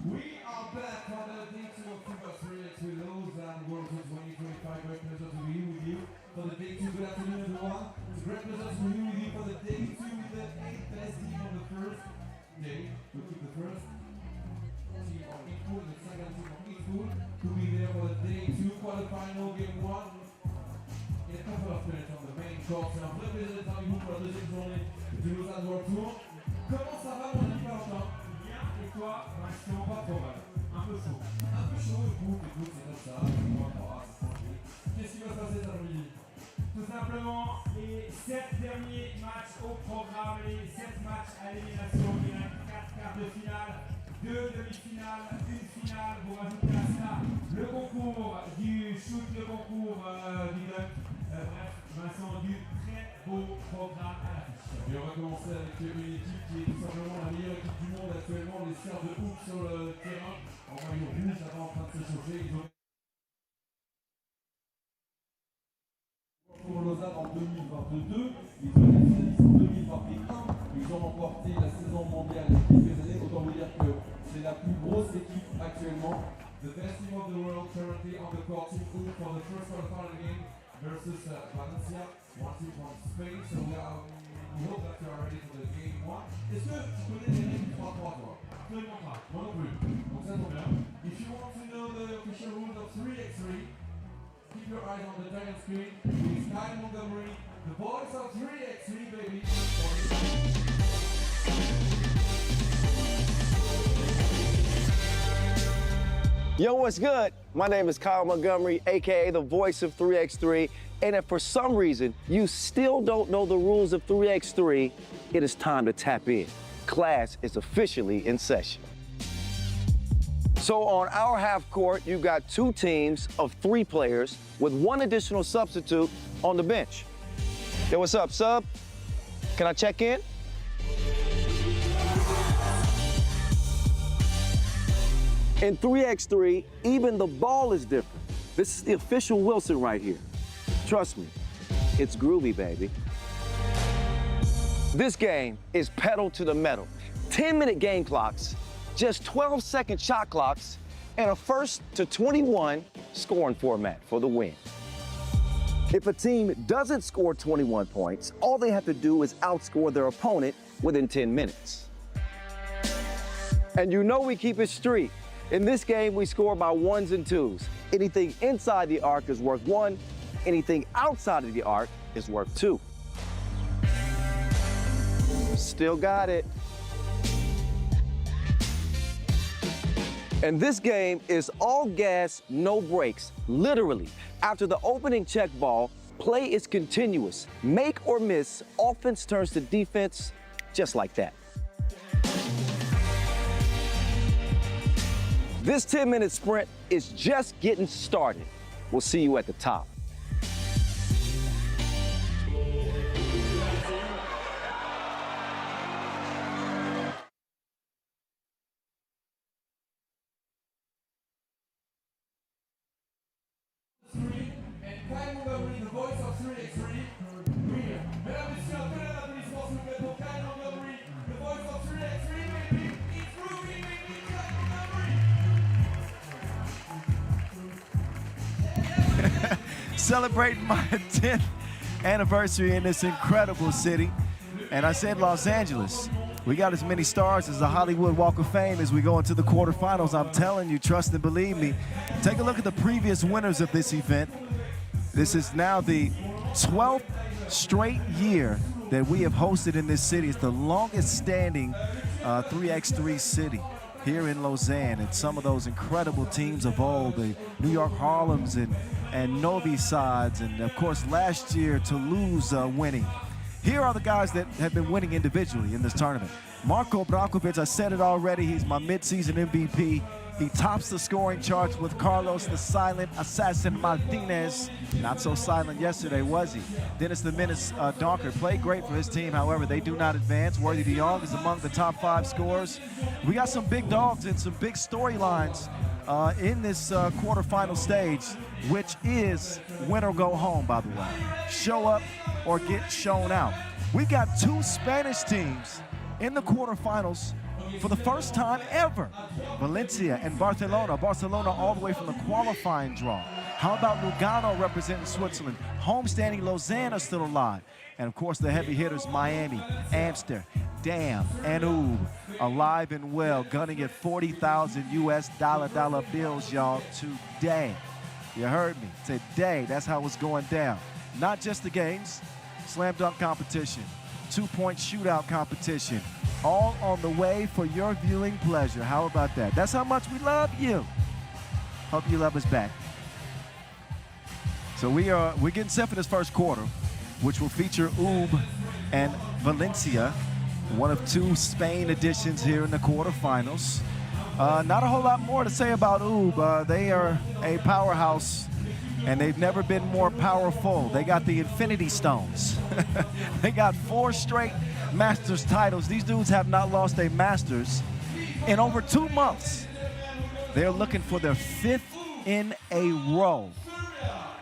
We are back for the day 2 of FIBA WT Lausanne World Tour 2025. Great pleasure to be here with you for the day 2. Good afternoon, everyone. It's a great pleasure to be here with you for the day 2 with the 8th best team on the first day. We keep the first team of each pool and the second team of each pool to be there for the day 2 quarterfinal game 1 in a couple of minutes on the main court. C'est un vrai plaisir d'être avec vous pour la deuxième journée du Lausanne World Tour. Comment ça va, mon ami Valentin? Toi, Vincent, pas trop mal. Un peu chaud. Un peu chaud, écoute, c'est comme ça. Qu'est-ce qui va se passer cet après-midi? Tout simplement, les 7 derniers matchs au programme, les 7 matchs à l'élimination directe, 4 quarts de finale, 2 demi-finales, 1 finale. Vous rajoutez à ça le concours du shoot, le concours du dunk. Bref, Vincent, du très beau programme à l'affiche. Et on va commencer avec une équipe qui est tout simplement la meilleure équipe du monde actuellement, les Serres de Hook sur le terrain. En maillot rouge, avant en train de se chauffer. Ils ont pour Lausanne en 2022, ils ont été finalistes en 2021, ils ont remporté la saison mondiale il y a quelques années. Autant vous dire que c'est la plus grosse équipe actuellement. The best team of the world currently on the court, Team Hook for the first quarterfinal game versus Valencia, one team from Spain. So we hope that you are ready for the game 1. Est-ce que tu connais les règles du 3-3 toi? Absolument pas. Moi non plus. Donc ça tombe bien. If you want to know the official rules of 3x3, keep your eyes on the giant screen. It's Kyle Montgomery, the voice of 3x3, baby. Yo, what's good? My name is Kyle Montgomery, aka the voice of 3x3. And if for some reason you still don't know the rules of 3x3, it is time to tap in. Class is officially in session. So on our half court, you've got 2 teams of 3 players with 1 additional substitute on the bench. Yo, what's up, sub? Can I check in? In 3x3, even the ball is different. This is the official Wilson right here. Trust me, it's groovy, baby. This game is pedal to the metal. 10-minute game clocks, just 12-second shot clocks, and a 1st to 21 scoring format for the win. If a team doesn't score 21 points, all they have to do is outscore their opponent within 10 minutes. And you know we keep it street. In this game, we score by 1s and 2s. Anything inside the arc is worth 1. Anything outside of the arc is worth 2. Still got it. And this game is all gas, no brakes. Literally, after the opening check ball, play is continuous. Make or miss, offense turns to defense just like that. This 10-minute sprint is just getting started. We'll see you at the top. And Kyle Montgomery, the voice of 3x3. Mesdames et messieurs, un peu d'applaudissements s'il vous plaît pour Kyle Montgomery, the voice of 3x3, baby. It's groovy, baby, Kyle Montgomery. Celebrating my 10th anniversary in this incredible city. And I said Los Angeles. We got as many stars as the Hollywood Walk of Fame as we go into the quarterfinals. I'm telling you, trust and believe me. Take a look at the previous winners of this event. This is now the 12th straight year that we have hosted in this city. It's the longest standing 3x3 city here in Lausanne. And some of those incredible teams of old, the New York Harlems and Novi Sides, and of course last year Toulouse winning. Here are the guys that have been winning individually in this tournament. Marko Brankovic, I said it already, he's my mid-season MVP. He tops the scoring charts with Carlos the Silent Assassin Martinez. Not so silent yesterday, was he? Dennis the Menace Donker played great for his team. However, they do not advance. Worthy de Jong is among the top 5 scorers. We got some big dogs and some big storylines in this quarterfinal stage, which is win or go home, by the way. Show up or get shown out. We got 2 Spanish teams in the quarterfinals for the first time ever. Valencia and Barcelona. Barcelona all the way from the qualifying draw. How about Lugano representing Switzerland? Homestanding Lausanne are still alive. And of course the heavy hitters Miami, Amsterdam, and UB alive and well, gunning at 40,000 US dollar bills, y'all, today. You heard me, today, that's how it's going down. Not just the games, slam dunk competition, 2-point shootout competition, all on the way for your viewing pleasure. How about that? That's how much we love you. Hope you love us back. So we're getting set for this first quarter, which will feature UB and Valencia, one of two Spain editions here in the quarterfinals. Not a whole lot more to say about UB. They are a powerhouse, and they've never been more powerful. They got the Infinity Stones. They got 4 straight Masters titles. These dudes have not lost a Masters in over 2 months. They're looking for their 5th in a row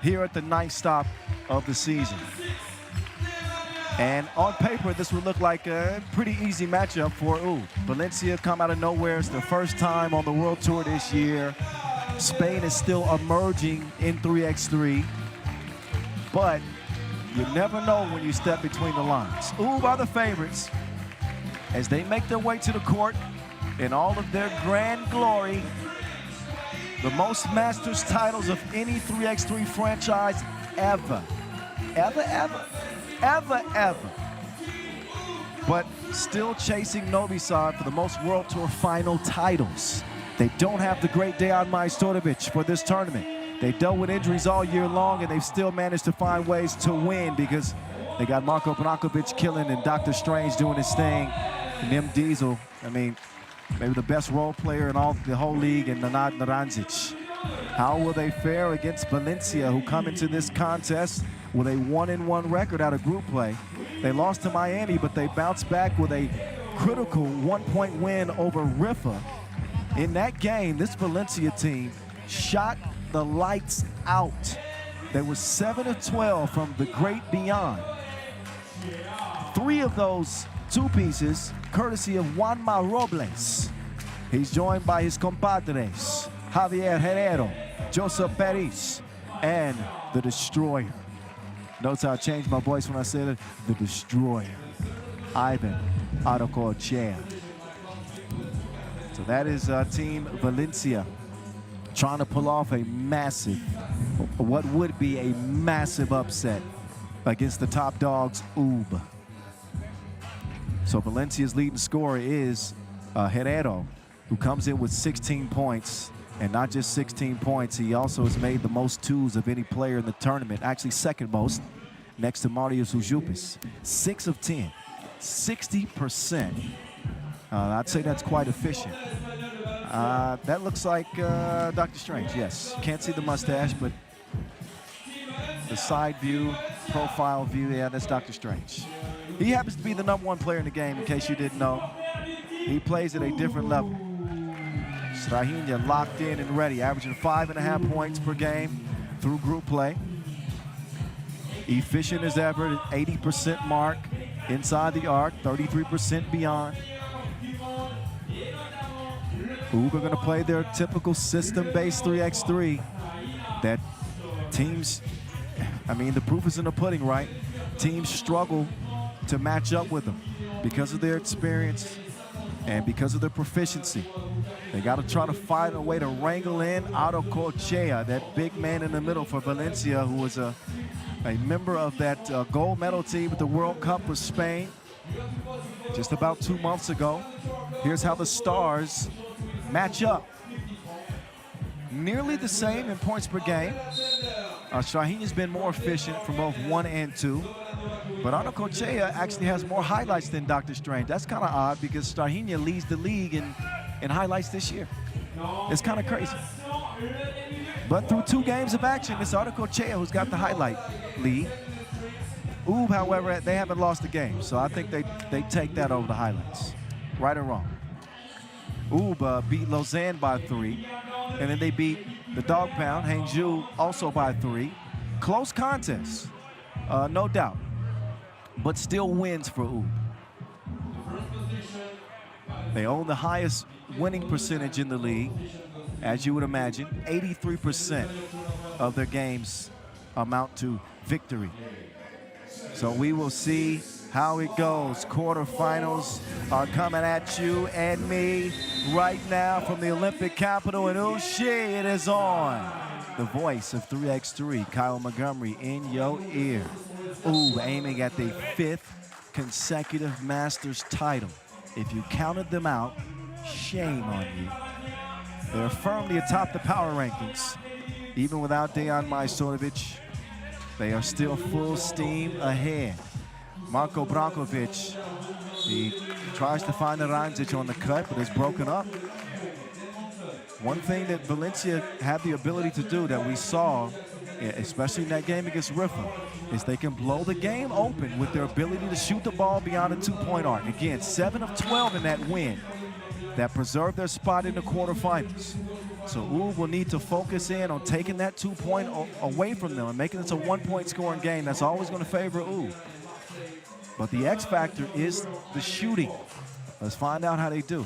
here at the 9th stop of the season. And on paper, this would look like a pretty easy matchup for UB. Valencia come out of nowhere. It's their first time on the World Tour this year. Spain is still emerging in 3x3. But you never know when you step between the lines. UB are the favorites as they make their way to the court in all of their grand glory. The most Masters titles of any 3x3 franchise ever. Ever. But still chasing Novi Sad for the most World Tour final titles. They don't have the great Dejan Majstorovic for this tournament. They dealt with injuries all year long, and they've still managed to find ways to win because they got Marko Panakovic killing and Dr. Strange doing his thing. And Nim Diesel, I mean, maybe the best role player in the whole league, and Nenad Naranjic. How will they fare against Valencia, who come into this contest with a 1-1 record out of group play? They lost to Miami, but they bounced back with a critical 1-point win over Rifa. In that game, this Valencia team shot the lights out. They were 7 of 12 from the great beyond. 3 of those 2 pieces, courtesy of Juanma Robles. He's joined by his compadres, Javier Herrero, Joseph Peris, and the Destroyer. Notice how I changed my voice when I said it, the Destroyer, Ivan Arocochea. So that is Team Valencia trying to pull off a massive, what would be a massive upset against the top dogs, UB. So Valencia's leading scorer is Herrero, who comes in with 16 points. And not just 16 points, he also has made the most twos of any player in the tournament, actually second most, next to Marius Ujupis. 6 of 10, 60%. I'd say that's quite efficient. That looks like Dr. Strange, yes. Can't see the mustache, but the side view, profile view, yeah, that's Dr. Strange. He happens to be the #1 player in the game, in case you didn't know. He plays at a different level. Strahinja locked in and ready, averaging 5.5 points per game through group play. Efficient as ever, 80% mark inside the arc, 33% beyond. UB are going to play their typical system-based 3x3 that teams, I mean, the proof is in the pudding, right? Teams struggle to match up with them because of their experience and because of their proficiency. They got to try to find a way to wrangle in Arocochea, that big man in the middle for Valencia, who was a member of that gold medal team at the World Cup with Spain just about 2 months ago. Here's how the stars match up. Nearly the same in points per game. Strahinja's been more efficient from both 1 and 2. But Arocochea actually has more highlights than Dr. Strange. That's kind of odd because Strahinja leads the league in highlights this year. It's kind of crazy. But through 2 games of action, it's Arocochea who's got the highlight lead. UB, however, they haven't lost a game, so I think they take that over the highlights. Right or wrong. UB beat Lausanne by 3, and then they beat the Dog Pound, Hangzhou, also by 3. Close contest, no doubt, but still wins for UB. They own the highest winning percentage in the league, as you would imagine. 83% of their games amount to victory. So we will see how it goes. Quarterfinals are coming at you and me right now from the Olympic capital in Ushi. It is on. The voice of 3x3, Kyle Montgomery, in your ear. Ooh, aiming at the 5th consecutive Masters title. If you counted them out, shame on you. They're firmly atop the power rankings. Even without Dejan Majstorovic, they are still full steam ahead. Marko Brankovic, he tries to find Aranjic on the cut, but is broken up. One thing that Valencia had the ability to do that we saw, especially in that game against Riffa, is they can blow the game open with their ability to shoot the ball beyond a 2-point arc. Again, 7 of 12 in that win that preserved their spot in the quarterfinals. So UB will need to focus in on taking that 2-point away from them and making this a 1-point scoring game. That's always going to favor UB. But the X factor is the shooting. Let's find out how they do.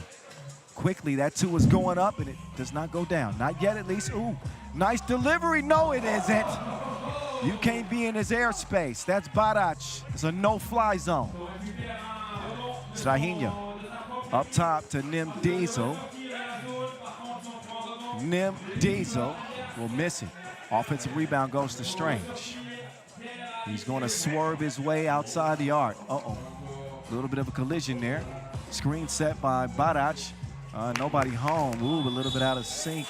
Quickly, that 2 is going up, and it does not go down. Not yet, at least. Ooh, nice delivery. No, it isn't. You can't be in his airspace. That's Barac. It's a no-fly zone. Strahinja up top to Nim Diesel. Nim Diesel will miss it. Offensive rebound goes to Strange. He's going to swerve his way outside the arc. Uh-oh. A little bit of a collision there. Screen set by Barac. Nobody home. Ooh, a little bit out of sync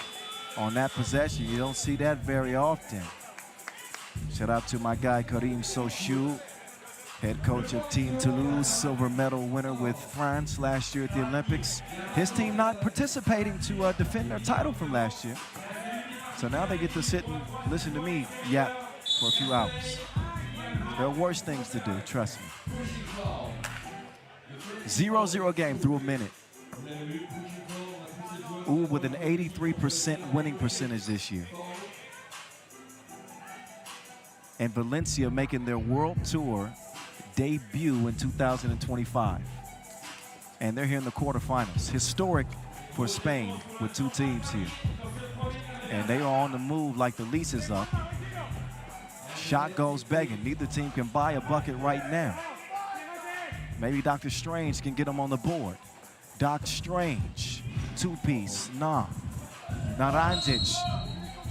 on that possession. You don't see that very often. Shout out to my guy Karim Sochou, head coach of Team Toulouse, silver medal winner with France last year at the Olympics. His team not participating to defend their title from last year. So now they get to sit and listen to me yap for a few hours. There are worse things to do, trust me. 0-0 game through a minute. Ooh, with an 83% winning percentage this year. And Valencia making their World Tour debut in 2025. And they're here in the quarterfinals. Historic for Spain with 2 teams here. And they are on the move like the lease is up. Shot goes begging. Neither team can buy a bucket right now. Maybe Dr. Strange can get them on the board. Doc Strange, 2-piece, nah. Naranjic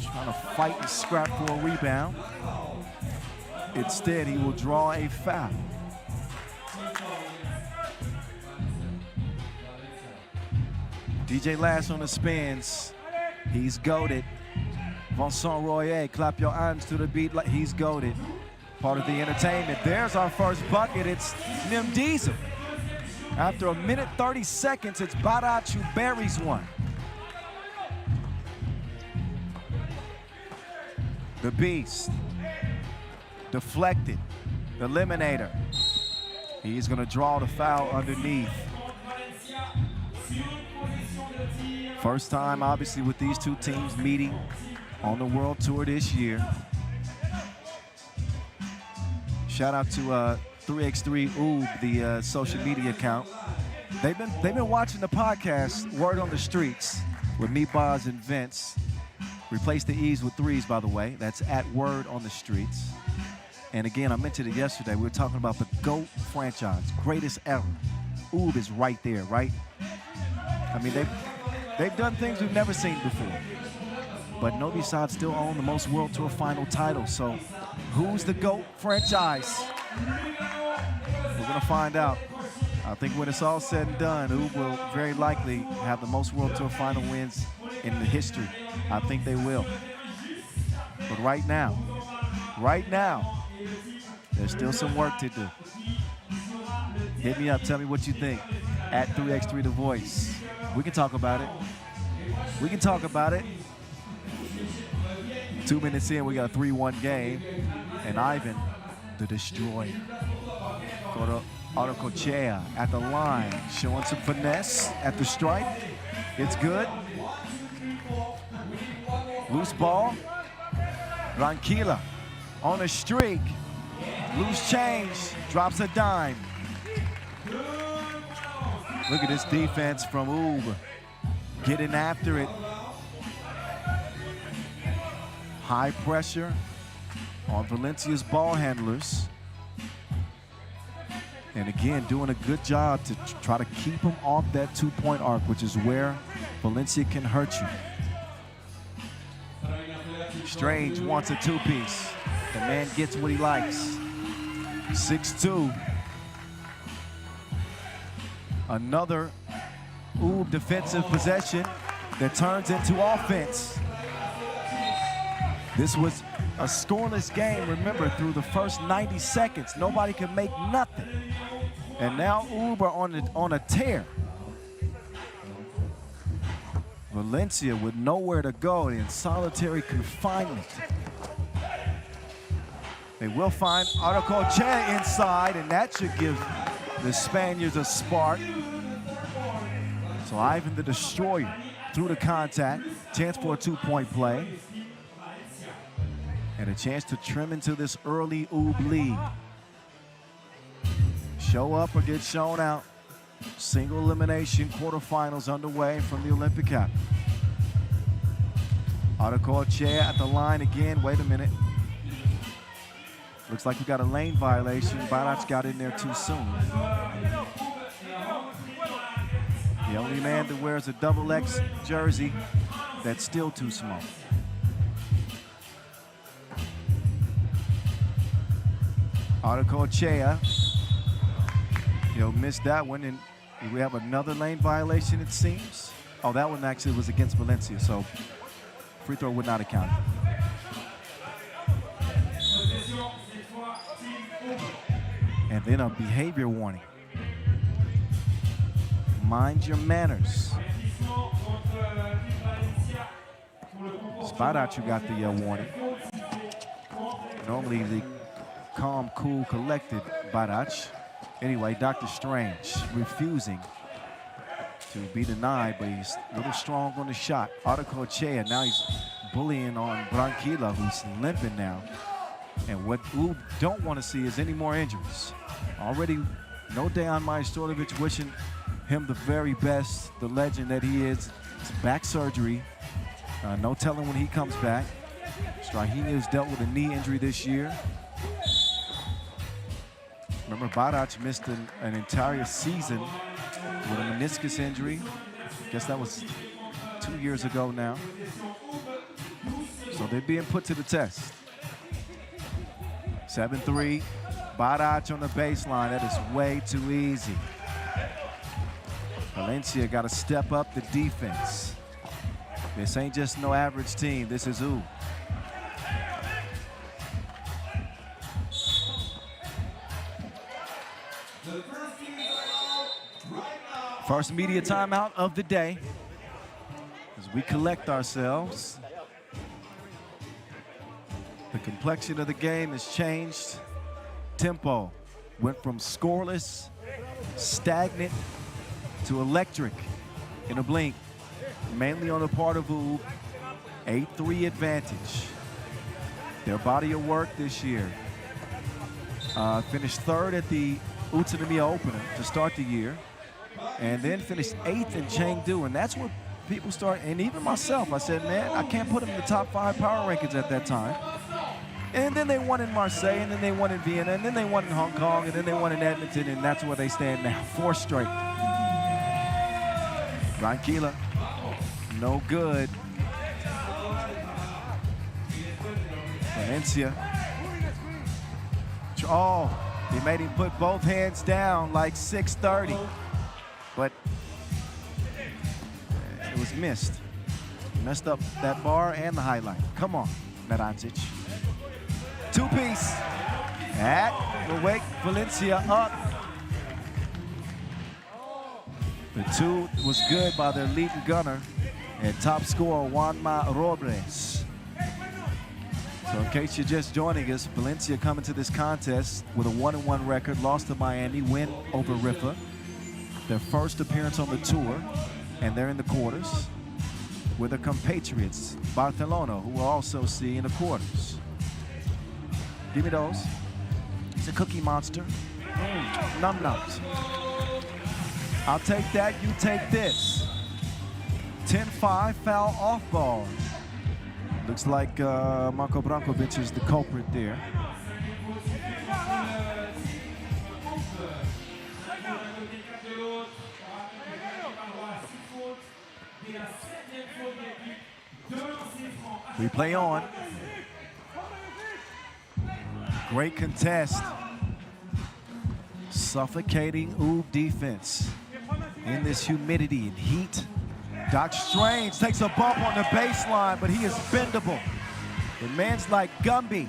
trying to fight and scrap for a rebound. Instead, he will draw a foul. DJ Lass on the spins. He's goated. Vincent Royer, clap your hands to the beat like he's goated. Part of the entertainment. There's our first bucket. It's Nim Diesel. After 1 minute 30 seconds, it's Barac who buries one. The Beast. Deflected. The Eliminator. He's going to draw the foul underneath. First time, obviously, with these 2 teams meeting on the World Tour this year. Shout out to 3x3 Oob, the social media account. They've been watching the podcast Word on the Streets with me, Boz, and Vince. Replace the E's with 3's, by the way. That's at Word on the Streets. And again, I mentioned it yesterday. We were talking about the GOAT franchise, greatest ever. Oob is right there, right? I mean, they've done things we've never seen before. But Novi Sad still own the most World Tour final titles. So who's the GOAT franchise? We're going to find out. I think when it's all said and done, UB will very likely have the most World Tour final wins in the history. I think they will. But right now, there's still some work to do. Hit me up, tell me what you think. At 3x3 The Voice. We can talk about it. We can talk about it. 2 minutes in, we got a 3-1 game. And Ivan, the Destroyer. Go to Autocochea at the line, showing some finesse at the stripe. It's good. Loose ball. Ranquilla on a streak. Loose change, drops a dime. Look at this defense from Ub. Getting after it. High pressure on Valencia's ball handlers. And again, doing a good job to try to keep them off that two-point arc, which is where Valencia can hurt you. Strange wants a two-piece. The man gets what he likes. 6-2. Another Ub defensive possession that turns into offense. This was a scoreless game, remember, through the first 90 seconds. Nobody could make nothing. And now Ub are on a tear. Valencia with nowhere to go in solitary confinement. They will find Arcochea inside, and that should give the Spaniards a spark. So Ivan the Destroyer through the contact, chance for a two-point play. And a chance to trim into this early Ub lead. Show up or get shown out. Single elimination quarterfinals underway from the Olympic cap. Arcochea at the line again. Wait a minute. Looks like we got a lane violation. Barac got in there too soon. The only man that wears a XX jersey that's still too small. Arcochea, he'll miss that one, and we have another lane violation, it seems. Oh, that one actually was against Valencia, so free throw would not have counted. And then a behavior warning. Mind your manners. Spadac got the warning. Normally the calm, cool, collected Barac. Anyway, Dr. Strange refusing to be denied, but he's a little strong on the shot. Arcochea, now he's bullying on Branquilla, who's limping now. And what Ub don't want to see is any more injuries. Already, no Dejan Majstorovic wishing him the very best, the legend that he is. It's back surgery. No telling when he comes back. Strahini has dealt with a knee injury this year. Remember, Barac missed an entire season with a meniscus injury. I guess that was 2 years ago now. So they're being put to the test. 7-3, Barac on the baseline. That is way too easy. Valencia got to step up the defense. This ain't just no average team. This is Ub. First media timeout of the day as we collect ourselves. The complexion of the game has changed. Tempo went from scoreless, stagnant, to electric in a blink, mainly on the part of Ub. 8-3 advantage. Their body of work this year. Finished third at the Utsunomiya opener to start the year, and then finished 8th in Chengdu, and that's where people start, and even myself, I said, man, I can't put them in the top 5 power rankings at that time. And then they won in Marseille, and then they won in Vienna, and then they won in Hong Kong, and then they won in Edmonton, and that's where they stand now, 4 straight. Branquilla, no good. Valencia. Oh, they made him put both hands down like 6:30, but it was missed. Messed up that bar and the highlight. Come on, Merancic. Two-piece. That will wake Valencia up. The two was good by their leading gunner and top scorer Juanma Robles. So in case you're just joining us, Valencia coming to this contest with a 1-1 record, lost to Miami, win over Rifa. Their first appearance on the tour, and they're in the quarters with their compatriots, Barcelona, who will also see in the quarters. Give me those. It's a cookie monster. Num-nums. I'll take that, you take this. 10-5, foul off ball. Looks like Marko Brankovic is the culprit there. We play on. Great contest. Suffocating Oob defense in this humidity and heat. Doc Strange takes a bump on the baseline, but he is bendable. The man's like Gumby.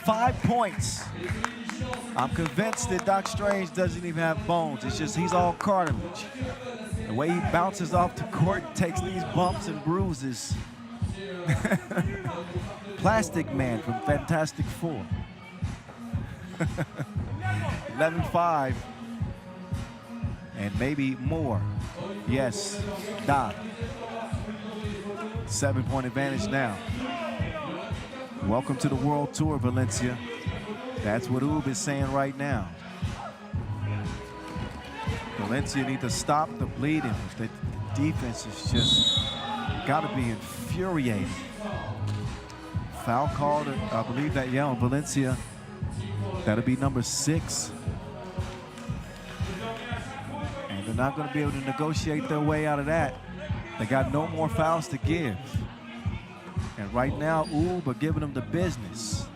5 points. I'm convinced that Doc Strange doesn't even have bones. It's just he's all cartilage. The way he bounces off the court, takes these bumps and bruises. Plastic Man from Fantastic Four. 11-5. And maybe more. Yes, Doc. 7-point advantage now. Welcome to the World Tour, Valencia. That's what Oob is saying right now. Valencia need to stop the bleeding. The defense is just got to be infuriating. Foul called, I believe that, yeah, on Valencia. That'll be number 6. And they're not going to be able to negotiate their way out of that. They got no more fouls to give. And right now, Oob are giving them the business.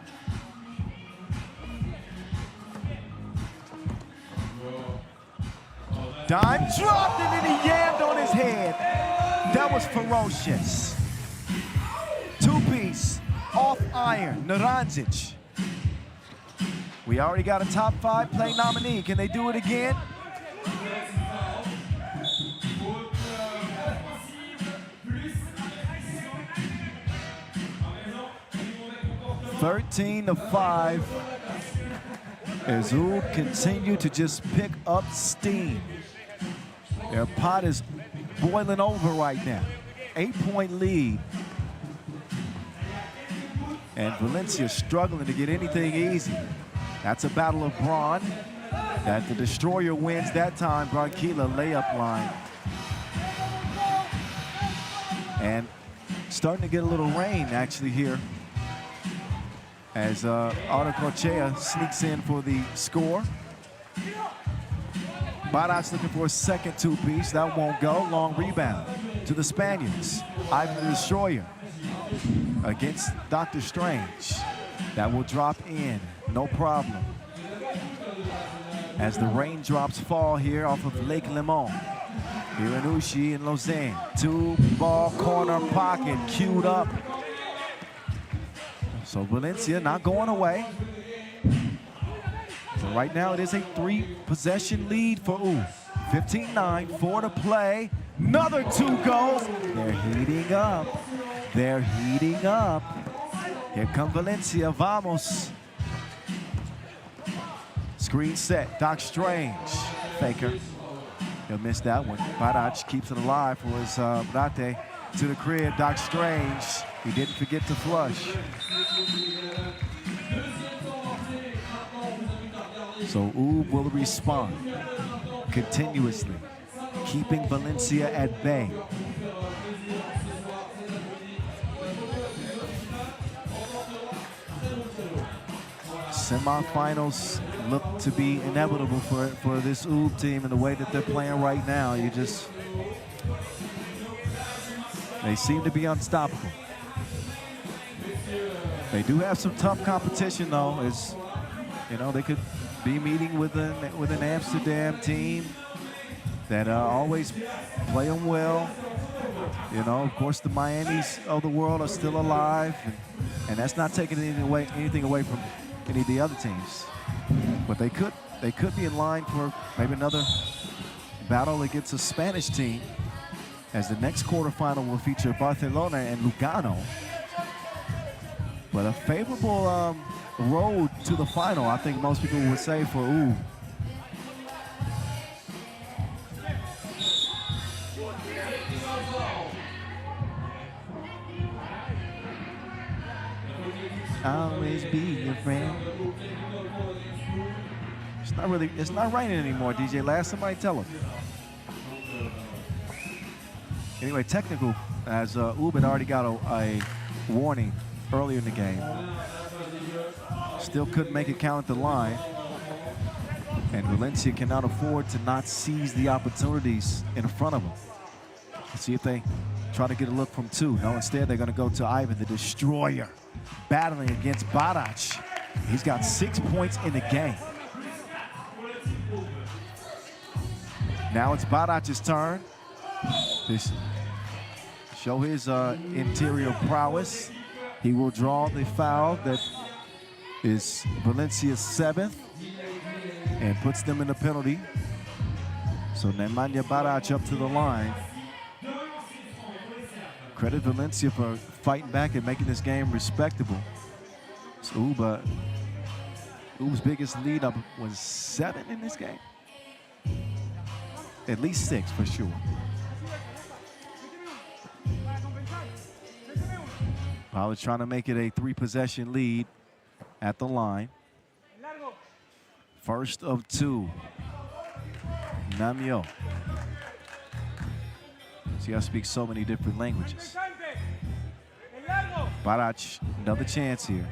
Dime dropped and then he yammed on his head. That was ferocious. 2-piece, off iron, Naranjic. We already got a top 5 play nominee. Can they do it again? (13-5) as Oob continue to just pick up steam. Their pot is boiling over right now. 8-point lead. And Valencia struggling to get anything easy. That's a battle of brawn. That the destroyer wins that time. Branquilla layup line. And starting to get a little rain actually here as Arnacochea sneaks in for the score. Barac's looking for a second 2-piece. That won't go. Long rebound to the Spaniards. Ivan the Destroyer against Dr. Strange. That will drop in. No problem. As the raindrops fall here off of Lake Liman. Here in Ushi and Lausanne. 2-ball corner pocket queued up. So Valencia not going away. So right now it is a 3-possession lead for Oob. 15-9, 4 to play. Another 2 goals. They're heating up. They're heating up. Here come Valencia, vamos. Screen set, Doc Strange. Faker, he'll miss that one. Barac keeps it alive for his Brate to the crib. Doc Strange, he didn't forget to flush. So Oob will respond continuously, keeping Valencia at bay. Semifinals look to be inevitable for this Oob team and the way that they're playing right now. They seem to be unstoppable. They do have some tough competition though. As you know, they could be meeting with an Amsterdam team that always play them well. You know, of course, the Miamis of the world are still alive, and that's not taking anything away from any of the other teams. But they could be in line for maybe another battle against a Spanish team, as the next quarterfinal will feature Barcelona and Lugano. But a favorable road to the final, I think most people would say, for Oob. Always be your friend. It's not raining anymore, DJ Last. Somebody tell him. Anyway, technical, as Ube had already got a warning earlier in the game. Still couldn't make it count at the line. And Valencia cannot afford to not seize the opportunities in front of them. Let's see if they try to get a look from two. No, instead they're going to go to Ivan, the destroyer, battling against Barac. He's got 6 points in the game. Now it's Barac's turn to show his interior prowess. He will draw the foul that is Valencia's 7th and puts them in the penalty. So Nemanja Barac up to the line. Credit Valencia for fighting back and making this game respectable. So Ube's biggest lead up was 7 in this game. At least 6 for sure. I was trying to make it a 3-possession lead at the line. First of 2. Namio. See, I speak so many different languages. Barac, another chance here.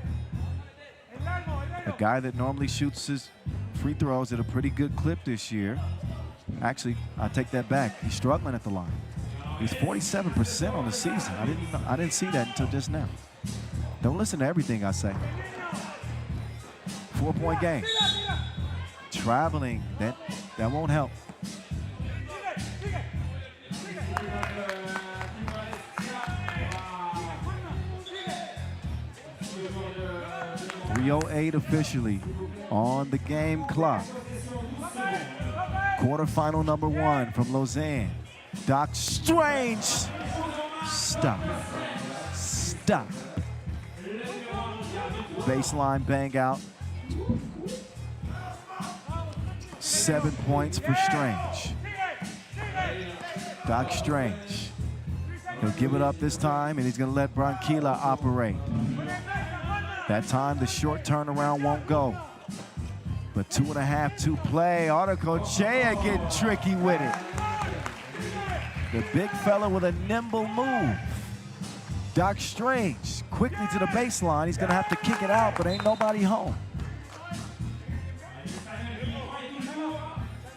A guy that normally shoots his free throws at a pretty good clip this year. Actually, I take that back. He's struggling at the line. He's 47% on the season. I didn't see that until just now. Don't listen to everything I say. 4-point game. Traveling, that won't help. .308 officially on the game clock. Quarterfinal number 1 from Lausanne. Doc Strange. Stop. Baseline bang out. 7 points for Strange. Doc Strange. He'll give it up this time, and he's going to let Branquilla operate. That time, the short turnaround won't go. But 2.5 to play. Arcochea getting tricky with it. The big fella with a nimble move. Doc Strange quickly to the baseline. He's going to have to kick it out, but ain't nobody home.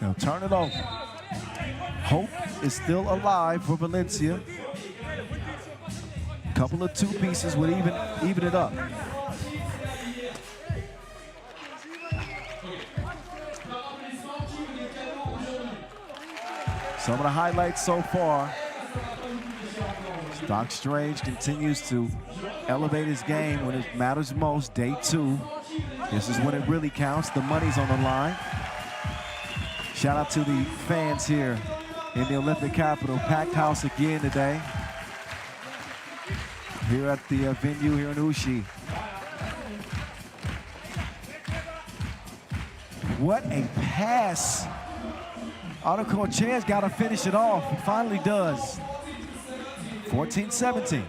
He'll turn it over. Hope is still alive for Valencia. Couple of 2 pieces would even it up. Some of the highlights so far. Doc Strange continues to elevate his game when it matters most. Day 2. This is when it really counts. The money's on the line. Shout out to the fans here in the Olympic capital. Packed house again today. Here at the venue here in Ushi. What a pass. Arcochea's got to finish it off. He finally does. 14-17.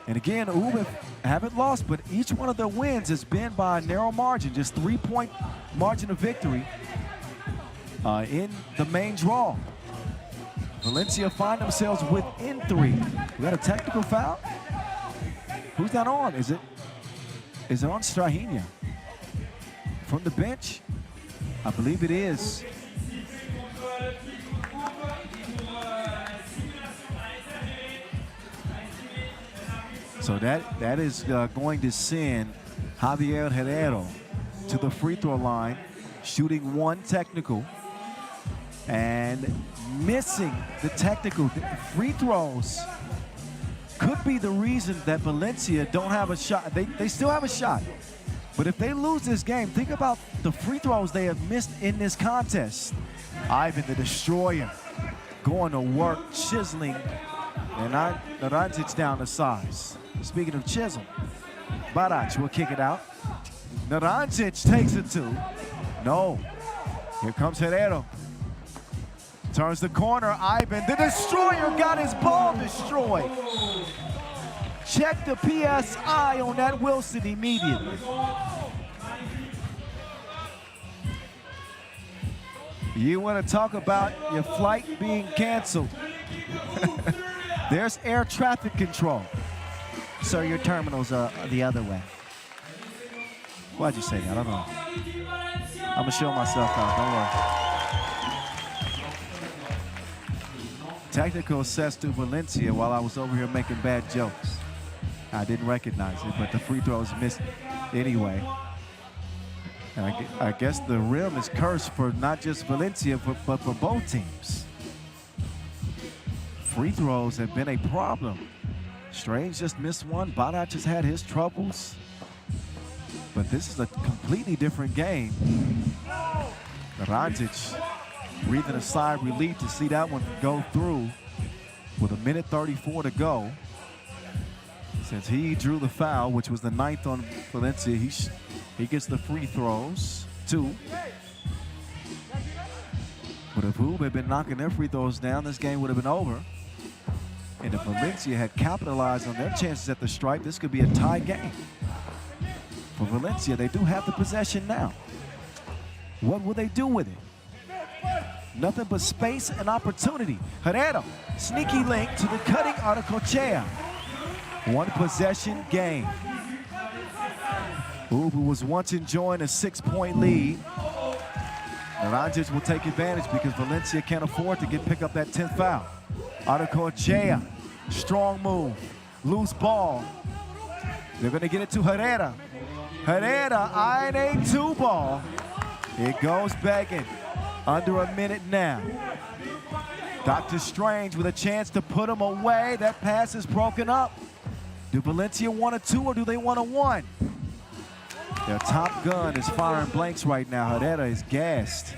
And again, Ube haven't lost, but each one of their wins has been by a narrow margin, just 3-point margin of victory in the main draw. Valencia find themselves within 3. We got a technical foul. Who's that on? Is it on Strahinja? From the bench? I believe it is. So that is going to send Javier Herrero to the free throw line, shooting 1 technical and missing the technical. Free throws could be the reason that Valencia don't have a shot. They still have a shot. But if they lose this game, think about the free throws they have missed in this contest. Ivan the Destroyer going to work, chiseling, and Naranjic down to size. Speaking of chisel, Barac will kick it out. Naranjic takes it 2. No. Here comes Herrero. Turns the corner. Ivan, the Destroyer, got his ball destroyed. Check the PSI on that Wilson immediately. You want to talk about your flight being canceled? There's air traffic control. Sir, your terminals are the other way. Why'd you say that? I don't know. I'm going to show myself out. Don't worry. Technical assessed to Valencia while I was over here making bad jokes. I didn't recognize it, but the free throws missed anyway. And I guess the rim is cursed for not just Valencia, but for both teams. Free throws have been a problem. Strange just missed one. Badac has had his troubles. But this is a completely different game. Ranjic breathing a sigh of relief to see that one go through with 1:34 to go. Since he drew the foul, which was the 9th on Valencia, he gets the free throws, 2. But if Hoob had been knocking their free throws down, this game would have been over. And if Valencia had capitalized on their chances at the stripe, this could be a tie game. For Valencia, they do have the possession now. What will they do with it? Nothing but space and opportunity. Herrera, sneaky link to the cutting Arcochea. One possession game. Hoob, who was once enjoying a 6-point lead. Naranjic will take advantage because Valencia can't afford to pick up that 10th foul. Arcochea, strong move, loose ball. They're gonna get it to Herrera. Herrera, iron a 2 ball. It goes begging. Under a minute now. Dr. Strange with a chance to put him away. That pass is broken up. Do Valencia want a 2 or do they want a 1? Their top gun is firing blanks right now. Herrera is gassed.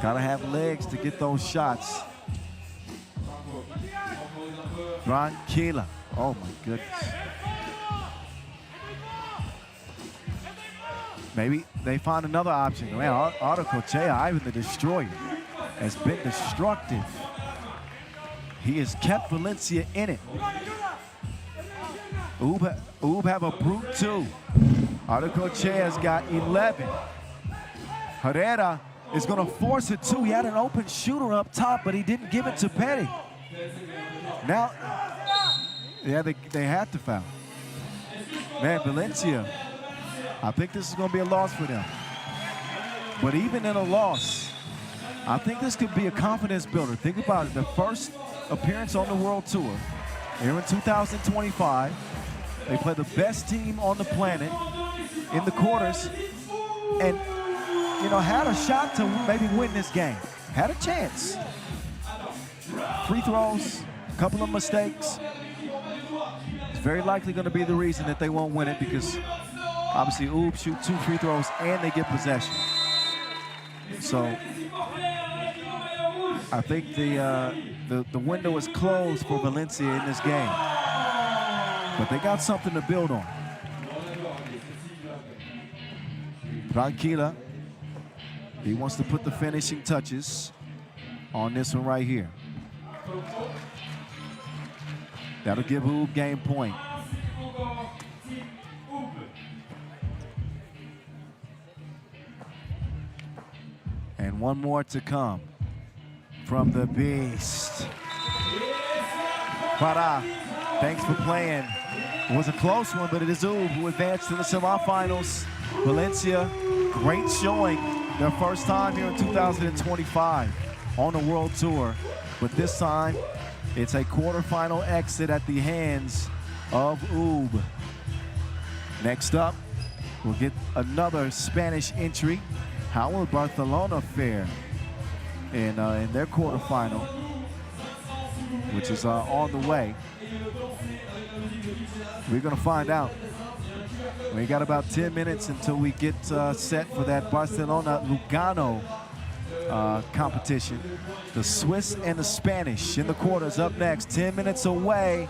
Gotta have legs to get those shots. Tranquila. Oh my goodness. Maybe they find another option. Man, Arcochea, Ivan the Destroyer, has been destructive. He has kept Valencia in it. Hoob have a brute 2. Arcochea's got 11. Herrera is going to force it 2. He had an open shooter up top, but he didn't give it to Petty. Now, yeah, they had to foul. Man, Valencia, I think this is going to be a loss for them. But even in a loss, I think this could be a confidence builder. Think about it. The first appearance on the World Tour here in 2025. They play the best team on the planet in the quarters and, you know, had a shot to maybe win this game. Had a chance. Free throws, a couple of mistakes. It's very likely going to be the reason that they won't win it because obviously Hoob shoot 2 free throws and they get possession. So I think the window is closed for Valencia in this game. But they got something to build on. Tranquila, he wants to put the finishing touches on this one right here. That'll give Hoob game point. And one more to come from the beast. Para, thanks for playing. It was a close one, but it is Hoob who advanced to the semifinals. Valencia, great showing. Their first time here in 2025 on the World Tour. But this time, it's a quarterfinal exit at the hands of Hoob. Next up, we'll get another Spanish entry. How will Barcelona fare in their quarterfinal, which is on the way? We're going to find out. We got about 10 minutes until we get set for that Barcelona-Lugano competition. The Swiss and the Spanish in the quarters up next. 10 minutes away.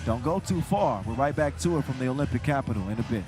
Don't go too far. We're right back to it from the Olympic capital in a bit.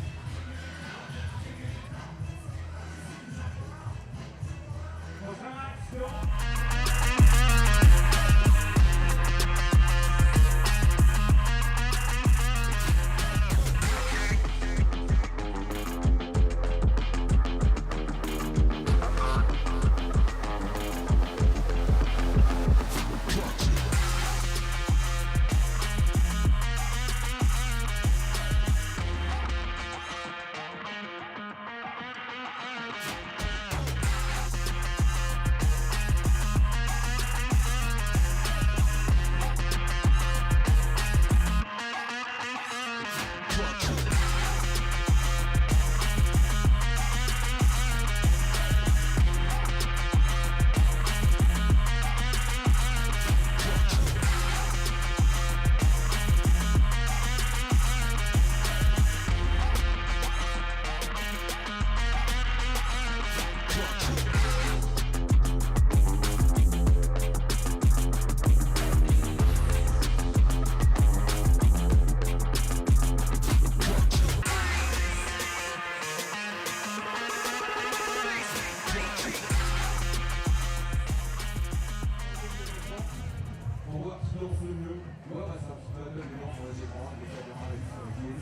On voit qui danse le mieux. Tu vois, c'est un petit peu des gens sur les écrans, des caméras avec ça, avec les.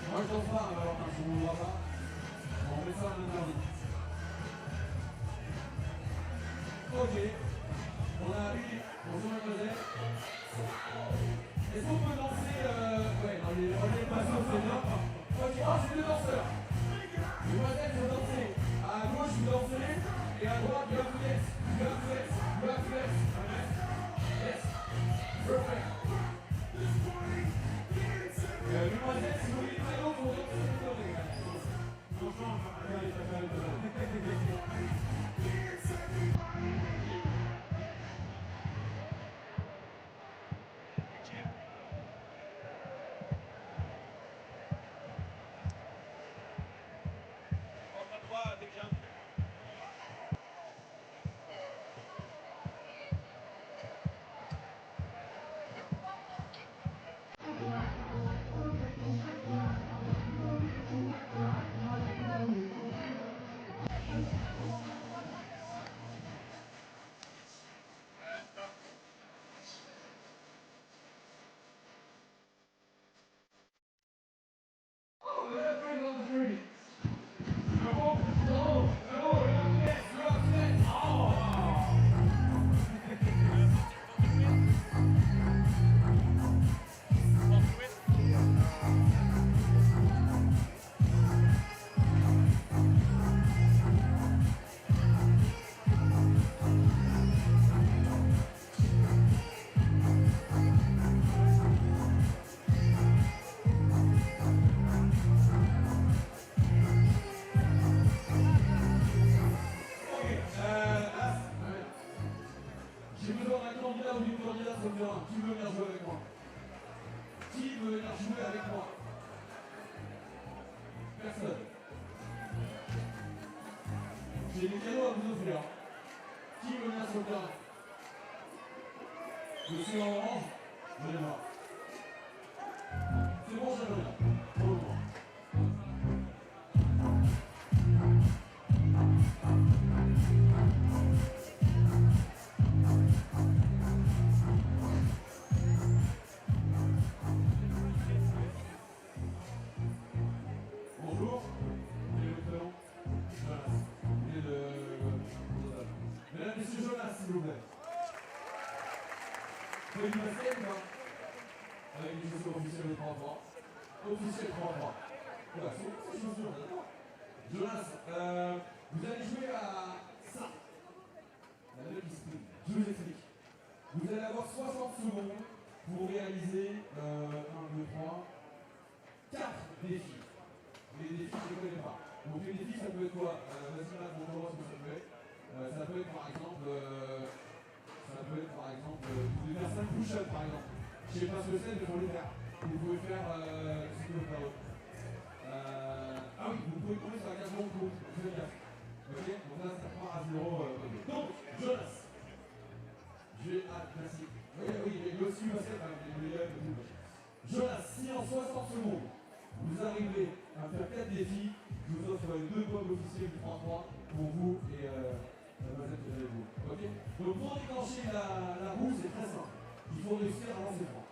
Moi je danse pas, alors si on ne voit pas, on met ça en interdit. Ok, on a appuyé. Bonjour mademoiselle. Est-ce qu'on peut danser ouais, dans les relais passants, c'est bien. Ok, oh, c'est deux danseurs. Mademoiselle, vous dansez. À gauche, vous dansez. Et à droite, you have to dance. You have to dance. You have to dance. Yes. Perfect. Mademoiselle, si vous voulez très long, vous dansez le tourner. Franchement, allez, ça fait le J'ai besoin d'un candidat ou d'une candidate sur le terrain. Qui veut venir jouer avec moi? Qui veut venir jouer avec moi? Personne. J'ai des cadeaux à vous offrir. Qui veut venir sur le terrain? Monsieur en orange, venez voir. C'est bon, je reviens. Pour le moment. Bonjour, quel est votre prénom? Jonas. Vous venez de... Mesdames, messieurs, Jonas, s'il vous plaît. Vous avez du basket ou pas? Avec des chaussures officielles de 33. Officielles 33. Voilà, c'est ces chaussures, d'accord. Jonas, vous allez jouer à ça. La deuxième discipline. Je vous explique. Vous allez avoir 60 secondes pour réaliser 1, 2, 3, 4 défis. Les défis, je ne les connais pas. Donc les défis, ça peut être quoi? Vas-y, là, bonjour, ce que ça peut être. Ça peut être par exemple, vous devez faire 5 push-ups par exemple. Je ne sais pas ce que c'est, mais il faut les faire. Vous pouvez faire, ce que vous pouvez faire d'autre. Ah oui, vous pouvez tomber sur la case de course, faites gaffe. Ok, donc là, ça part à 0. Okay. Donc, Jonas, j'ai hâte, merci. Oui, il y a aussi le basket, les élèves et tout. Jonas, si en 60 secondes, vous arrivez à faire 4 défis, je vous offre 2 pommes officielles du 3-3 pour vous et mademoiselle que j'avais vous. Ok? Donc pour déclencher la roue, c'est très simple. Il faut réussir à lancer franc.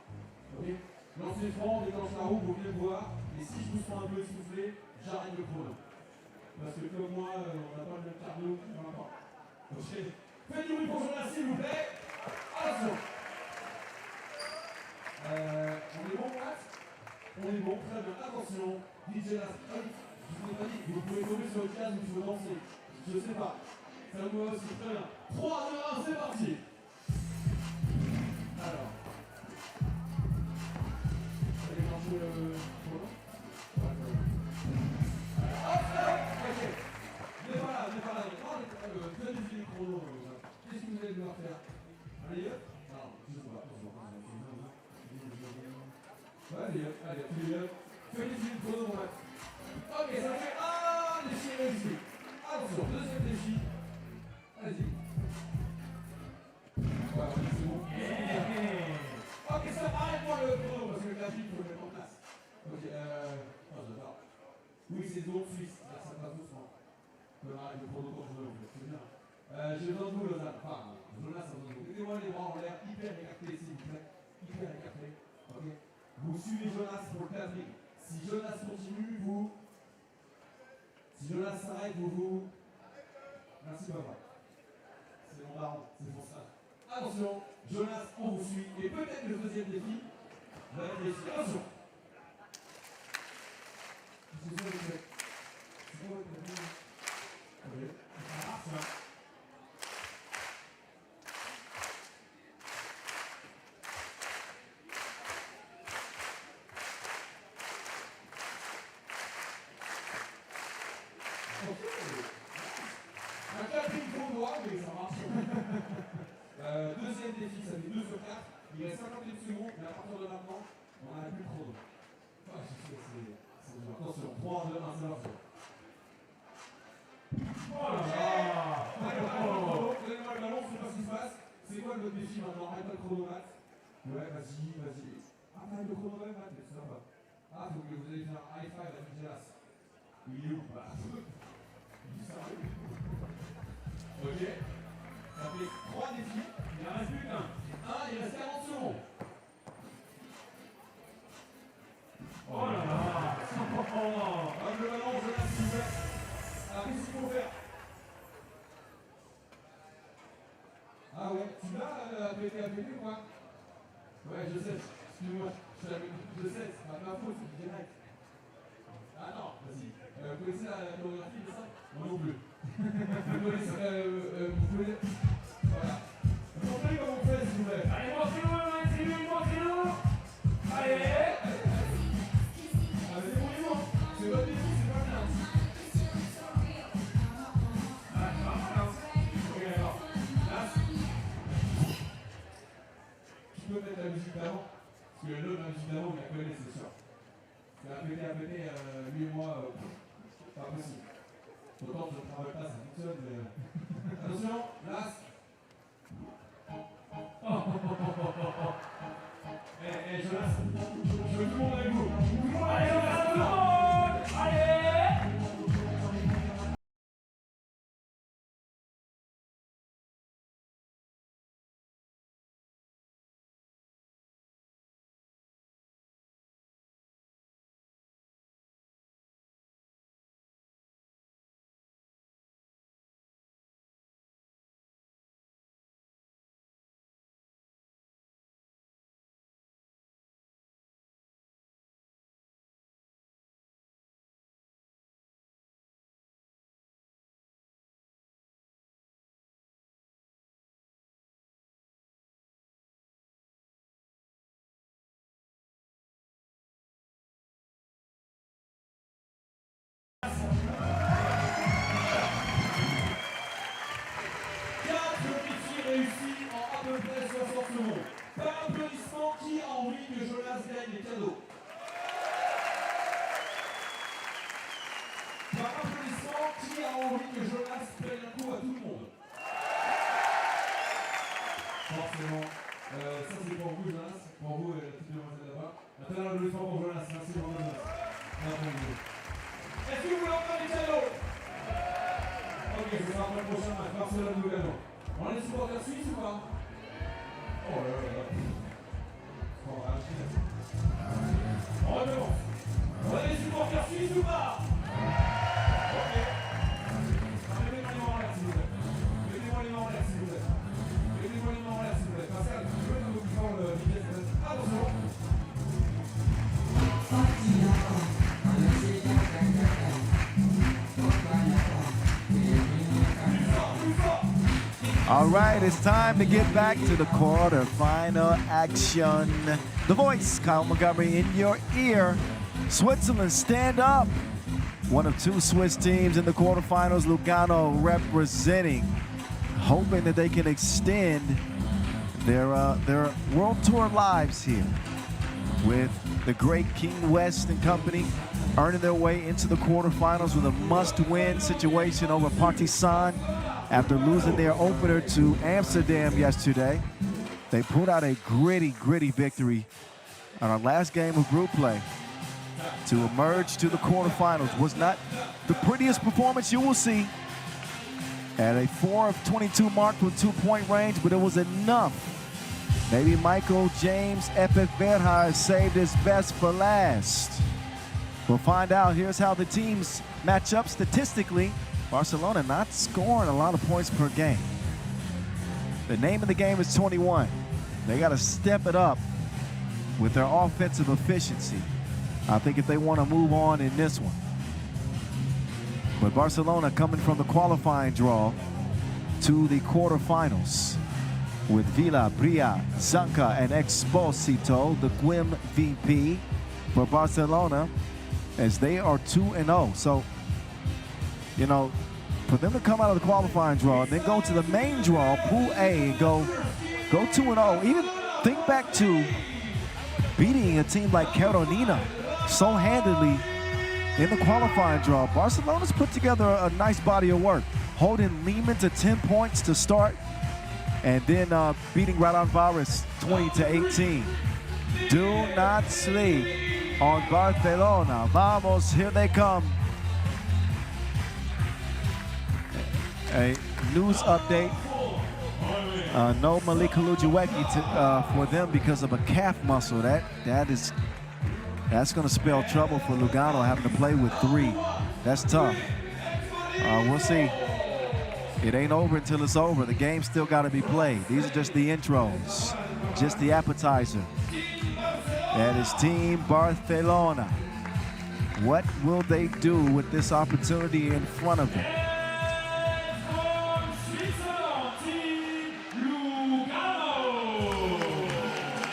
Ok? Lancer franc, on déclenche la roue, vous venez me voir. Et si je vous sens un peu essoufflé, j'arrête le chrono. Parce que comme moi, on n'a pas le même cardio, on va pas. Ok? Faites du bruit pour Jonas, s'il vous plaît. Attention. On est bon, Max? On est bon, très bien. Attention, DJ Las. Je vous ai pas dit, vous pouvez tomber sur le case où il faut danser. Je sais pas. Ça vous va aussi, très bien. 3, 2, 1, c'est parti. Alors. Vous allez marcher le chrono? Ouais, très bien. Hop, ok. Venez par là, venez par là. Donnez les chronos. Qu'est-ce que vous allez devoir faire? Allez, hop. Non, je sais pas. Ouais, allez, faites le chrono, mon Max. Ok, ça fait un défi réussi. Attention, deuxième défi. Allez-y. Ouais, c'est bon. Ok, ça arrête-moi le chrono parce que le clavier, il faut le mettre en place. Ok, oh, j'adore. Oui, c'est zone suisse, ça passe doucement. On arrête le chrono quand je veux, c'est bien. J'ai besoin de vous, Lausanne. Enfin, Jonas, mettez-moi les bras en l'air, hyper écartés s'il vous plaît. Hyper écartés. Ok. Vous suivez Jonas pour le quadrille. Si Jonas continue, vous. Si Jonas s'arrête, vous. Merci papa. C'est mon baron, c'est pour ça. Attention, Jonas, on vous suit. Et peut-être le deuxième défi va être réussi. Attention. C'est quoi votre défi? Ok. Ça marche, hein. Un quatrième trop droit, mais ça marche. Deuxième défi, ça fait 2 sur 4. Il reste 51 secondes, mais à partir de maintenant, on n'a plus de chrono. Ah, je sais, c'est dur. Attention, 3, 2, 1, c'est parti. Oh là là! Donnez-moi le ballon, je sais pas ce qui se passe. C'est quoi le défi maintenant? Arrête pas le chronomètre. Ouais, vas-y, vas-y. Ah, t'arrêtes le chronomètre, Matt, c'est sympa. Ah, faut que vous allez faire un high five avec Jonas. Il est où? Bah, ok. Ça fait 3 défis. Il en reste plus qu'un. Il reste 40 secondes. Oh là là. Hop le ballon, je laisse s'il vous plaît. Alors qu'est-ce qu'il faut faire? Ah ouais, tu l'as pété à péter ou quoi? Ouais, je sais. Excuse-moi. Je sais, c'est pas ma faute, c'est direct. Ah non, vas-y. Vous connaissez la chorégraphie de ça? Moi non plus. Vous connaissez, voilà. Montrez comment on fait, s'il vous plaît. Allez, montrez-nous. Allez. Allez, débrouillez-vous. C'est votre défi, c'est pas bien. Ah, c'est pas mal, hein. Ok, alors. Là, tu peux mettre la musique d'avant. Parce que l'autre, la musique d'avant, on la connaît, c'est sûr. C'est à péter, lui et moi, pas possible. Autant que je ne travaille pas, ça fonctionne, mais... Attention, last. Jonas, je veux tout le monde avec vous. Tout le monde avec vous. Allez. Réussi en à peu près 60 secondes. Par applaudissement, qui a envie que Jonas gagne les cadeaux? Par applaudissement, qui a envie que Jonas paye un coup à tout le monde? Forcément. Ça c'est pour vous, Jonas. Pour vous et toutes les demoiselles là-bas. Maintenant, l'applaudissement pour Jonas. Merci pour Jonas. Est-ce que vous voulez encore des cadeaux? Ok, ce sera pour le prochain match. Barcelone, Lugano. On a les supporters suisses ou pas? Oh là là là. On recommence. On a les supporters suisses ou pas? Ok. Mettez-moi les mains en l'air s'il vous plaît. Mettez-moi les mains en l'air s'il vous plaît. Mettez-moi les mains en l'air s'il vous plaît. Pascal, tu peux nous faire le vitesse de... Attention. All right, it's time to get back to the quarterfinal action. The voice, Kyle Montgomery, in your ear. Switzerland, stand up. One of 2 Swiss teams in the quarterfinals, Lugano representing, hoping that they can extend their World Tour lives here with the great King West and company earning their way into the quarterfinals with a must-win situation over Partizan. After losing their opener to Amsterdam yesterday, they pulled out a gritty victory on our last game of group play to emerge to the quarterfinals. Was not the prettiest performance you will see, at a 4 of 22 mark from 2-point range, but it was enough. Maybe Michael James Epic Verha saved his best for last. We'll find out. Here's how the teams match up statistically. Barcelona not scoring a lot of points per game. The name of the game is 21. They got to step it up with their offensive efficiency, I think, if they want to move on in this one. But Barcelona coming from the qualifying draw to the quarterfinals with Villa, Bria, Zanca, and Exposito, the Gwim VP for Barcelona, as they are 2-0. So, you know, for them to come out of the qualifying draw and then go to the main draw, Pool A, and go 2-0. Even think back to beating a team like Carolina so handedly in the qualifying draw. Barcelona's put together a nice body of work, holding Liman to 10 points to start, and then beating Radon Vares 20-18. Do not sleep on Barcelona. Vamos, here they come. A news update. No Malik Hulujiweki for them because of a calf muscle. That's going to spell trouble for Lugano, having to play with 3. That's tough. We'll see. It ain't over until it's over. The game's still got to be played. These are just the intros, just the appetizer. That is Team Barcelona. What will they do with this opportunity in front of them?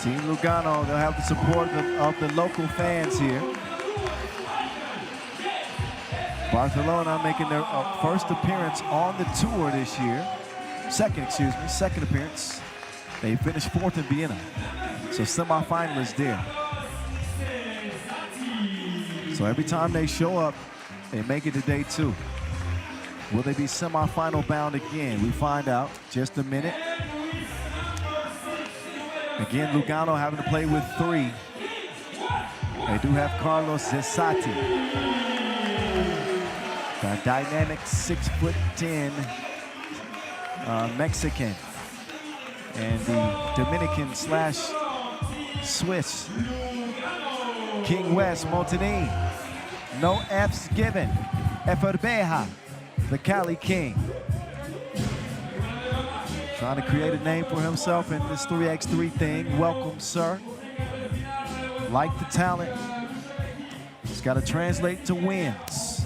Team Lugano, they'll have the support of the local fans here. Barcelona making their first appearance on the tour this year. Second appearance. They finished 4th in Vienna. So semifinalists there. So every time they show up, they make it to day 2. Will they be semifinal bound again? We find out just a minute. Again, Lugano having to play with 3. They do have Carlos Zesati, the dynamic 6'10" Mexican, and the Dominican / Swiss King West Montagnini. No F's given. Eferbeja, the Cali King. Trying to create a name for himself in this 3x3 thing. Welcome, sir. Like the talent. It's got to translate to wins.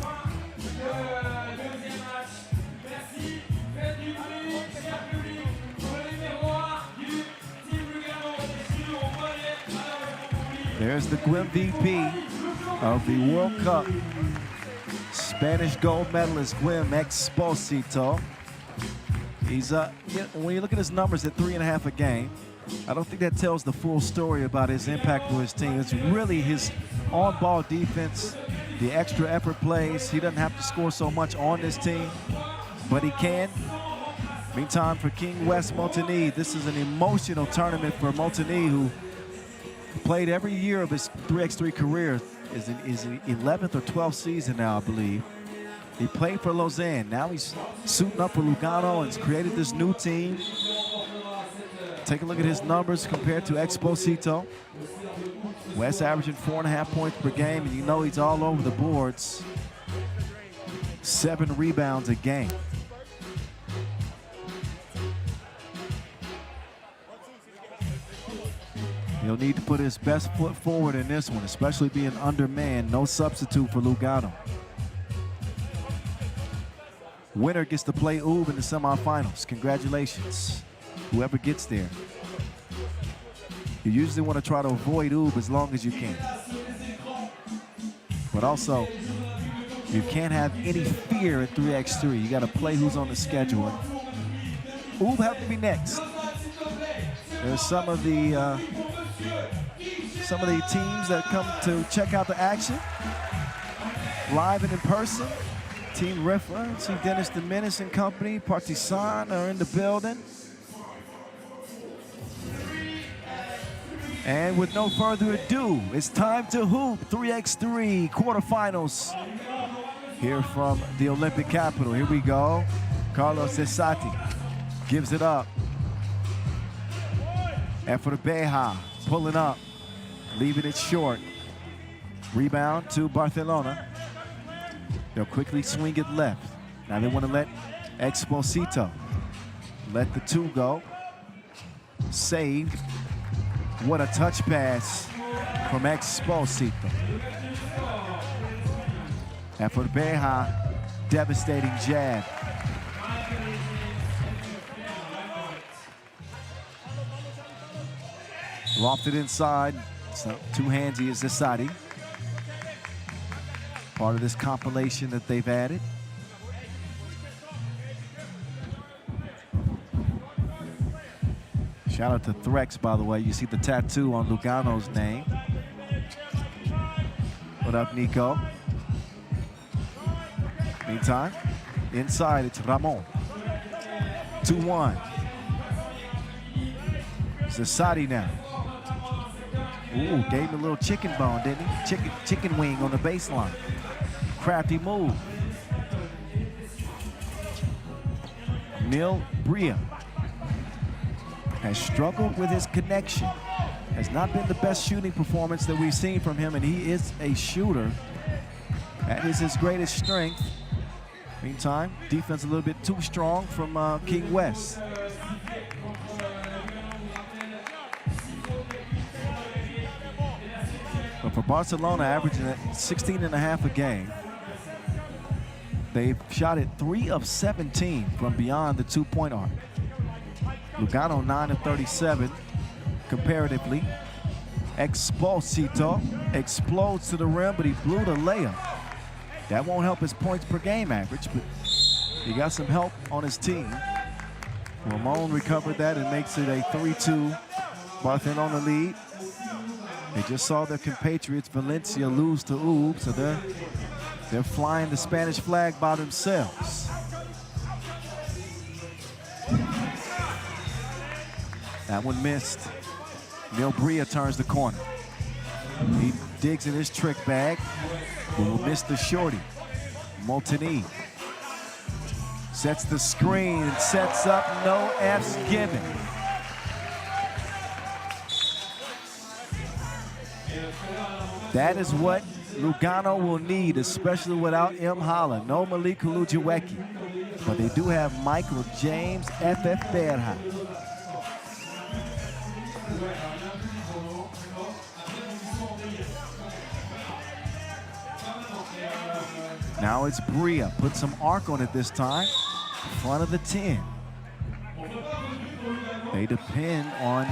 There's the Gwim VP of the World Cup. Spanish gold medalist Gwim Exposito. He's when you look at his numbers at 3.5 a game, I don't think that tells the full story about his impact for his team. It's really his on-ball defense, the extra effort plays. He doesn't have to score so much on this team, but he can. Meantime, for King West Montagnini, this is an emotional tournament for Montagnini, who played every year of his 3x3 career. Is 11th or 12th season now, I believe. He played for Lausanne. Now he's suiting up for Lugano and has created this new team. Take a look at his numbers compared to Exposito. West averaging 4.5 points per game, and you know he's all over the boards. 7 rebounds a game. He'll need to put his best foot forward in this one, especially being undermanned. No substitute for Lugano. Winner gets to play Ub in the semifinals. Congratulations, whoever gets there. You usually want to try to avoid Ub as long as you can. But also, you can't have any fear at 3x3. You got to play who's on the schedule. Ub have to be next. There's some of the teams that come to check out the action live and in person. Team Riffa, see Dennis the Menace and company, Partisan are in the building. And with no further ado, it's time to hoop 3x3 quarterfinals here from the Olympic capital. Here we go. Carlos Esati gives it up. And for the Beja, pulling up, leaving it short. Rebound to Barcelona. They'll quickly swing it left. Now they want to let Exposito let the two go. Saved. What a touch pass from Exposito. And for the Beja, devastating jab. Lofted inside. So two-handsy is Esati. Part of this compilation that they've added. Shout out to Threx, by the way. You see the tattoo on Lugano's name. What up, Nico? Meantime, inside it's Ramon. 2-1. It's Esati now. Ooh, gave him a little chicken bone, didn't he? Chicken wing on the baseline. Crafty move. Mil Bria has struggled with his connection. Has not been the best shooting performance that we've seen from him, and he is a shooter. That is his greatest strength. Meantime, defense a little bit too strong from King West. But for Barcelona, averaging at 16.5 a game, they've shot it 3 of 17 from beyond the 2-point arc. Lugano 9 of 37 comparatively. Exposito explodes to the rim, but he blew the layup. That won't help his points per game average, but he got some help on his team. Ramon recovered that and makes it a 3-2 Barcelona lead. They just saw their compatriots Valencia lose to UB, so they're flying the Spanish flag by themselves. That one missed. Mil Bria turns the corner. He digs in his trick bag, but will miss the shorty. Molteni sets the screen and sets up, no F's given. That is what Lugano will need, especially without M. Holland. No Malik Ulujiweki, but they do have Michael James FF Berha. Now it's Bria, put some arc on it this time, front of the 10. They depend on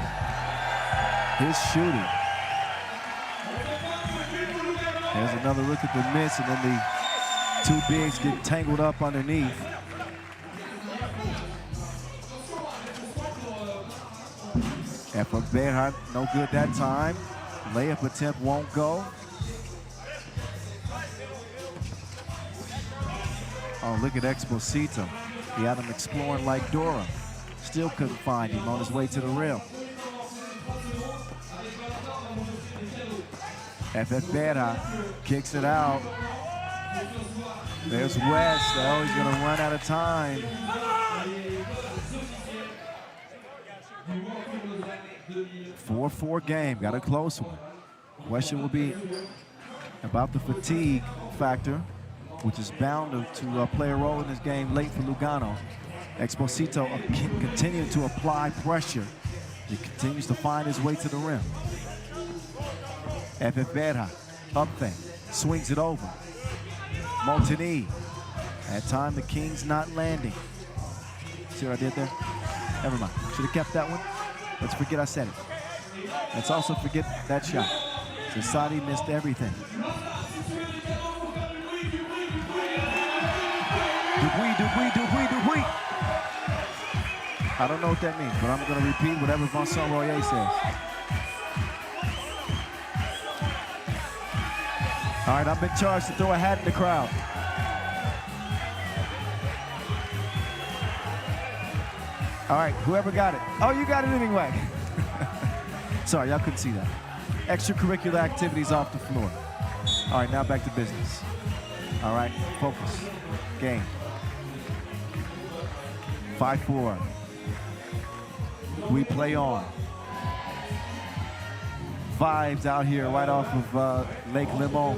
his shooting. There's another look at the miss, and then the two bigs get tangled up underneath. And for Berhard, no good that time. Layup attempt won't go. Oh, look at Exposito. He had him exploring like Dora. Still couldn't find him on his way to the rim. FF Berha kicks it out. There's West. Oh, he's going to run out of time. Four 4-4 game. Got a close one. Question will be about the fatigue factor, which is bound to play a role in this game late for Lugano. Exposito continuing to apply pressure. He continues to find his way to the rim. FF Berha, up there, swings it over. Molteni. At time, the Kings not landing. See what I did there? Never mind. Should have kept that one. Let's forget I said it. Let's also forget that shot. Society missed everything. Dupuy. I don't know what that means, but I'm going to repeat whatever Vincent Royer says. All right, I've been charged to throw a hat in the crowd. All right, whoever got it. Oh, you got it anyway. Sorry, y'all couldn't see that. Extracurricular activities off the floor. All right, now back to business. All right, focus. Game. 5-4. We play on. Vibes out here right off of Lake Liman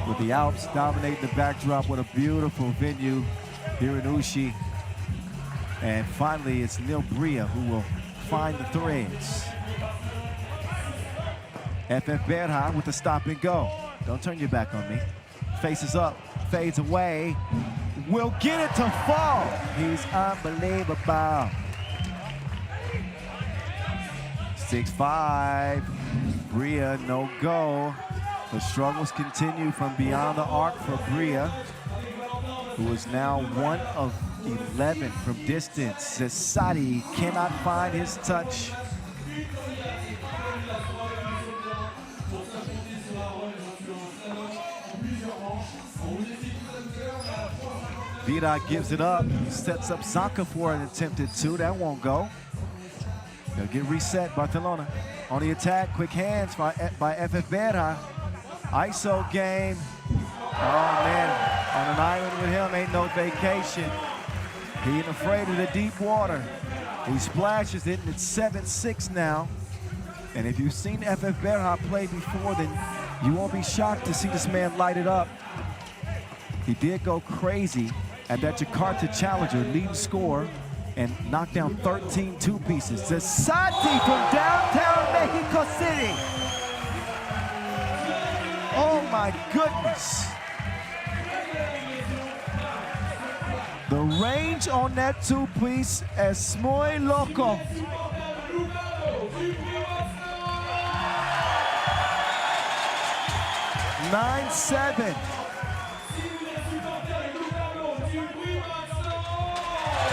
with the Alps dominating the backdrop. What a beautiful venue here in Ushi. And finally, it's Neil Bria who will find the threads. FF Berha with the stop and go. Don't turn your back on me. Faces up, fades away. Will get it to fall. He's unbelievable. 6-5. Bria, no go. The struggles continue from beyond the arc for Bria, who is now 1 of 11 from distance. Zesadi cannot find his touch. Vida gives it up, sets up Zanka for an attempted 2. That won't go. They'll get reset, Barcelona. On the attack, quick hands by FF Berha. ISO game. Oh man, on an island with him ain't no vacation. He ain't afraid of the deep water. He splashes it and it's 7-6 now. And if you've seen FF Berha play before, then you won't be shocked to see this man light it up. He did go crazy at that Jakarta Challenger, leading score, and knocked down 13 two-pieces. Zesati from downtown Mexico City. Oh my goodness. The range on that two-piece es muy loco. (9-7).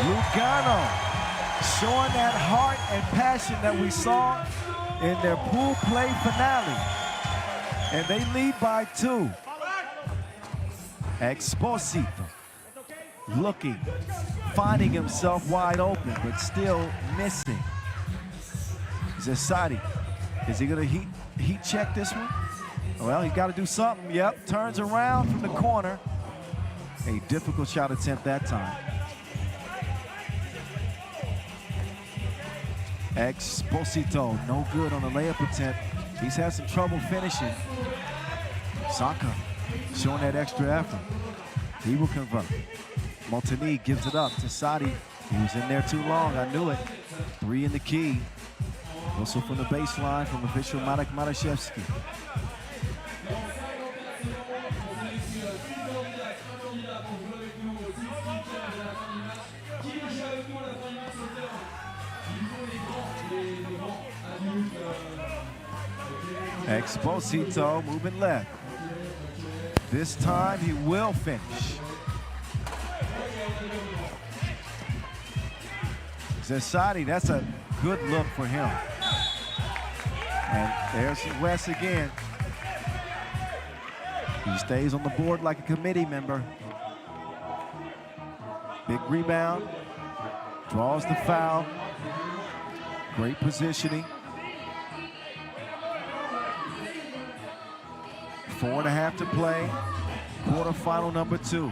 Lugano showing that heart and passion that we saw in their pool play finale. And they lead by 2. Exposito looking, finding himself wide open, but still missing. Zesadi, is he gonna heat check this one? Well, he's got to do something. Yep, turns around from the corner. A difficult shot attempt that time. Exposito, no good on the layup attempt. He's had some trouble finishing. Saka showing that extra effort. He will convert. Montani gives it up to Sadi. He was in there too long, I knew it. 3 in the key. Whistle from the baseline from official Marek Maraszewski. Exposito moving left. This time he will finish. Zesadi, that's a good look for him. And there's Wes again. He stays on the board like a committee member. Big rebound, draws the foul. Great positioning. 4.5 to play. Quarterfinal number 2.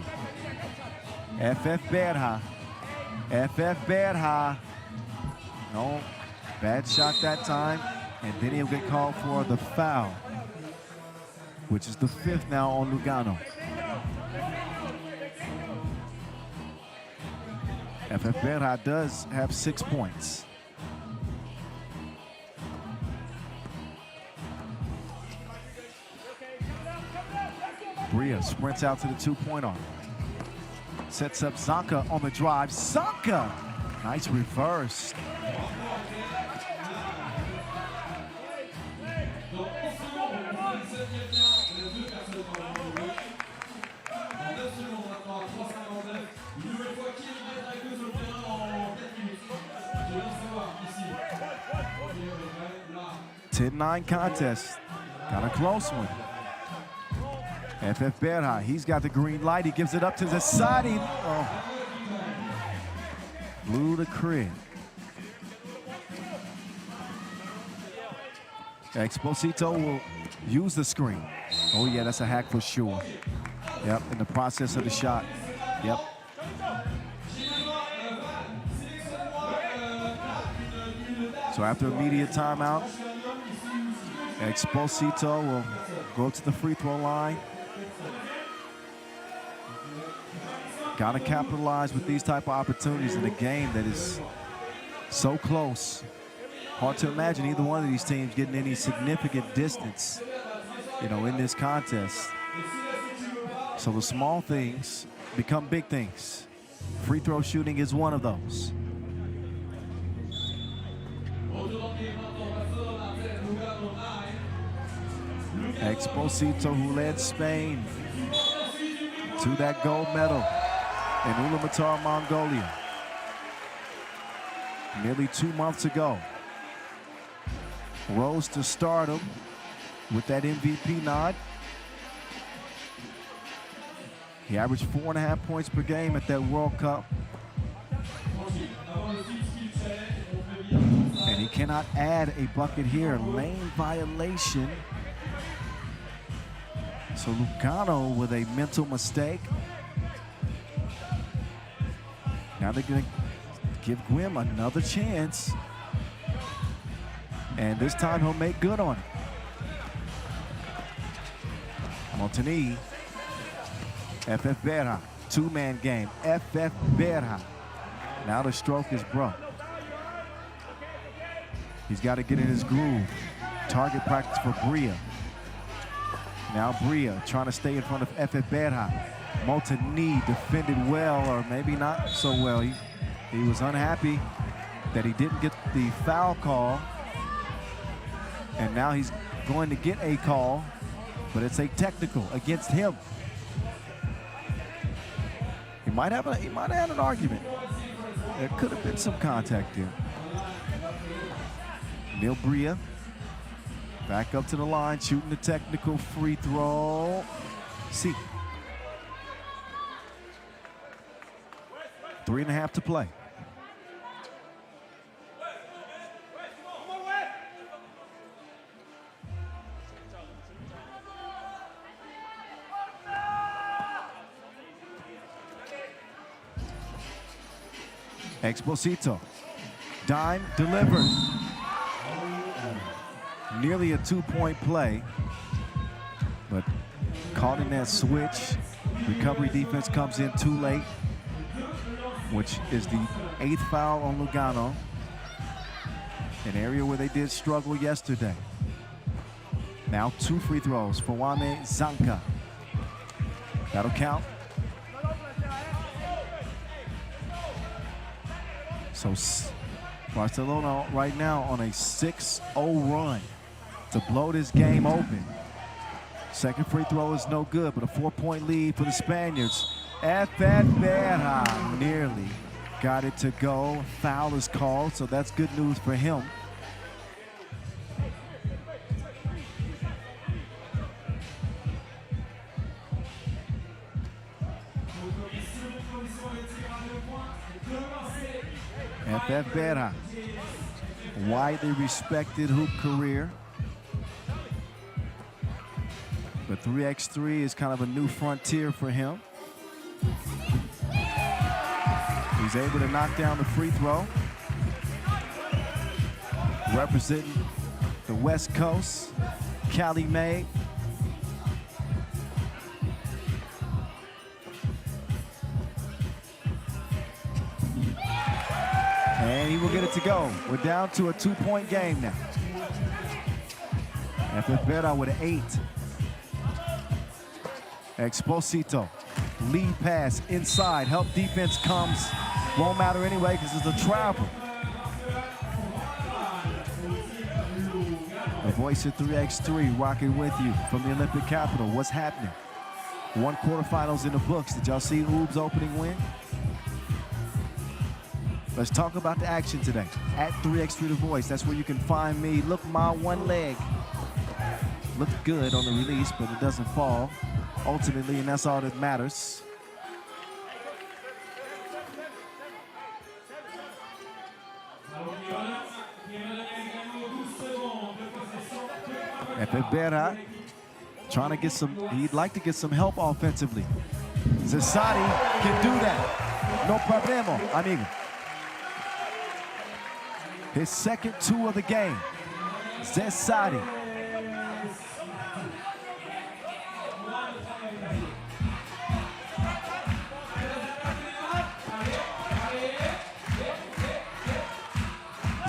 FF Berha. FF Berha. No, bad shot that time. And then he'll get called for the foul, which is the 5th now on Lugano. FF Berha does have 6 points. Bria sprints out to the 2-point arc. Sets up Zanka on the drive. Zanka! Nice reverse. (10-9) contest. Got a close one. FF Berha, he's got the green light. He gives it up to Zesadi. Oh. Blew the crib. Exposito will use the screen. Oh yeah, that's a hack for sure. Yep, in the process of the shot. Yep. So after immediate timeout, Exposito will go to the free throw line. Got to capitalize with these type of opportunities in a game that is so close. Hard to imagine either one of these teams getting any significant distance, you know, in this contest. So the small things become big things. Free throw shooting is one of those. Exposito, who led Spain to that gold medal in Ulaanbaatar, Mongolia, nearly 2 months ago, rose to stardom with that MVP nod. He averaged 4.5 points per game at that World Cup. And he cannot add a bucket here. Lane violation. So Lugano with a mental mistake. Now they're going to give Gwim another chance. And this time he'll make good on it. Montani. FF Berha, two-man game. FF Berha. Now the stroke is broke. He's got to get in his groove. Target practice for Bria. Now Bria trying to stay in front of FF Berha. Montani defended well, or maybe not so well. He was unhappy that he didn't get the foul call. And now he's going to get a call, but it's a technical against him. He might have had an argument. There could have been some contact there. Neil Bria back up to the line, shooting the technical free throw. See. 3.5 to play. Exposito, dime delivered. Nearly a 2-point play, but caught in that switch. Recovery defense comes in too late, which is the 8th foul on Lugano, an area where they did struggle yesterday. Now 2 free throws for Wame Zanka. That'll count. So Barcelona right now on a 6-0 run to blow this game open. Second free throw is no good, but a 4-point lead for the Spaniards. FF Berha nearly got it to go. Foul is called, so that's good news for him. FF Berha, widely respected hoop career. But 3x3 is kind of a new frontier for him. He's able to knock down the free throw. Representing the West Coast, Cali May. And he will get it to go. We're down to a 2-point game now. FF Berha with an 8. Exposito, lead pass inside, help defense comes. Won't matter anyway because it's a travel. The voice of 3x3 rocking with you from the Olympic capital. What's happening? 1 quarterfinals in the books. Did y'all see Oob's opening win? Let's talk about the action today. At 3x3 The Voice, that's where you can find me. Look, my one leg. Looked good on the release, but it doesn't fall. Ultimately, and that's all that matters. FF Berha trying to get some, he'd like to get some help offensively. Zasadi can do that. No problemo, amigo. His second 2 of the game. Zesati.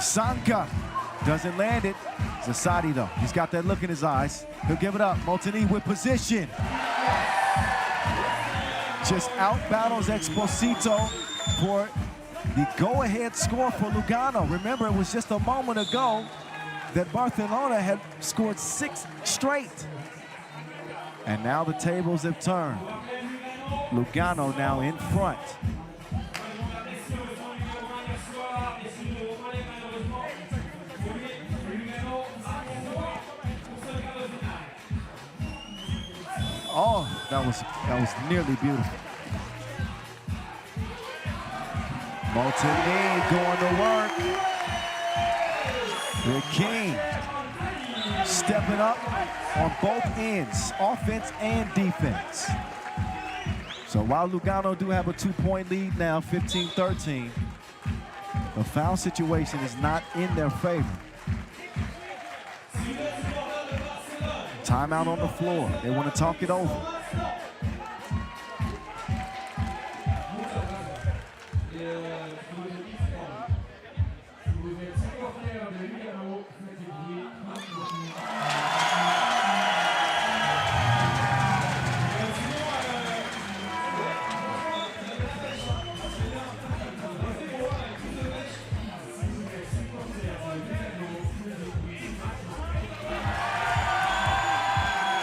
Sanka doesn't land it. Zesati though, he's got that look in his eyes. He'll give it up. Molteni with position. Just out battles Exposito for the go-ahead score for Lugano. Remember, it was just a moment ago that Barcelona had scored 6 straight. And now the tables have turned. Lugano now in front. Oh, that was nearly beautiful. Molteni going to work. The King stepping up on both ends, offense and defense. So while Lugano do have a 2-point lead now, 15-13, the foul situation is not in their favor. Timeout on the floor. They want to talk it over.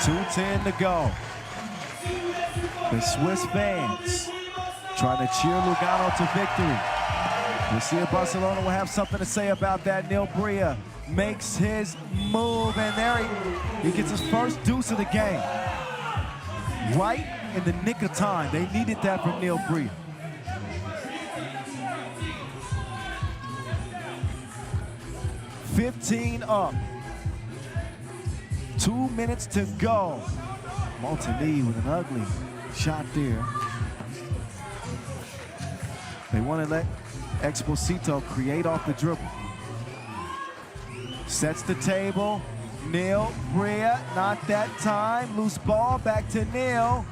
.2:10 to go. The Swiss fans trying to cheer Lugano to victory. We'll see if Barcelona will have something to say about that. Neil Bria makes his move, and there he gets his first deuce of the game. Right in the nick of time. They needed that from Neil Bria. $15 up. 2 minutes to go. Molteni with an ugly shot there. They want to let Exposito create off the dribble. Sets the table. Neil Bria, not that time. Loose ball, back to Neil.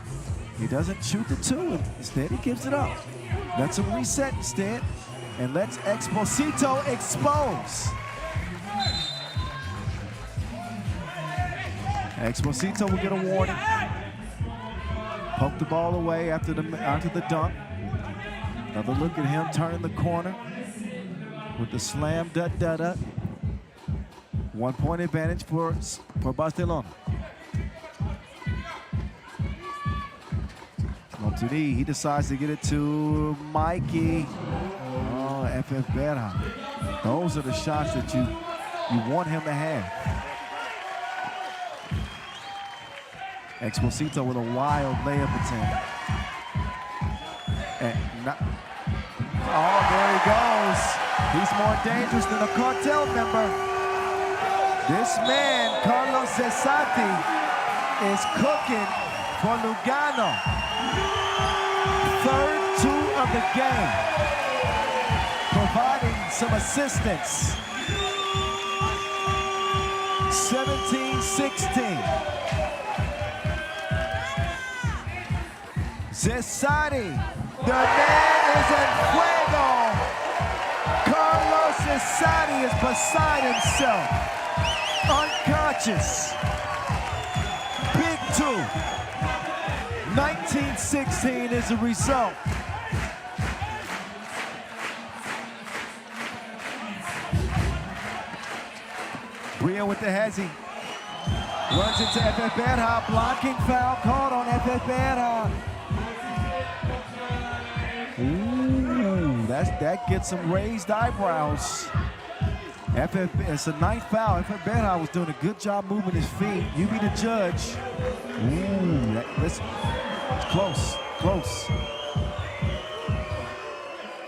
He doesn't shoot the 2. Instead, he gives it up. Lets him reset instead. And lets Exposito expose. Exposito will get a warning. Poke the ball away after the dunk. Another look at him turning the corner with the slam da-da-da. 1-point advantage for Barcelona. Molteni, he decides to get it to Mikey. Oh, FF Berha. Those are the shots that you want him to have. Exposito with a wild layup attempt. And oh, there he goes. He's more dangerous than a cartel member. This man, Carlos Zesati, is cooking for Lugano. Third 2 of the game. Providing some assistance. 17-16. Zesati, the man is en fuego. Carlos Zesati is beside himself. Unconscious. Big 2. 19-16 is the result. Bria with the hezzy. Runs into FF Berha. Blocking foul called on FF Berha. Ooh, that gets some raised eyebrows. It's a 9th foul. FF Berha was doing a good job moving his feet. You be the judge. Ooh, it's close.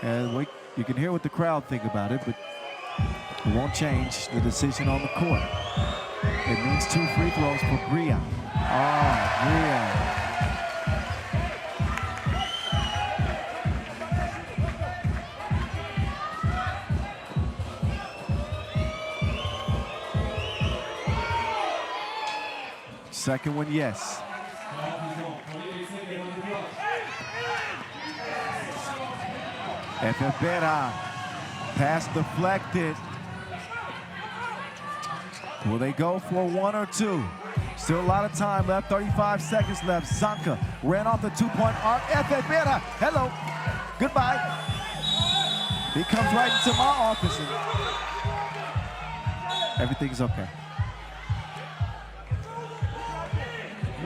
And you can hear what the crowd think about it, but it won't change the decision on the court. It means 2 free throws for Bria. Oh, Bria. Second one, yes. FIBA, pass deflected. Will they go for one or two? Still a lot of time left, 35 seconds left. Zanka ran off the two-point arc. FIBA, hello, goodbye. He comes right into my office and everything's okay.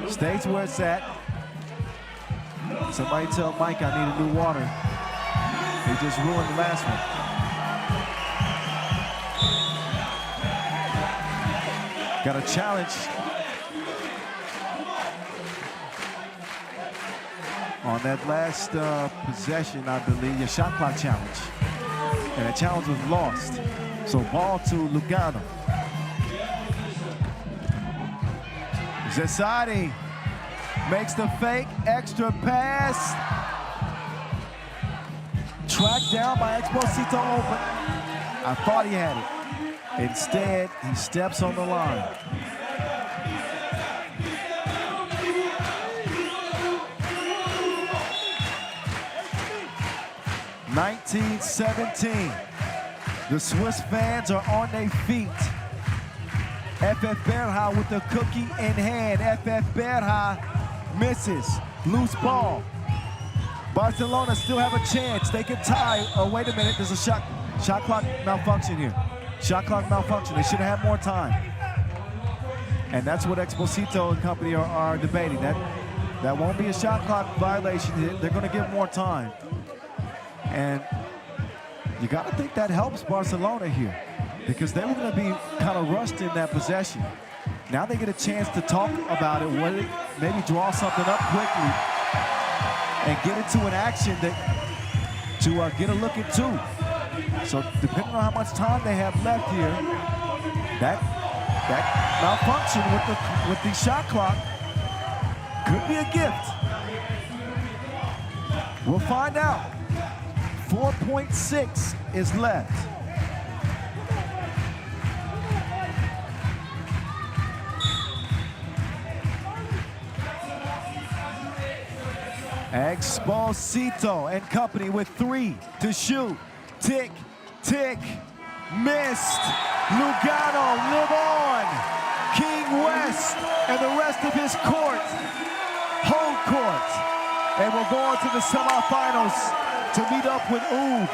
Stays where it's at. Somebody tell Mike I need a new water. He just ruined the last one. Got a challenge on that last possession, I believe, a shot clock challenge. And the challenge was lost. So ball to Lugano. Zesadi makes the fake, extra pass. Tracked down by Exposito open. I thought he had it. Instead, he steps on the line. (19-17). The Swiss fans are on their feet. FIBA with the cookie in hand. FIBA misses. Loose ball. Barcelona still have a chance. They can tie. Oh, wait a minute. There's a shot clock malfunction here. Shot clock malfunction. They should have had more time. And that's what Exposito and company are debating. That won't be a shot clock violation. They're going to give more time. And you got to think that helps Barcelona here, because they were going to be kind of rushed in that possession. Now they get a chance to talk about it, maybe draw something up quickly and get into an action to get a look at two. So depending on how much time they have left here, that malfunction with the shot clock could be a gift. We'll find out. 4.6 is left. Exposito and company with 3 to shoot. Tick, tick, missed. Lugano live on. King West and the rest of his court, home court. And we'll go on to the semifinals to meet up with UB.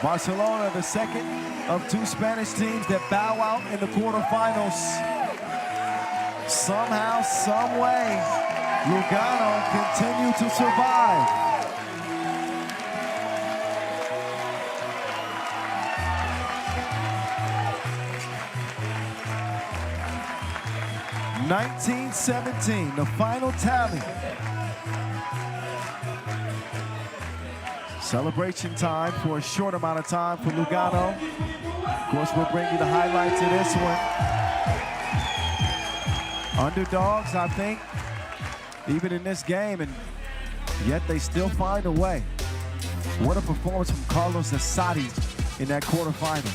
Barcelona, the second of 2 Spanish teams that bow out in the quarterfinals. Somehow, some way, Lugano continue to survive. (19-17), the final tally. Celebration time for a short amount of time for Lugano. Of course, we'll bring you the highlights of this one. Underdogs, I think, even in this game, and yet they still find a way. What a performance from Carlos Zesadi in that quarterfinal,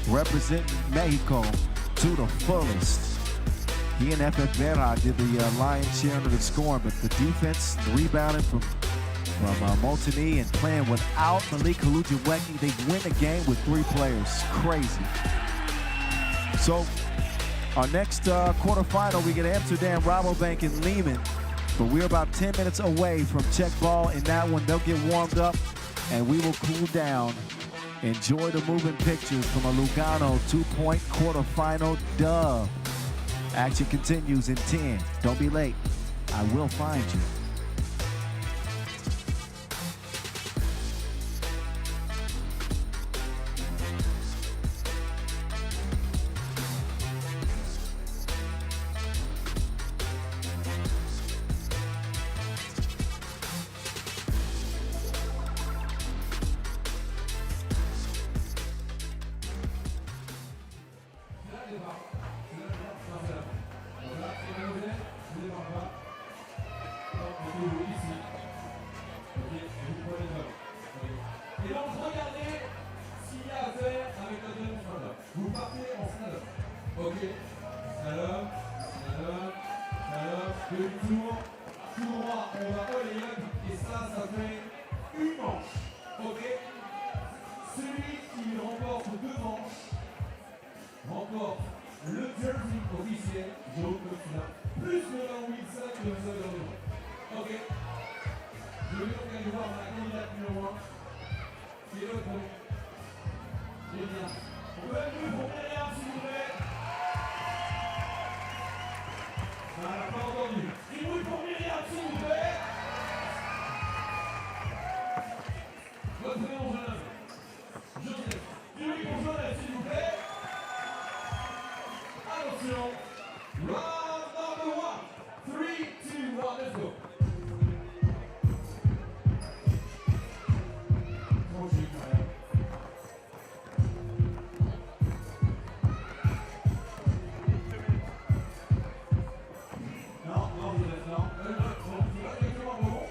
representing Mexico to the fullest. He and FIBA did the lion's share under the scoring, but the defense, the rebounding from Molteni and playing without Malik Kalujiweki, they win the game with 3 players. Crazy. So our next quarterfinal, we get Amsterdam, RABOBANK, and Liman. But we're about 10 minutes away from check ball in that one. They'll get warmed up, and we will cool down. Enjoy the moving pictures from a Lugano 2-point quarterfinal dub. Action continues in 10. Don't be late. I will find you. Et donc regardez s'il y a à faire avec le deuxième. Vous partez en slalom. Ok. Slalom, slalom. Demi-tour, tout droit, on va au layup et ça fait une manche. Ok? Celui qui remporte 2 manches remporte le jersey officiel, jaune comme cela, plus le Wilson qui va sauver dans le monde. Ok? Je vais donc aller voir ma candidate numéro 1, qui est l'autre. Génial. On peut mettre le premier lien s'il vous plaît. Voilà, pas entendu. Il vous le premier lien s'il vous plaît. Votre prénom, jeune homme. Joseph. Public pour Joseph s'il vous plaît. Attention. Round number 1. 3, 2, 1, let's go. Tranquille, quand même. Non, non, je laisse, non. Non, c'est pas directement bon.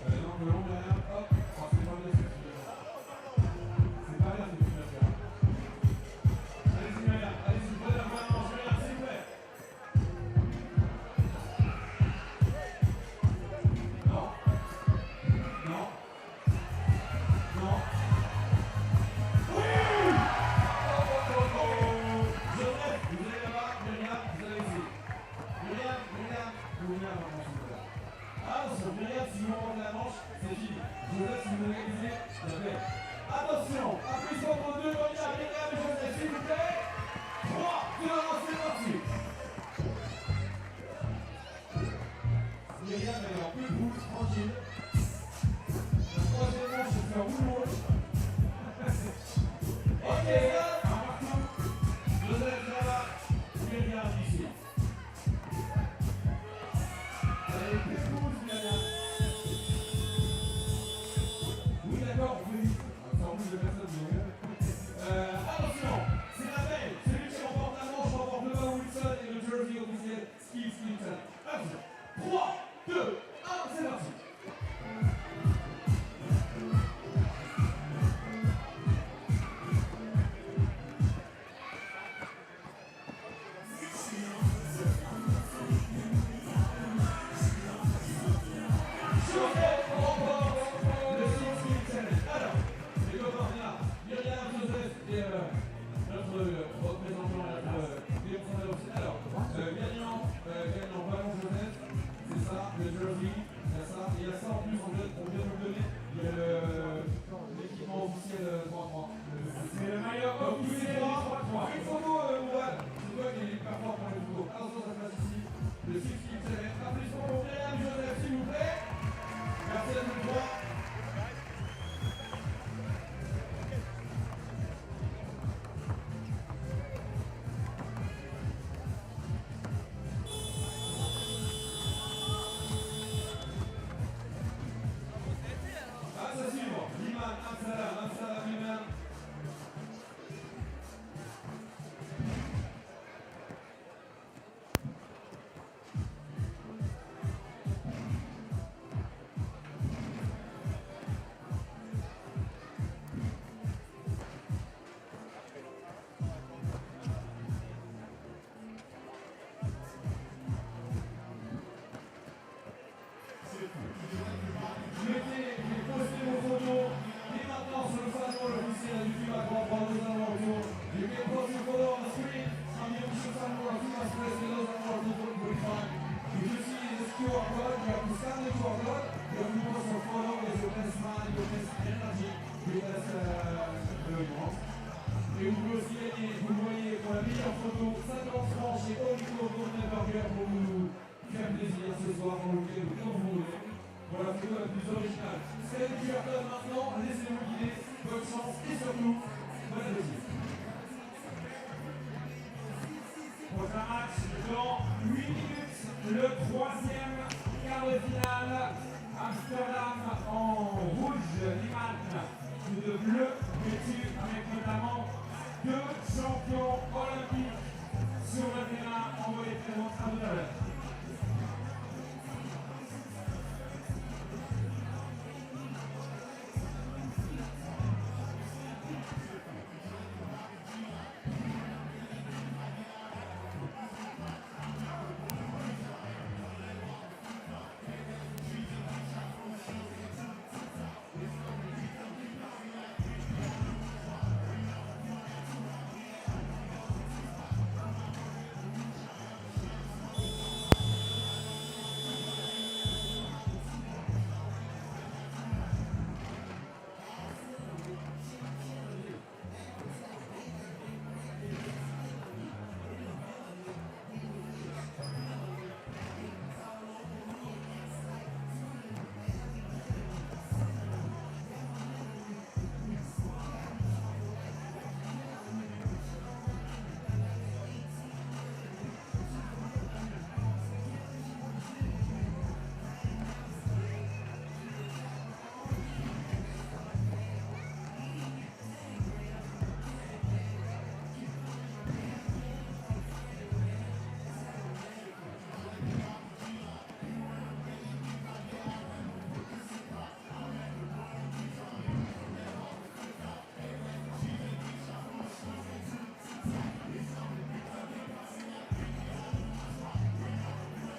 Non, que l'on derrière, hop. Oh, c'est pas bien ce que tu veux faire. C'est pas bien ce que tu veux faire. Allez-y, Myriam. Allez-y, prenez la première manche, Myriam, s'il vous plaît. Non. Non. Non. Oui! Oh, oh, oh, oh. Joseph, vous allez là-bas. Myriam, vous allez ici. Myriam, vous venez à ma manche, s'il vous plaît. Attention, Myriam, si vous remportez la manche, c'est fini. Joseph, si vous égalisez, c'est fait. Attention, applaudissements pour 2 candidats, Myriam et Joseph, s'il vous plaît. 3, 2, 1, c'est parti. Myriam, elle est en plus rouge, tranquille. La troisième manche, c'est un rouleau. Ok, un partout. Joseph, là-bas. Myriam, ici. Allez, plus rouge, Myriam. Oui, d'accord, on peut vite. C'est en plus de personnes, donc. Attention, c'est la belle. Celui qui remporte la manche remporte le ballon Wilson et le jersey officiel Steve Skilton. Attention. 3, 2, 1, c'est parti. Joseph remporte le Steve Skilton. Alors, les copains, on est là. Myriam, Joseph et notre représentant, notre démonstrateur aussi. Alors, gagnant, ballon Joseph, c'est ça, le jersey, il y a ça, et il y a ça en plus, on vient de vous donner, il y a l'équipement officiel 3-3. C'est le maillot officiel 3-3. Une photo, Mourad, c'est toi qui est hyper fort pour les photos. Attention, ça se passe ici, le 6 qui s'élève. Applaudissements pour Myriam, Joseph, s'il vous plaît. Merci à tous les trois. À suivre, Liman, Amsterdam, Liman. Mettez les postez vos photos dès maintenant sur le salon officiel du FIBA Grand Prix de Lausanne autour. You can post your photo on the screen on the official salon of FIBA Express de Lausanne 2025. If you see this QR code, you have to scan the QR code, you have to post your photo with your best smile, your best energy, your best élément. Et vous pouvez aussi gagner, vous le voyez, pour la meilleure photo, 50 francs chez Olico Golden Burger pour vous faire plaisir ce soir dans le week-end ou quand vous voulez. Voilà la photo la plus originale. C'est le QR code maintenant, laissez-vous guider, bonne chance et surtout, bon appétit. Prochain match dans 8 minutes, le 3e quart de finale. Amsterdam en rouge, Liman de bleu, vêtu avec notamment 2 champions olympiques sur le terrain. On va les présenter à tout à l'heure.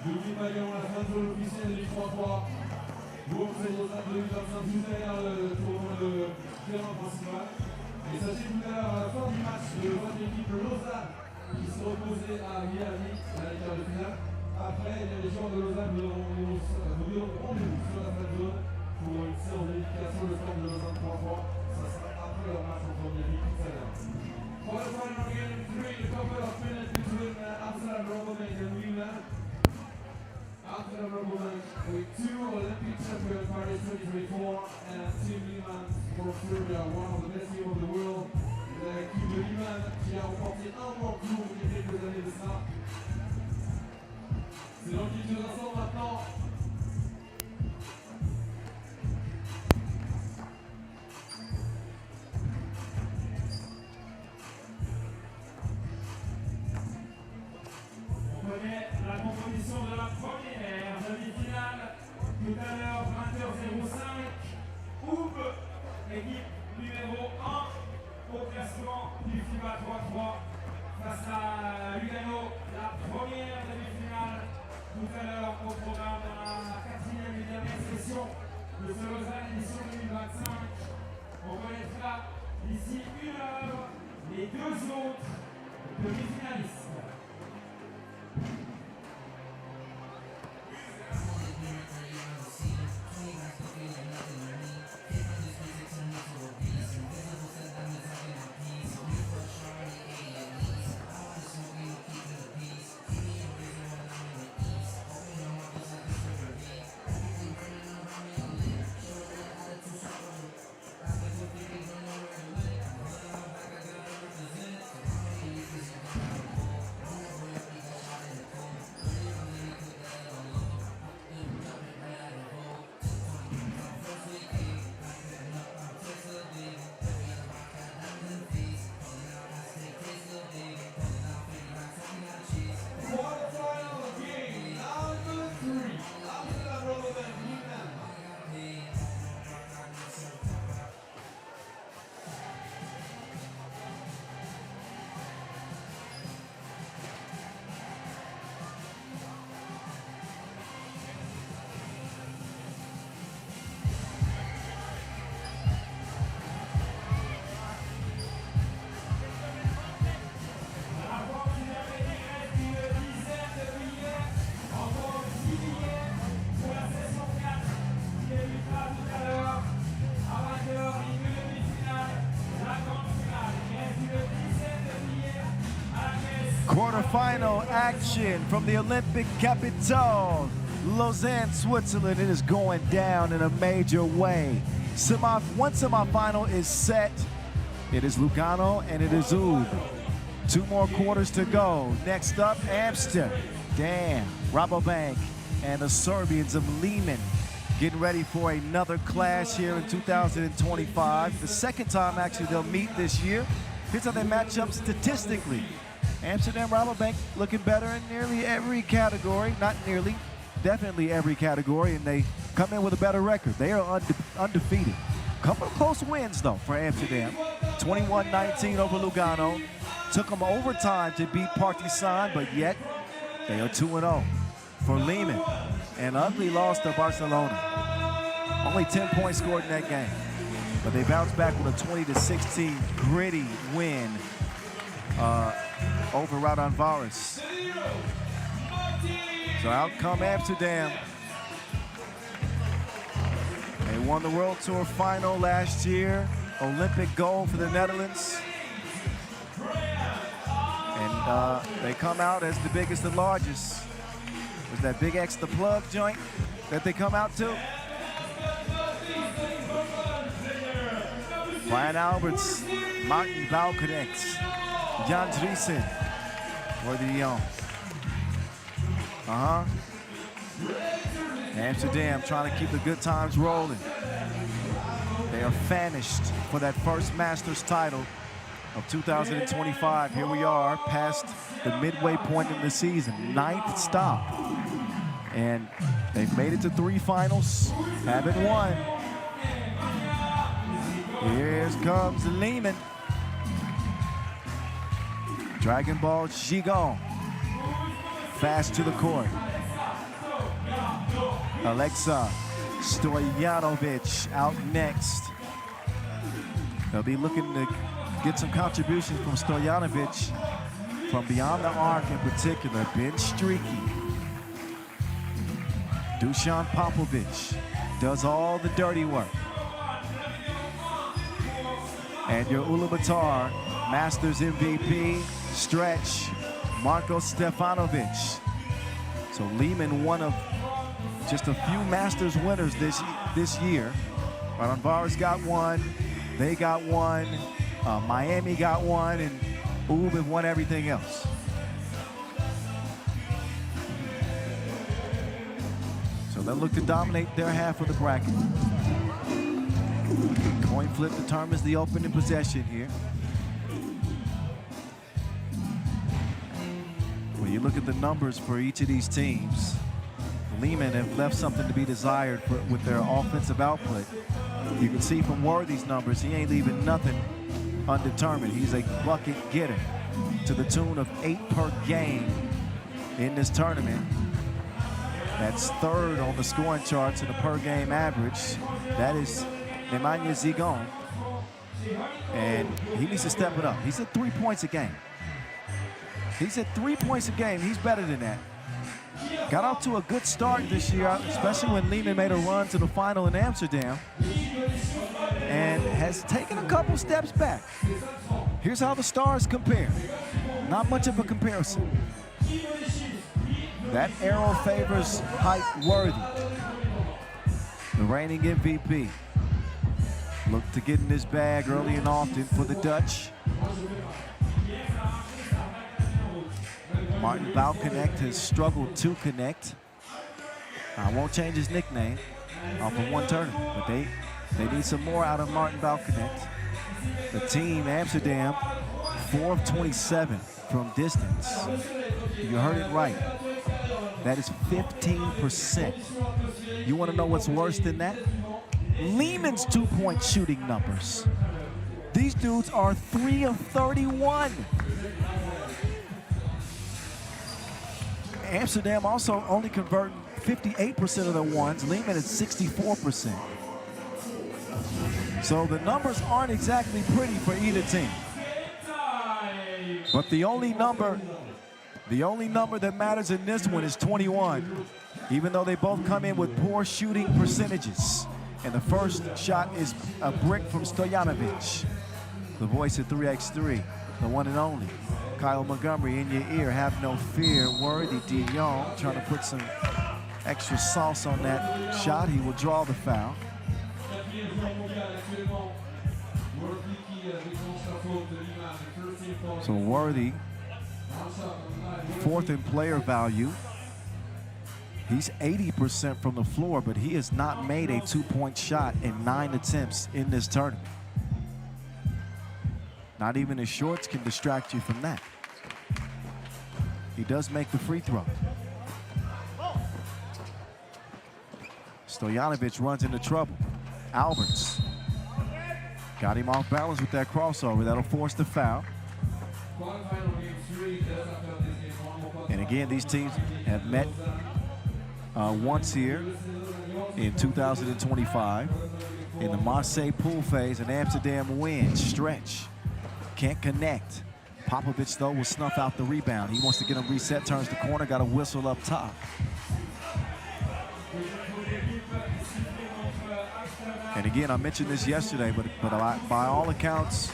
N'oubliez pas également la fin de jeu officielle du 3-3. Vous c'est Lausanne 2025 juste derrière le tournoi de terrain principal. Et sachez tout à l'heure, à la fin du match de votre équipe Lausanne qui se reposait à Miami à la quart de finale. Après, les joueurs de Lausanne vous diront rendez-vous sur la fin de zone pour une séance d'éducation de score de Lausanne 3-3. Ça sera après leur match contre Miami tout à l'heure. For the final game, a couple of minutes between Amsterdam RABOBANK and Liman. Amsterdam RABOBANK with 2 Olympic champions Paris 2024 and Team Liman for Serbia, one of the best teams of the world. L'équipe de Liman qui a remporté un World Tour il y a quelques années de ça. C'est donc qui nous rassemble maintenant. La composition de la première demi-finale, tout à l'heure 20h05, Oub, équipe numéro 1 au classement du FIBA 3-3 face à Lugano, la première demi-finale, tout à l'heure au programme de la 4e et dernière session de ce Lausanne édition 2025. On connaîtra d'ici 1 heure les 2 autres demi-finalistes. Quarterfinal action from the Olympic capital, Lausanne, Switzerland. It is going down in a major way. One semifinal is set. It is Lugano and it is Oud. 2 more quarters to go. Next up, Amsterdam, RABOBANK, and the Serbians of Liman getting ready for another clash here in 2025. The second time actually they'll meet this year. Here's how they match up statistically. Amsterdam RABOBANK looking better in nearly every category. Not nearly, definitely every category, and they come in with a better record. They are undefeated. Couple of close wins though for Amsterdam. 21-19 over Lugano. Took them overtime to beat Partizan, but yet they are 2-0 for Liman. An ugly loss to Barcelona. Only 10 points scored in that game, but they bounced back with a 20-16 gritty win over Radan Vares. So out come Amsterdam. They won the World Tour final last year. Olympic gold for the Netherlands. And they come out as the biggest and largest. Was that Big X the plug joint that they come out to? Brian Alberts, Martin Balconex, Jan Driesen for the Lyon. Amsterdam trying to keep the good times rolling. They are famished for that first Masters title of 2025. Here we are past the midway point in the season, 9th stop. And they've made it to 3 finals, haven't won. Here comes Liman. Dragon Ball Gigon. Fast to the court. Alexa Stojanovic out next. They'll be looking to get some contributions from Stojanovic from beyond the arc in particular. Ben Streaky. Dusan Popovic does all the dirty work. And your Ulaanbaatar Masters MVP, Stretch, Marko Stefanovic. So Liman, one of just a few Masters winners this year. Ranvar's got one, they got one, Miami got one, and Ub have won everything else. So they'll look to dominate their half of the bracket. Coin flip determines the opening possession here. When you look at the numbers for each of these teams, Liman have left something to be desired with their offensive output. You can see from Worthy's numbers, he ain't leaving nothing undetermined. He's a bucket getter to the tune of 8 per game in this tournament. That's third on the scoring charts in the per game average. That is Nemanja Zigon. And he needs to step it up. He's at 3 points a game. He's at 3 points a game. He's better than that. Got off to a good start this year, especially when Liman made a run to the final in Amsterdam, and has taken a couple steps back. Here's how the stars compare. Not much of a comparison. That arrow favors height Worthy, the reigning MVP. Look to get in this bag early and often for the Dutch. Martin Valconnect has struggled to connect. I won't change his nickname off of one tournament, but they need some more out of Martin Valconnect. The team, Amsterdam, 4 of 27 from distance. You heard it right. That is 15%. You want to know what's worse than that? Liman's 2-point shooting numbers. These dudes are 3 of 31. Amsterdam also only converting 58% of their ones. Liman is 64%. So the numbers aren't exactly pretty for either team. But the only number that matters in this one is 21, even though they both come in with poor shooting percentages. And the first shot is a brick from Stojanovic. The voice at 3x3, the one and only. Kyle Montgomery in your ear, have no fear. Worthy De Jong trying to put some extra sauce on that shot. He will draw the foul. So Worthy, 4th in player value. He's 80% from the floor, but he has not made a 2-point shot in 9 attempts in this tournament. Not even his shorts can distract you from that. He does make the free throw. Stojanovic runs into trouble. Alberts got him off balance with that crossover. That'll force the foul. And again, these teams have met once here in 2025 in the Marseille pool phase, and Amsterdam wins. Stretch can't connect. Popovic, though, will snuff out the rebound. He wants to get him reset, turns the corner, got a whistle up top. And again, I mentioned this yesterday, but by all accounts,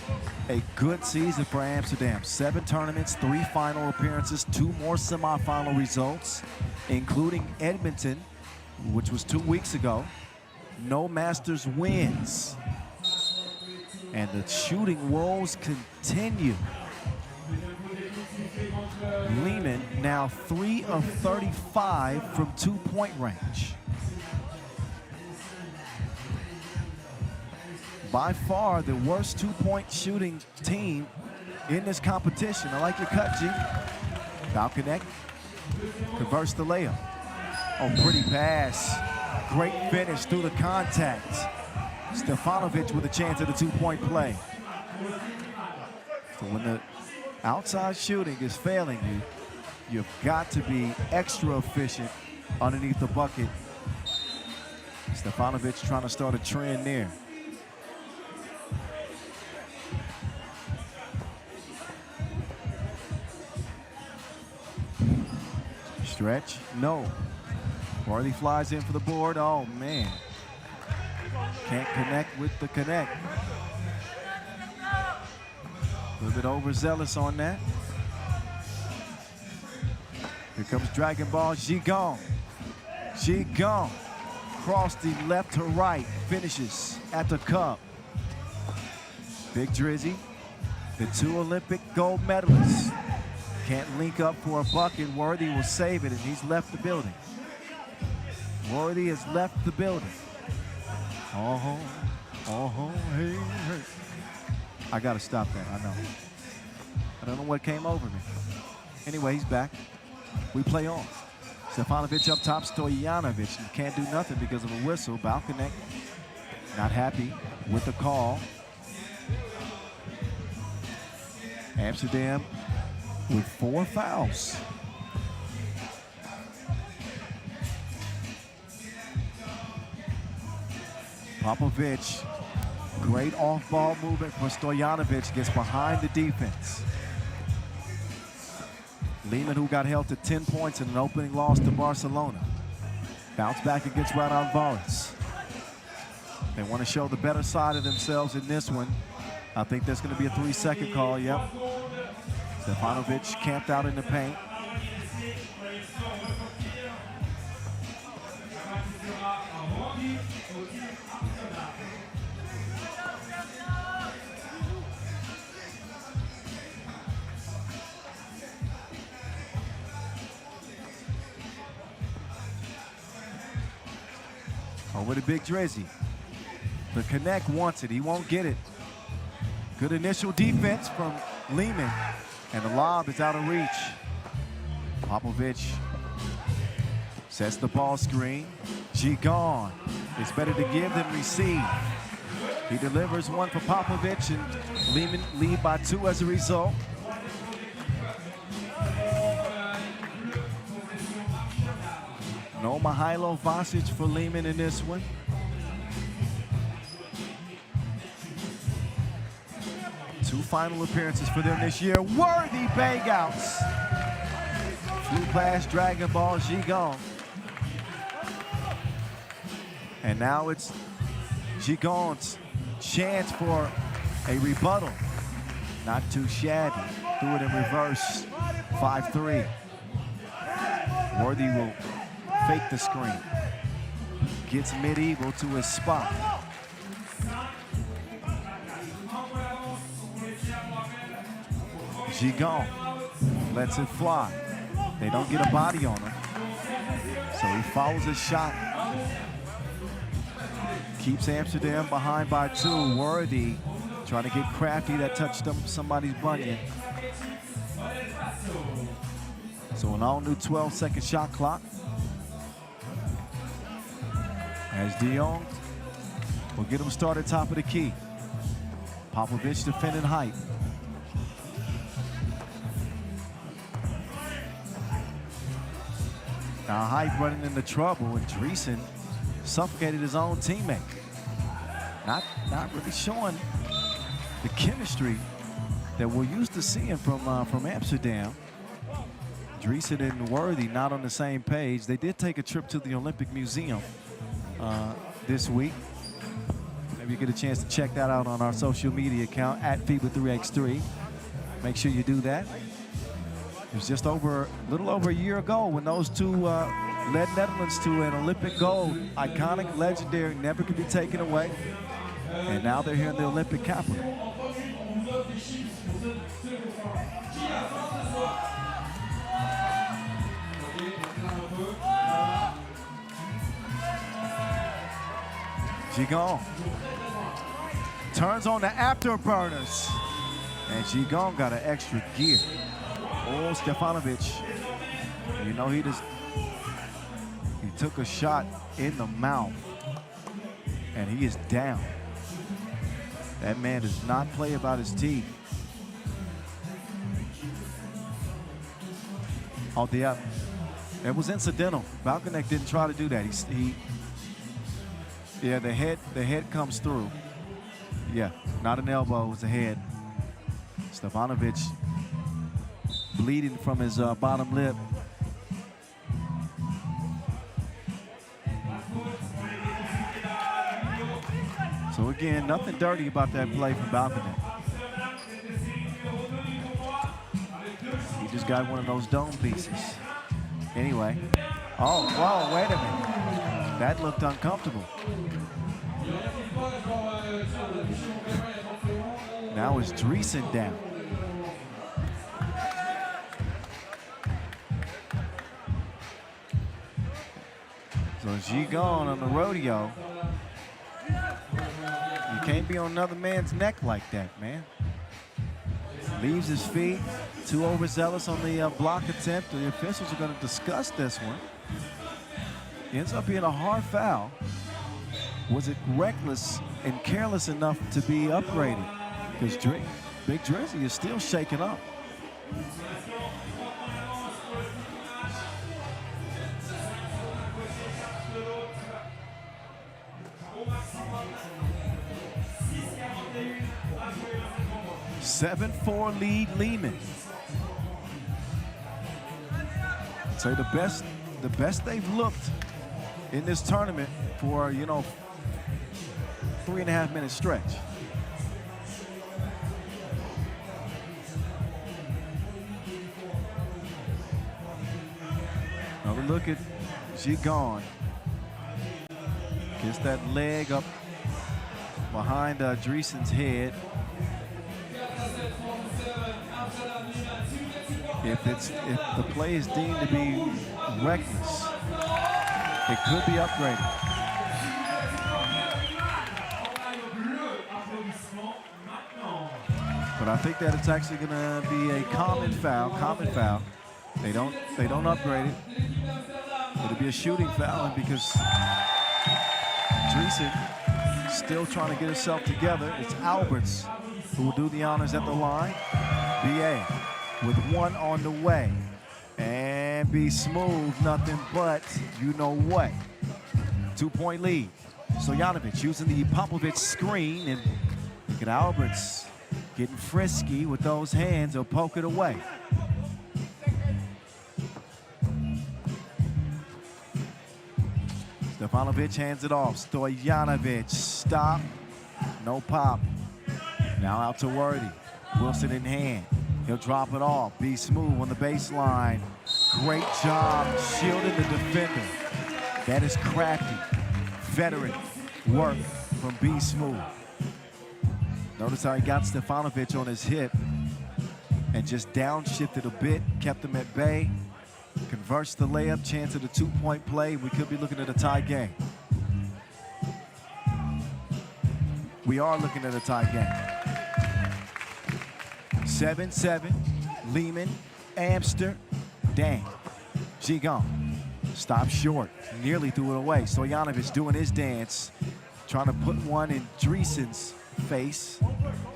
a good season for Amsterdam. 7 tournaments, 3 final appearances, 2 more semifinal results, including Edmonton, which was 2 weeks ago. No Masters wins. And the shooting woes continue. Liman now 3 of 35 from 2-point range. By far the worst 2-point shooting team in this competition. I like your cut, G. Valconnect converts the layup. Oh, pretty pass. Great finish through the contact. Stefanovic with a chance at a 2-point play. So when the outside shooting is failing you, you've got to be extra efficient underneath the bucket Stefanovic trying to start a trend there. Stretch, no. Worthy flies in for the board. Oh, man. Can't connect with the connect. A little bit overzealous on that. Here comes Dragon Ball Gigon. Gigon. Cross the left to right. Finishes at the cup. Big Drizzy, the 2 Olympic gold medalists. Can't link up for a bucket. Worthy will save it, and he's left the building. Worthy has left the building. Hey, hey. I gotta stop that, I know. I don't know what came over me. Anyway, he's back. We play on. Stefanovic up top, Stojanovic. You can't do nothing because of a whistle. Balkanek not happy with the call. Amsterdam with 4 fouls. Popovic, great off-ball movement for Stojanovic, gets behind the defense. Liman, who got held to 10 points in an opening loss to Barcelona. Bounce back against Radon Vargas. They want to show the better side of themselves in this one. I think there's going to be a 3-second call, yep. Stefanovic camped out in the paint. Over to Big Drizzy. The connect wants it, he won't get it. Good initial defense from Liman, and the lob is out of reach. Popovic sets the ball screen. Gigon. It's better to give than receive. He delivers one for Popovic, and Liman lead by 2 as a result. No Mihailo Vasic for Liman in this one. Two final appearances for them this year. Worthy bang outs. Flew past Dragon Ball Gigon. And now it's Gigon's chance for a rebuttal. Not too shabby. Threw it in reverse. 5-3. Worthy will fake the screen. Gets medieval to his spot. Gigon lets it fly. They don't get a body on him. So he follows his shot. Keeps Amsterdam behind by 2. Worthy trying to get crafty. That touched somebody's bunion. So an all-new 12-second shot clock. As De Jong will get him started top of the key. Popovic defending height. Now Hype running into trouble, and Dreesen suffocated his own teammate. Not really showing the chemistry that we're used to seeing from Amsterdam. Dreesen and Worthy not on the same page. They did take a trip to the Olympic Museum this week. Maybe you get a chance to check that out on our social media account at FIBA3x3. Make sure you do that. It was just a little over a year ago when those two led Netherlands to an Olympic gold. Iconic, legendary, never could be taken away. And now they're here in the Olympic capital. Gigon turns on the afterburners. And Gigon got an extra gear. Oh, Stefanovic, you know, he took a shot in the mouth, and he is down. That man does not play about his teeth. Oh, yeah, it was incidental. Balkanek didn't try to do that. Yeah, the head comes through. Yeah, not an elbow, it was a head. Stefanovic bleeding from his bottom lip. So again, nothing dirty about that play from Balcony. He just got one of those dome pieces. Anyway. Oh, whoa, wait a minute. That looked uncomfortable. Now is Dreesen down. So G gone on the rodeo. You can't be on another man's neck like that, man. Leaves his feet, too overzealous on the block attempt. The officials are going to discuss this one. Ends up being a hard foul. Was it reckless and careless enough to be upgraded? Because Big Drizzy is still shaking up. Seven 7-4 lead Liman. I'd say the best they've looked in this tournament for, 3.5 minute stretch. Another look at Gigon. Gets that leg up behind Dreesen's head. If the play is deemed to be reckless, it could be upgraded. But I think that it's actually going to be a common foul. They don't upgrade it. It'll be a shooting foul, and because Dreesen still trying to get himself together, it's Alberts who will do the honors at the line. BA with one on the way. And be smooth, nothing but you know what. 2-point lead. Stojanovic using the Popovich screen, and look at Alberts getting frisky with those hands. He'll poke it away. Stefanovic hands it off. Stojanovic, stop, no pop. Now out to Worthy. Wilson in hand. He'll drop it off. Be smooth on the baseline. Great job shielding the defender. That is crafty, veteran work from Be Smooth. Notice how he got Stefanovic on his hip and just downshifted a bit, kept him at bay, converts the layup, chance of the 2-point play. We could be looking at a tie game. We are looking at a tie game. 7-7, Liman, Amsterdam. Gigon, stop short, nearly threw it away. Stojanovic doing his dance, trying to put one in Dreesen's face.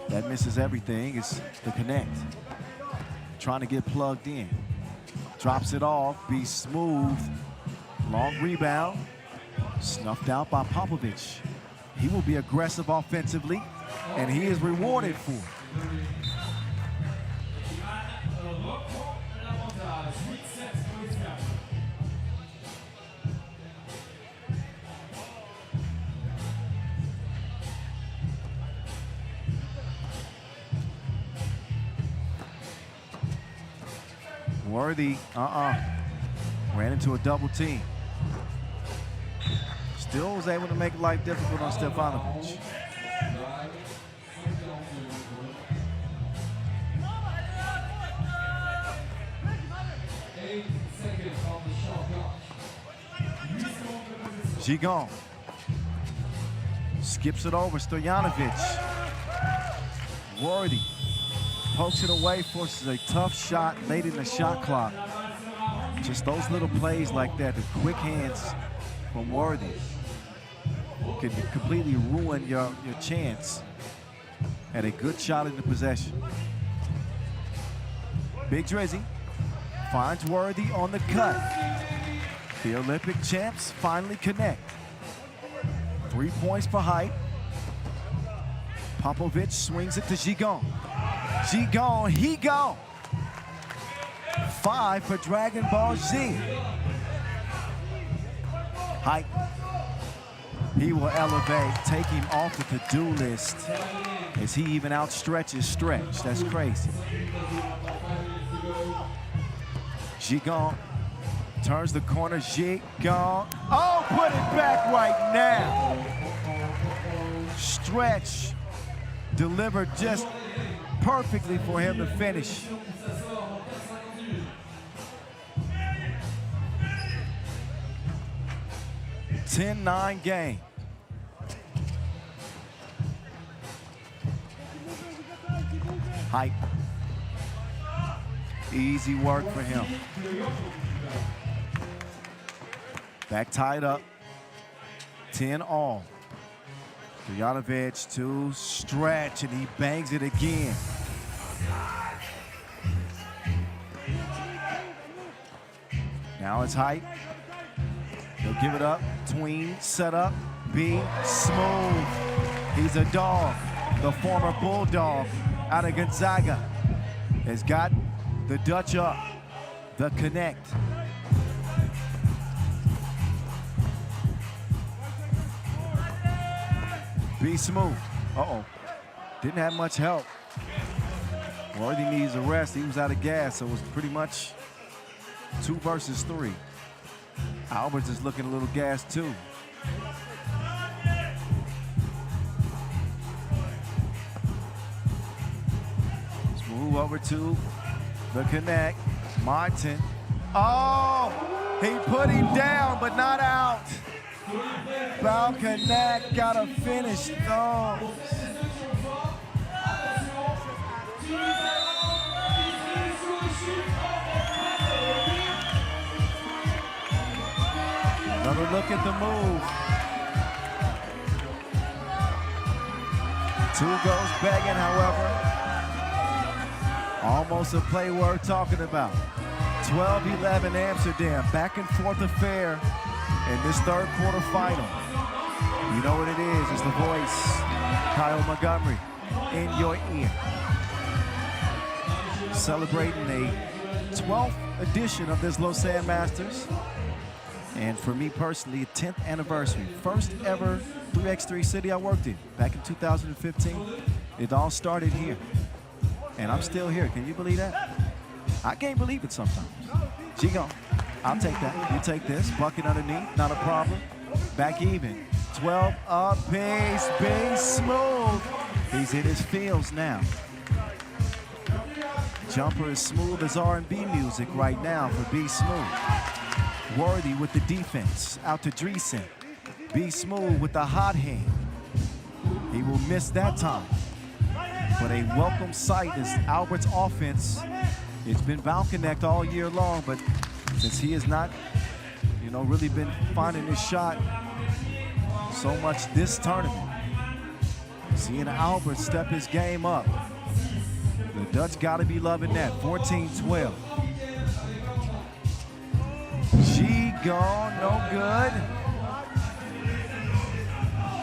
That misses everything. It's the connect. Trying to get plugged in. Drops it off, Be Smooth. Long rebound, snuffed out by Popovich. He will be aggressive offensively, and he is rewarded for it. Worthy, ran into a double team. Still was able to make life difficult on Stefanovic. Gigon skips it over Stojanovic. Worthy pokes it away, forces a tough shot late in the shot clock. Just those little plays like that, the quick hands from Worthy could completely ruin your chance at a good shot in the possession. Big Drizzy finds Worthy on the cut. The Olympic champs finally connect. 3 points for height. Popovich swings it to Gigon. Gigon, he gone. 5 for Dragon Ball Z. Height. He will elevate, take him off the to-do list as he even outstretches Stretch. That's crazy. Gigon turns the corner. Gigon. Oh, put it back right now. Stretch delivered just perfectly for him to finish. (10-9) game. Height. Easy work for him. Back tied up. 10 all. Stojanovic to Stretch, and he bangs it again. Now it's Height. He'll give it up. Tween, set up. B, smooth. He's a dog. The former Bulldog out of Gonzaga has got the Dutch up. The connect. B smooth. Uh-oh. Didn't have much help. Worthy needs a rest. He was out of gas, so it was pretty much 2 versus 3. Alberts is looking a little gassed too. Let's move over to the connect. Martin. Oh, he put him down, but not out. Balconnect got a finish though. Another look at the move. 2 goes begging, however. Almost a play worth talking about. 12-11 Amsterdam. Back and forth affair in this third quarter final. You know what it is. It's the voice, Kyle Montgomery, in your ear. Celebrating a 12th edition of this Lausanne Masters. And for me personally, a 10th anniversary. First ever 3x3 city I worked in back in 2015. It all started here. And I'm still here. Can you believe that? I can't believe it sometimes. Gigon, I'll take that. You take this. Bucket underneath, not a problem. Back even. 12 up, base, smooth. He's in his fields now. Jumper is smooth as R&B music right now for B Smooth. Worthy with the defense, out to Dreesen. B Smooth with the hot hand. He will miss that time. But a welcome sight is Albert's offense. It's been Val Connect all year long, but since he has not, really been finding his shot so much this tournament, seeing Albert step his game up. The Dutch gotta be loving that. 14-12. Gigon, no good.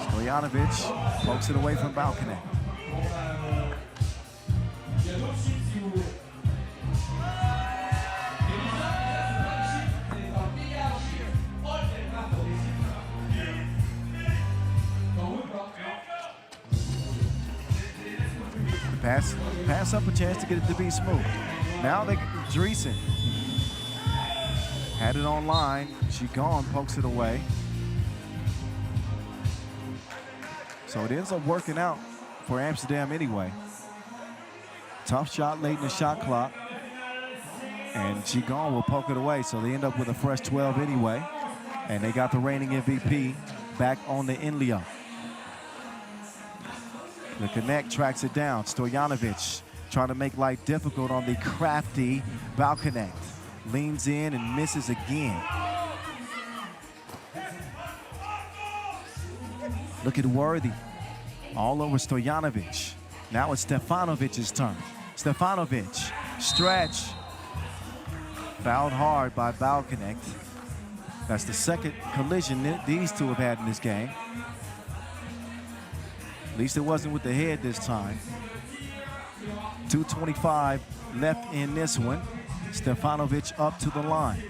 Stojanovic pokes it away from Balcony. Pass up a chance to get it to be smooth. Now Dreesen had it on line. Gigon pokes it away. So it ends up working out for Amsterdam anyway. Tough shot late in the shot clock. And Gigon will poke it away, so they end up with a fresh 12 anyway. And they got the reigning MVP back on the Inleo. The connect tracks it down. Stojanovic trying to make life difficult on the crafty Balconnect. Leans in and misses again. Look at Worthy. All over Stojanovic. Now it's Stefanovic's turn. Stefanovic, stretch. Fouled hard by Balconnect. That's the second collision these two have had in this game. At least it wasn't with the head this time. 2:25 left in this one. Stefanovic up to the line.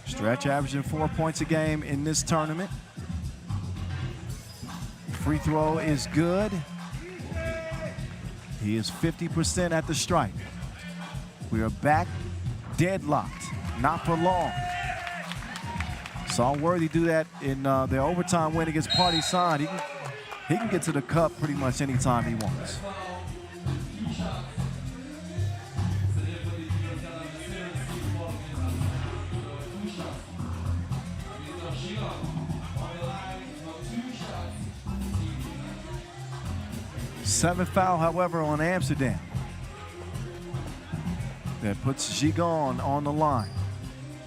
Stretch averaging 4 points a game in this tournament. Free throw is good. He is 50% at the stripe. We are back deadlocked, not for long. Saw Worthy do that in their overtime win against Partizan. He can get to the cup pretty much anytime he wants. Seventh foul, however, on Amsterdam. That puts Gigon on the line.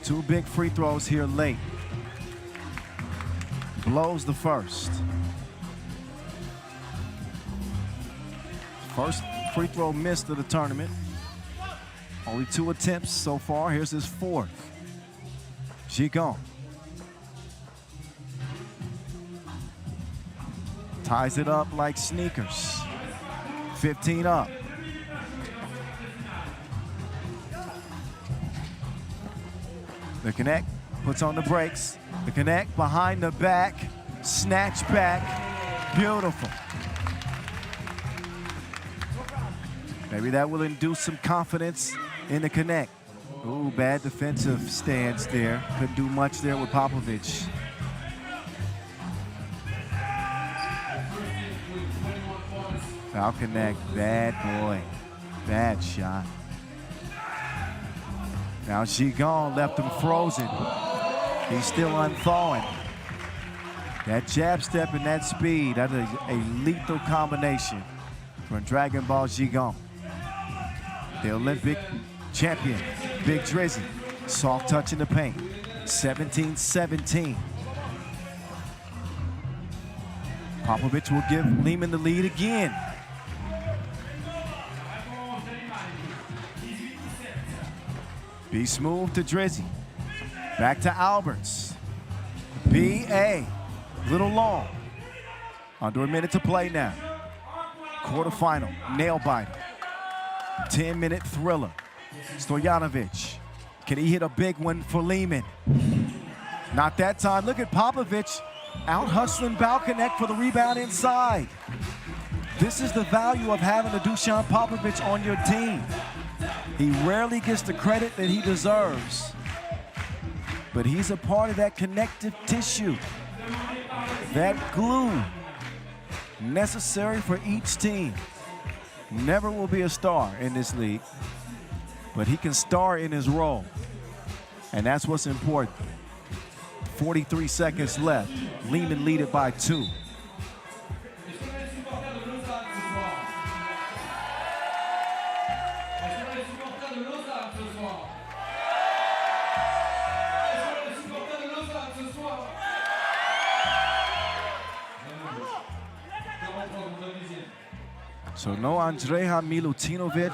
2 big free throws here late. Blows the first. First free throw missed of the tournament. Only 2 attempts so far. Here's his 4th. Gigon. Ties it up like sneakers. 15 up. The connect, puts on the brakes. The connect behind the back, snatch back, beautiful. Maybe that will induce some confidence in the connect. Ooh, bad defensive stance there. Couldn't do much there with Popovich. Foul connect, bad boy, bad shot. Now Gigon left him frozen. He's still unthawing. That jab step and that speed, that is a lethal combination from Dragon Ball Gigon. The Olympic champion, Big Drizzy, soft touch in the paint, 17-17. Popovich will give Liman the lead again. Be smooth to Drizzy. Back to Alberts. B.A. Little long. Under a minute to play now. Quarterfinal, nail biter. 10-minute thriller. Stojanovic. Can he hit a big one for Liman? Not that time. Look at Popovich out hustling Balconnect for the rebound inside. This is the value of having a Dusan Popovich on your team. He rarely gets the credit that he deserves, but he's a part of that connective tissue, that glue necessary for each team. Never will be a star in this league, but he can star in his role, and that's what's important. 43 seconds left. Liman lead it by 2. So no Andreja Milutinovic,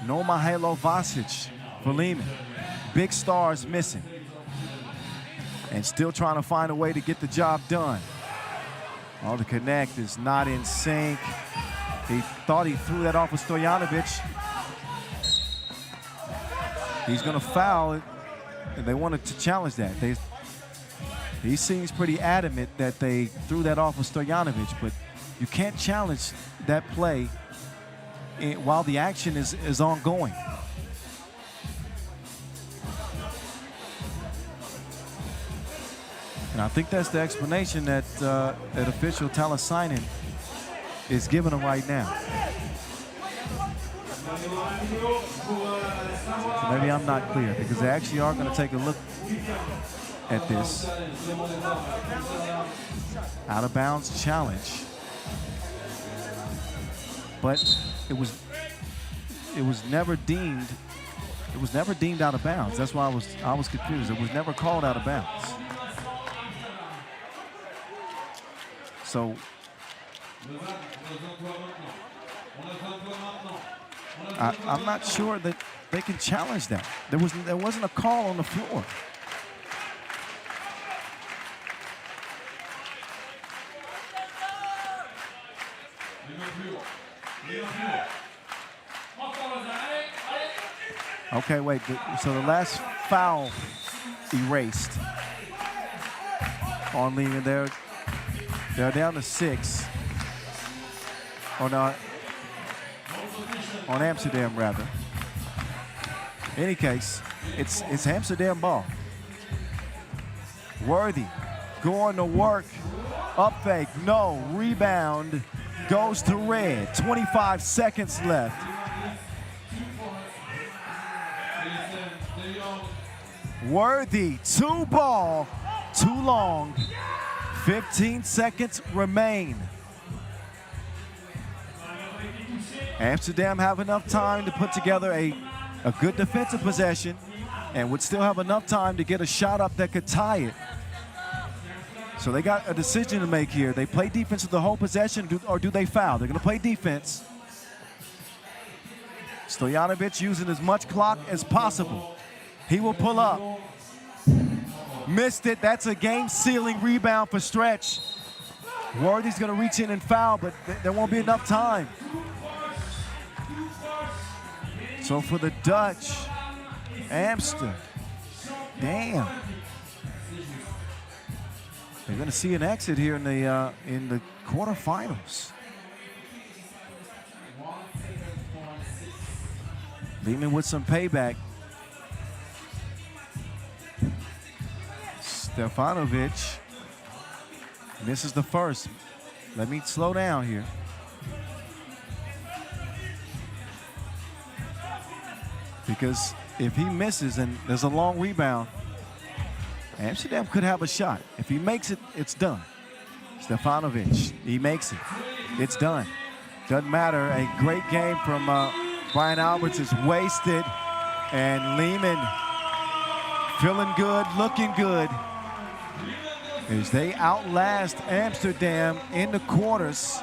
no Mihailo Vasic for Liman. Big stars missing. And still trying to find a way to get the job done. Oh, the connect is not in sync. He thought he threw that off of Stojanovic. He's gonna foul it, and they wanted to challenge that. He seems pretty adamant that they threw that off of Stojanovic, but you can't challenge that play while the action is ongoing. And I think that's the explanation that that official Talasainen is giving him right now. Maybe I'm not clear, because they actually are going to take a look at this. Out of bounds challenge. But it was never deemed out of bounds. That's why I was confused. It was never called out of bounds. So I'm not sure that they can challenge that. There wasn't a call on the floor. Okay, wait. So the last foul erased on Liman. They're down to 6. Or not. On Amsterdam, rather. In any case, it's Amsterdam ball. Worthy going to work. Up fake, no. Rebound goes to red. 25 seconds left. Worthy, 2 ball, too long. 15 seconds remain. Amsterdam have enough time to put together a good defensive possession and would still have enough time to get a shot up that could tie it. So they got a decision to make here. They play defense the whole possession, or do they foul? They're going to play defense. Stojanovic using as much clock as possible. He will pull up. Missed it. That's a game-sealing rebound for Stretch. Worthy's going to reach in and foul, but there won't be enough time. So for the Dutch, Amsterdam, damn. They're going to see an exit here in the quarterfinals. Liman with some payback. Stefanovic misses the first. Let me slow down here. Because if he misses and there's a long rebound, Amsterdam could have a shot. If he makes it, it's done. Stefanovic, he makes it. It's done. Doesn't matter. A great game from Brian Alberts is wasted. And Liman feeling good, looking good, as they outlast Amsterdam in the quarters.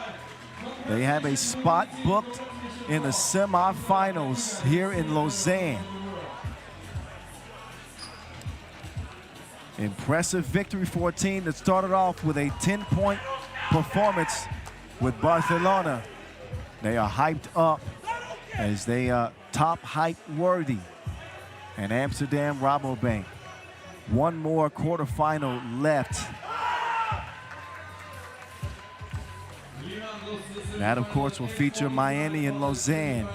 They have a spot booked in the semifinals here in Lausanne. Impressive victory for a team that started off with a 10-point performance with Barcelona. They are hyped up as they top hype Worthy and Amsterdam Rabobank. One more quarterfinal left. That, of course, will feature Miami and Lausanne.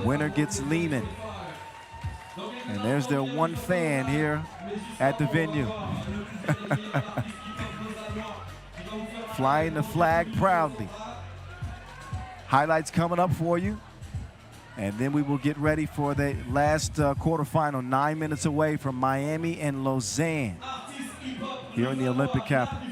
Winner gets Liman. And there's their one fan here at the venue. Flying the flag proudly. Highlights coming up for you. And then we will get ready for the last quarterfinal, 9 minutes away from Miami and Lausanne here in the Olympic capital.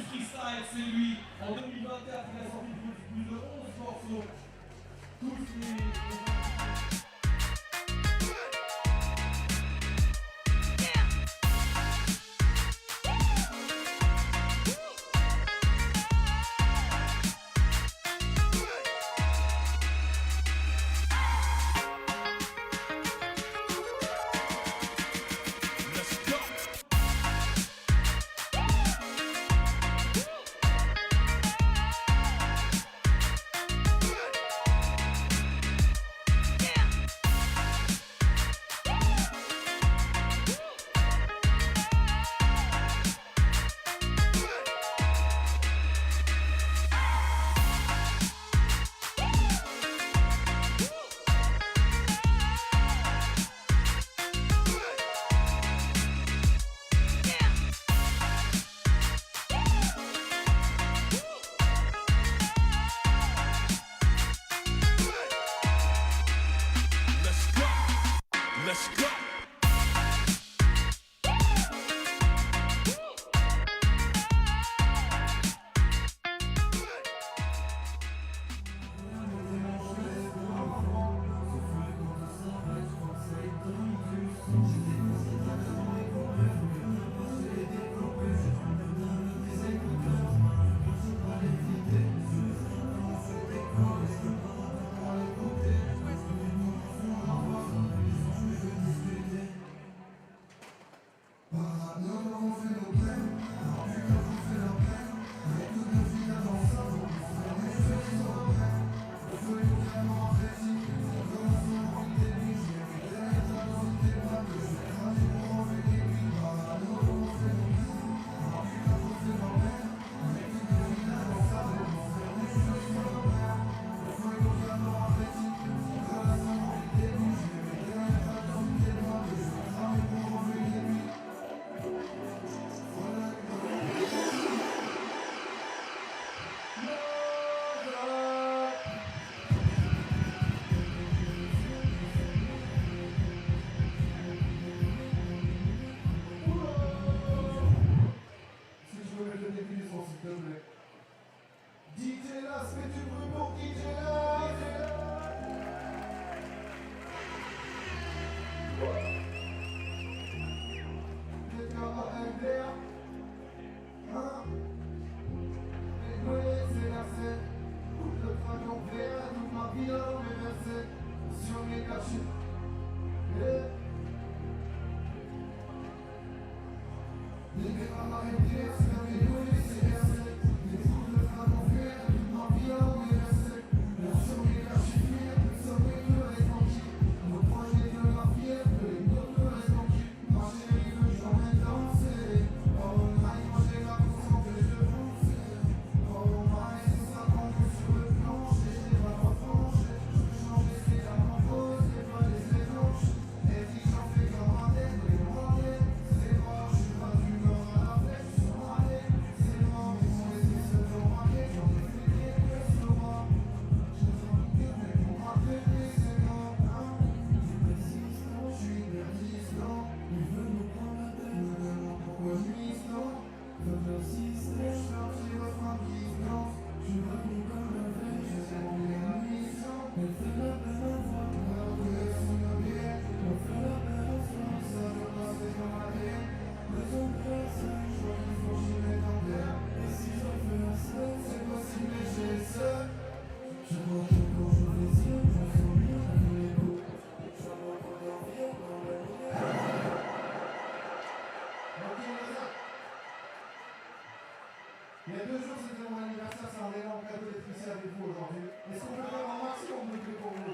Il y a 2 jours, c'était mon anniversaire, c'est un énorme cadeau d'être ici avec vous aujourd'hui. Est-ce qu'on peut faire un maximum de bruit pour vous?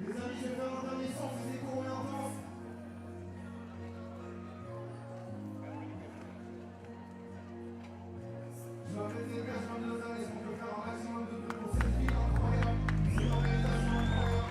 Les amis, je vais faire un dernier son, c'est des courants intenses. Je m'appelle Zéka, je viens de Lausanne, est-ce qu'on peut faire un maximum de bruit pour cette ville incroyable? C'est une organisation incroyable.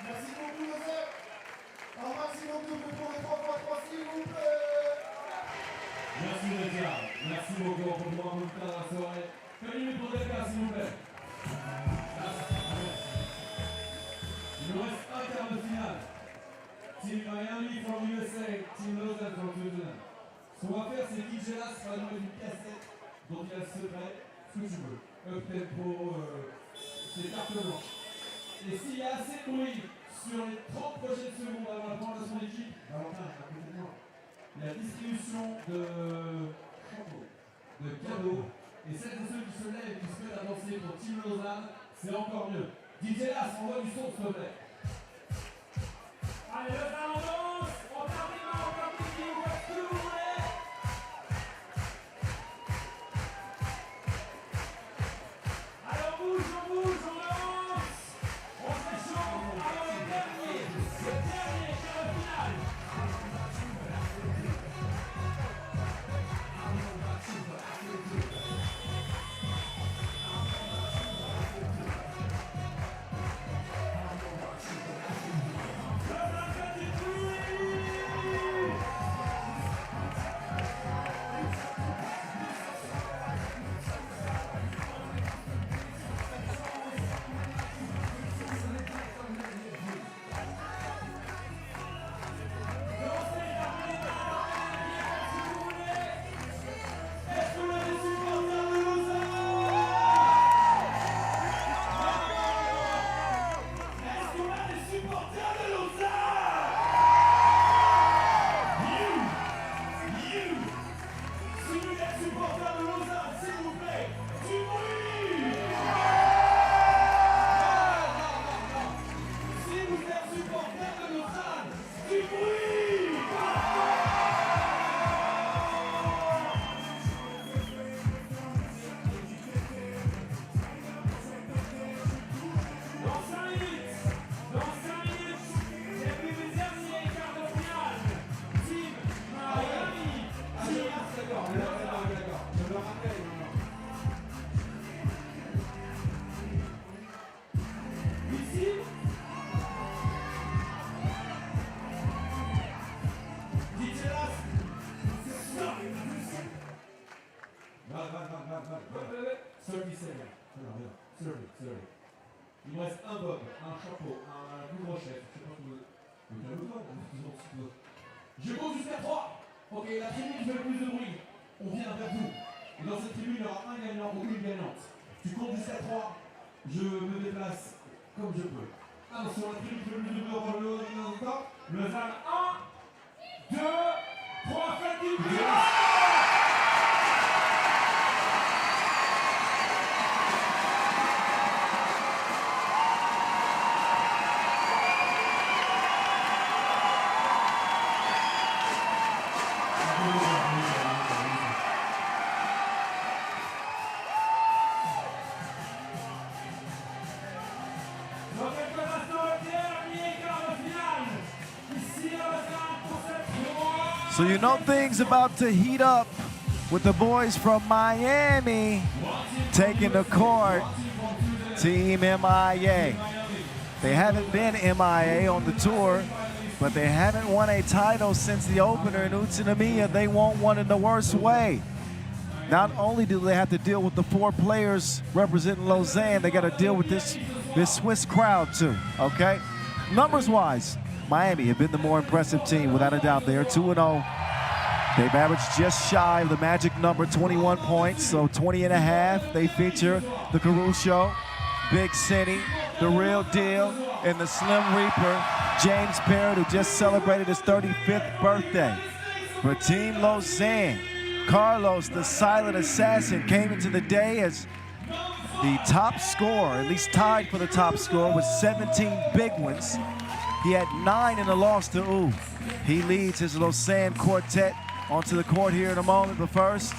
Merci beaucoup, Joseph. Un maximum de bruit pour les 3x3, s'il vous plaît. Merci Nadia, merci beaucoup pour pouvoir nous faire la soirée. Faites-nous pour des cas, s'il vous plaît. Il nous reste un quart de finale. Team Miami from USA, Team Lausanne from Switzerland. Ce qu'on va faire, c'est DJ Las va nous mettre une cassette dont il y a le secret, ce que tu veux. Up tempo, c'est carte blanche. Et s'il y a assez de bruit sur les 30 prochaines secondes avant la présentation d'équipe, Valentin, à côté de moi, la distribution de chapeaux, de cadeaux, et celles et ceux qui se lèvent et qui se mettent à danser pour Team Lausanne, c'est encore mieux. DJ Las, envoie du son, s'il te plaît. Allez, Lausanne, on danse, on tape les mains, on tape les pieds, on fait ce que vous voulez. Allez, on bouge, on danse. On se réchauffe avant le dernier quart de finale. Lausanne, 30 seconds. Sorry. Il me reste un bob, un chapeau, un couvre-chef. Je sais pas comment. Je compte jusqu'à 3. Ok, la tribune qui fait le plus de bruit, on vient vers vous. Et dans cette tribune, il y aura un gagnant ou une gagnante. Tu comptes jusqu'à 3, je me déplace comme je peux. Attention, la tribune qui fait le plus de bruit, on va le haut dans un temps. Lausanne, 1, 2, 3, faites du bruit. So you know things about to heat up with the boys from Miami taking the court. Team MIA. They haven't been MIA on the tour, but they haven't won a title since the opener in Utsunomiya. They want one in the worst way. Not only do they have to deal with the 4 players representing Lausanne, they got to deal with this Swiss crowd too, okay? Numbers-wise, Miami have been the more impressive team, without a doubt. They are 2-0. They've averaged just shy of the magic number, 21 points, so 20 and a half. They feature the Caruso, Big City, the Real Deal, and the Slim Reaper, James Parrott, who just celebrated his 35th birthday. For Team Lausanne, Carlos, the silent assassin, came into the day as the top scorer, at least tied for the top scorer, with 17 big ones. He had 9 in the loss to U. He leads his Lausanne quartet onto the court here in a moment, but first,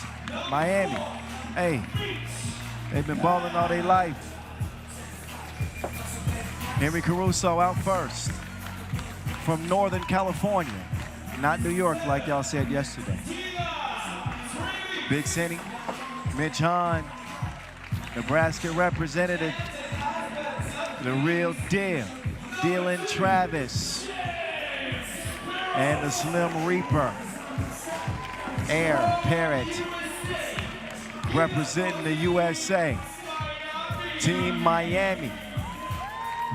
Miami. Hey, they've been balling all their life. Henry Caruso out first from Northern California, not New York like y'all said yesterday. Big City, Mitch Hahn, Nebraska representative, the Real Deal, Dylan Travis, and the Slim Reaper, Air Parrott, representing the USA. Team Miami,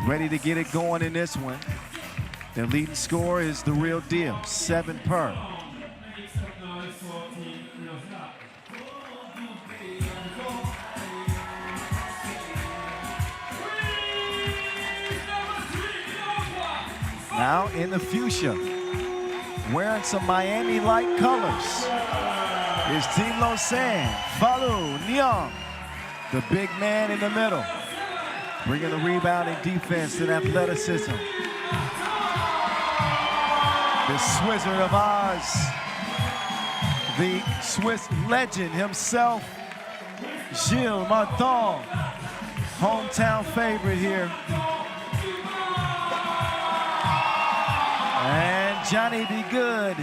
ready to get it going in this one. The leading scorer is the Real Deal, 7 per. Now in the fuchsia, wearing some Miami-like colors, is Team Lausanne, Falu Nyang, the big man in the middle, bringing the rebounding defense and athleticism. The Wizard of Oz, the Swiss legend himself, Gilles Martin, hometown favorite here. And Johnny Be Good,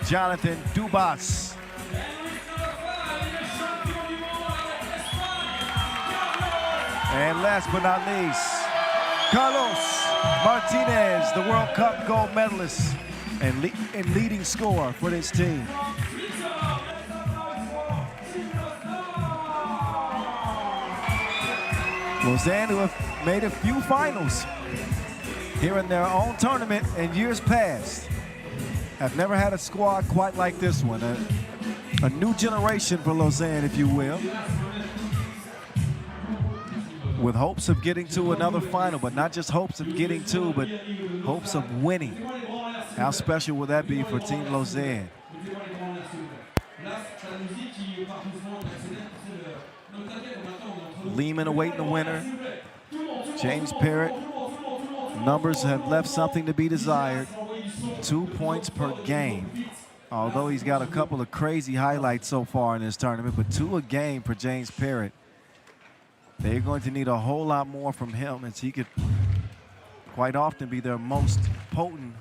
Jonathan Dubas. And last but not least, Carlos Martinez, the World Cup gold medalist and leading scorer for this team. Lausanne, who have made a few finals here in their own tournament in years past, have never had a squad quite like this one. A new generation for Lausanne, if you will, with hopes of getting to another final, but not just hopes of getting to, but hopes of winning. How special would that be for Team Lausanne? Liman awaiting the winner. James Parrott. Numbers have left something to be desired. 2 points per game. Although he's got a couple of crazy highlights so far in this tournament, but 2 a game for James Parrott. They're going to need a whole lot more from him, as he could quite often be their most potent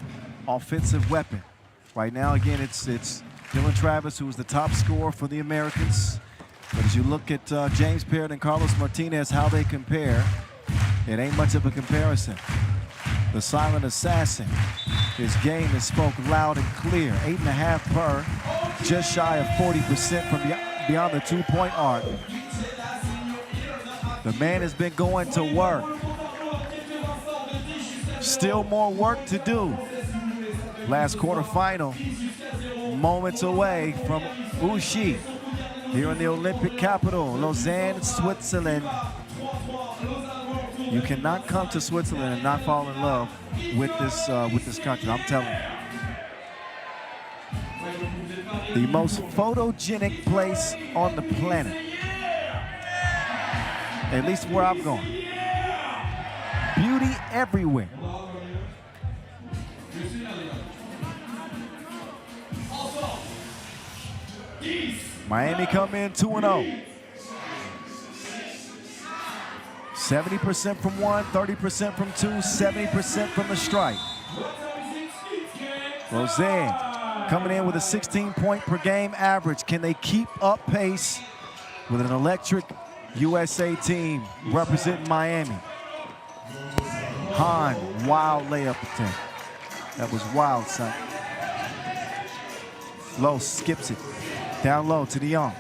offensive weapon. Right now, again, it's Dylan Travis, who is the top scorer for the Americans. But as you look at James Parrott and Carlos Martinez, how they compare, it ain't much of a comparison. The silent assassin, his game is spoke loud and clear. 8.5 per, just shy of 40% from beyond the 2-point arc. The man has been going to work. Still more work to do. Last quarterfinal, moments away from Ushi, here in the Olympic capital, Lausanne, Switzerland. You cannot come to Switzerland and not fall in love with this country. I'm telling you. The most photogenic place on the planet, at least where I'm going. Beauty everywhere. Miami come in 2-0. 70% from one, 30% from two, 70% from the strike. Lausanne coming in with a 16-point per game average. Can they keep up pace with an electric USA team representing Miami? Hahn, wild layup attempt. That was wild, son. Low skips it. Down low to DeYoung.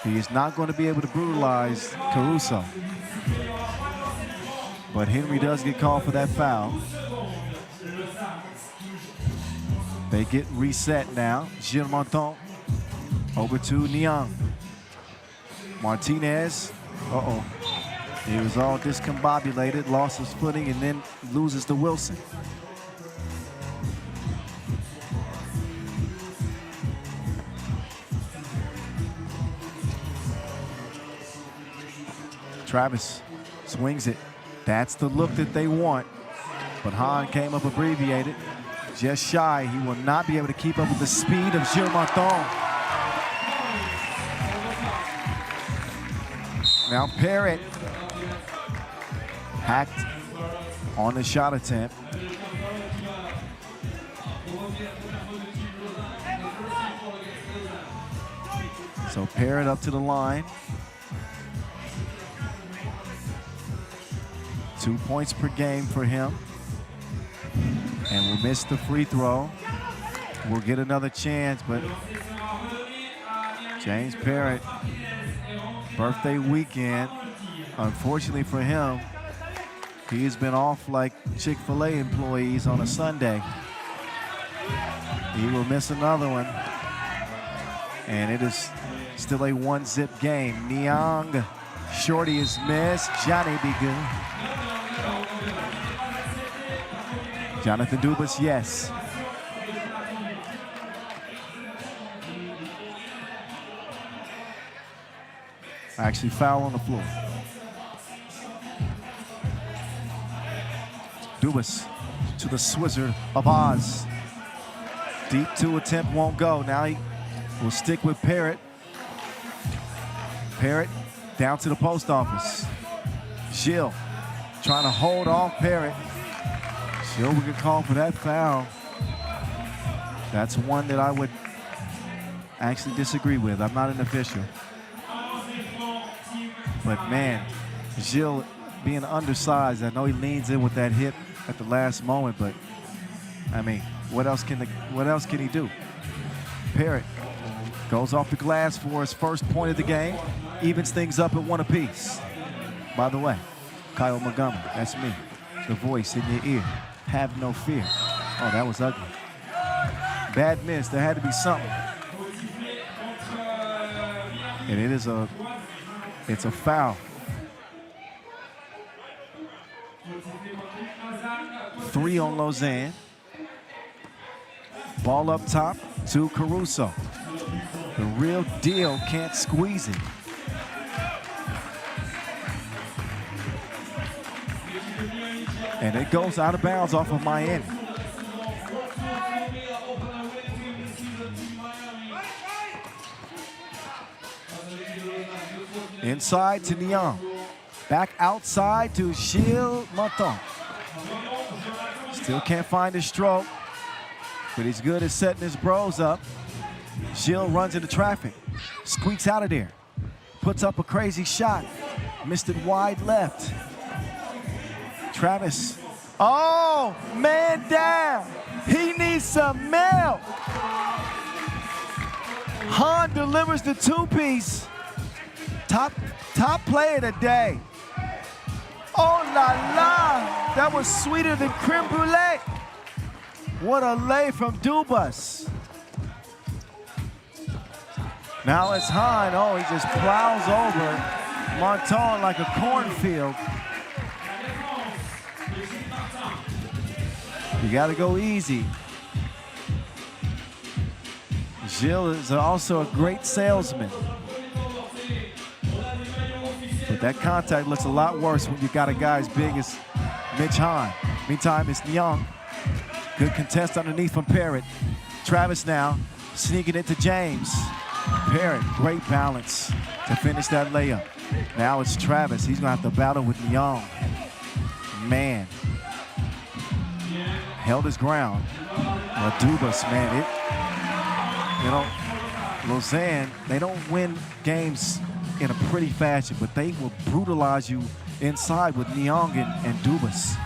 He is not going to be able to brutalize Caruso. But Henry does get called for that foul. They get reset now. Gilles Martin over to DeYoung. Martinez, he was all discombobulated, lost his footing, and then loses to Wilson. Travis swings it. That's the look that they want. But Hahn came up abbreviated. Just shy. He will not be able to keep up with the speed of Gilles Martin. Now Parrott hacked on the shot attempt. So Parrott up to the line. 2 points per game for him. And will miss the free throw. We'll get another chance, but James Parrott, birthday weekend, unfortunately for him, he has been off like Chick-fil-A employees on a Sunday. He will miss another one. And it is still a one-zip game. Niang, shorty is missed. Johnny be good. Jonathan Dubas, yes. Actually foul on the floor. Dubas to the Swizzer of Oz. Deep two attempt won't go. Now he will stick with Parrott. Parrott down to the post office. Gilles trying to hold off Parrott. Gilles will get called for that foul. That's one that I would actually disagree with. I'm not an official. But man, Gilles being undersized, I know he leans in with that hip at the last moment, but I mean, what else can he do? Parrott goes off the glass for his first point of the game, evens things up at one apiece. By the way, Kyle Montgomery, that's me, the voice in your ear. Have no fear. Oh, that was ugly. Bad miss. There had to be something. And it's a foul. 3 on Lausanne. Ball up top to Caruso. The real deal can't squeeze it. And it goes out of bounds off of Miami. Inside to Niang. Back outside to Gilles Martin. Still can't find his stroke, but he's good at setting his bros up. Gilles runs into traffic, squeaks out of there, puts up a crazy shot, missed it wide left. Travis, oh, man down. He needs some milk. Hahn delivers the two-piece. Top player today. Oh la la! That was sweeter than creme brulee. What a lay from Dubas. Now it's Hahn. Oh, he just plows over Monton like a cornfield. You got to go easy. Gilles is also a great salesman. But that contact looks a lot worse when you got a guy as big as Mitch Hahn. Meantime, it's Young. Good contest underneath from Parrott. Travis now sneaking it to James. Parrott, great balance to finish that layup. Now it's Travis. He's going to have to battle with Young. Man. Held his ground. Dubas, man, Lausanne, they don't win games in a pretty fashion, but they will brutalize you inside with Nyong and Dubas.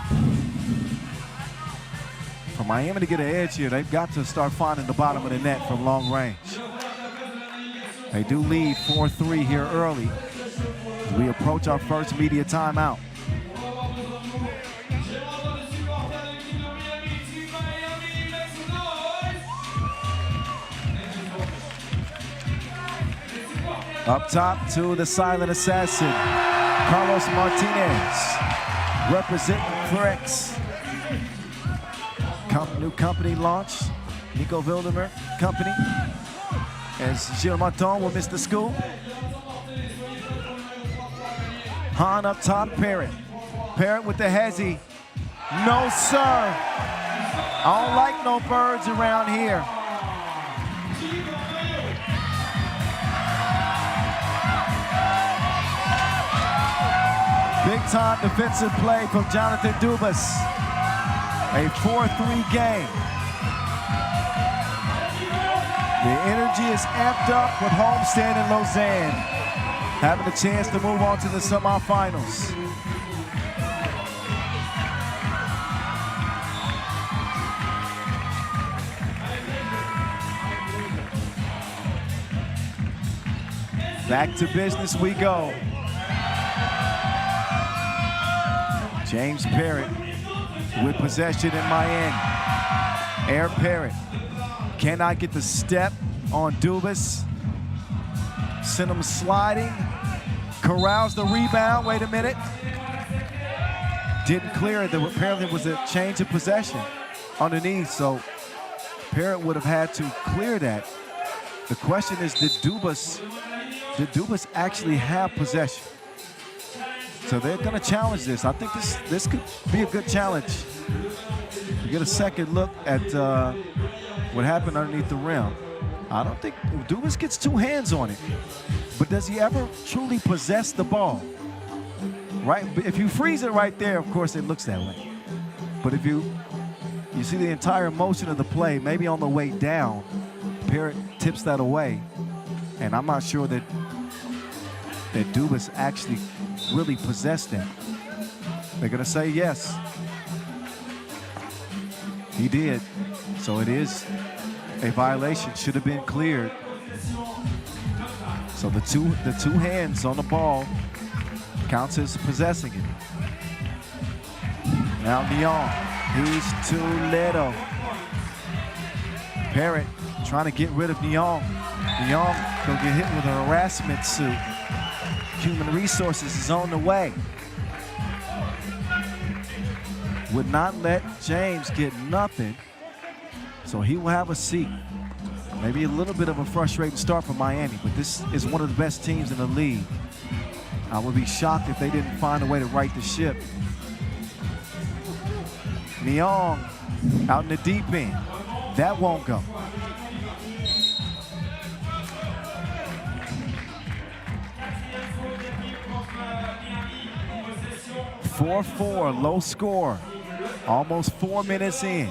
For Miami to get an edge here, they've got to start finding the bottom of the net from long range. They do lead 4-3 here early as we approach our first media timeout. Up top to the silent assassin, Carlos Martinez, representing Flex. New company launch, Nico Wildemer company, as Gilles Martin will miss the school. Hahn up top, Parrott. Parrott with the hezzy. No, sir. I don't like no birds around here. Big time defensive play from Jonathan Dubas. A 4-3 game. The energy is amped up with homestand in Lausanne, having a chance to move on to the semifinals. Back to business we go. James Parrott with possession in Miami. Air Parrott cannot get the step on Dubas. Send him sliding. Corrals the rebound. Wait a minute. Didn't clear it. Apparently it was a change of possession underneath, so Parrott would have had to clear that. The question is, did Dubas actually have possession? So they're going to challenge this. I think this could be a good challenge. You get a second look at what happened underneath the rim. I don't think Dubas gets two hands on it, but does he ever truly possess the ball? Right? If you freeze it right there, of course it looks that way. But if you see the entire motion of the play, maybe on the way down, Parrott tips that away, and I'm not sure that Dubas actually really possessed that. They're gonna say yes. He did. So it is a violation, should have been cleared. So the two hands on the ball counts as possessing it. Now Neon, he's too little. Parrott trying to get rid of Neon. Neon gonna get hit with a harassment suit. Human Resources is on the way. Would not let James get nothing, so he will have a seat. Maybe a little bit of a frustrating start for Miami, but this is one of the best teams in the league. I would be shocked if they didn't find a way to right the ship. Nyong out in the deep end. That won't go. 4-4, low score. Almost 4 minutes in.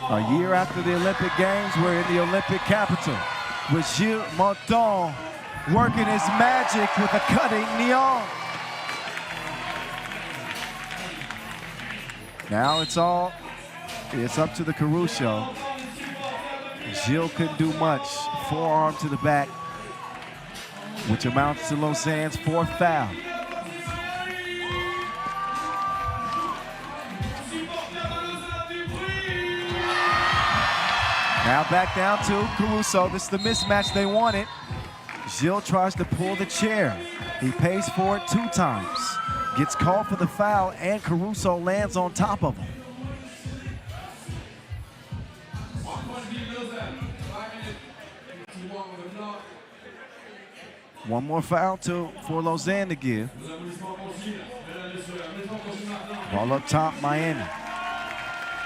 A year after the Olympic Games, we're in the Olympic capital with Gilles Martin working his magic with a cutting Nyong. Now it's up to the Caruso. Gilles couldn't do much. Forearm to the back. which amounts to Lausanne's 4th foul. Now back down to Caruso. This is the mismatch they wanted. Gilles tries to pull the chair. He pays for it 2 times. Gets called for the foul, and Caruso lands on top of him. One more foul for Lausanne to give. Ball up top, Miami.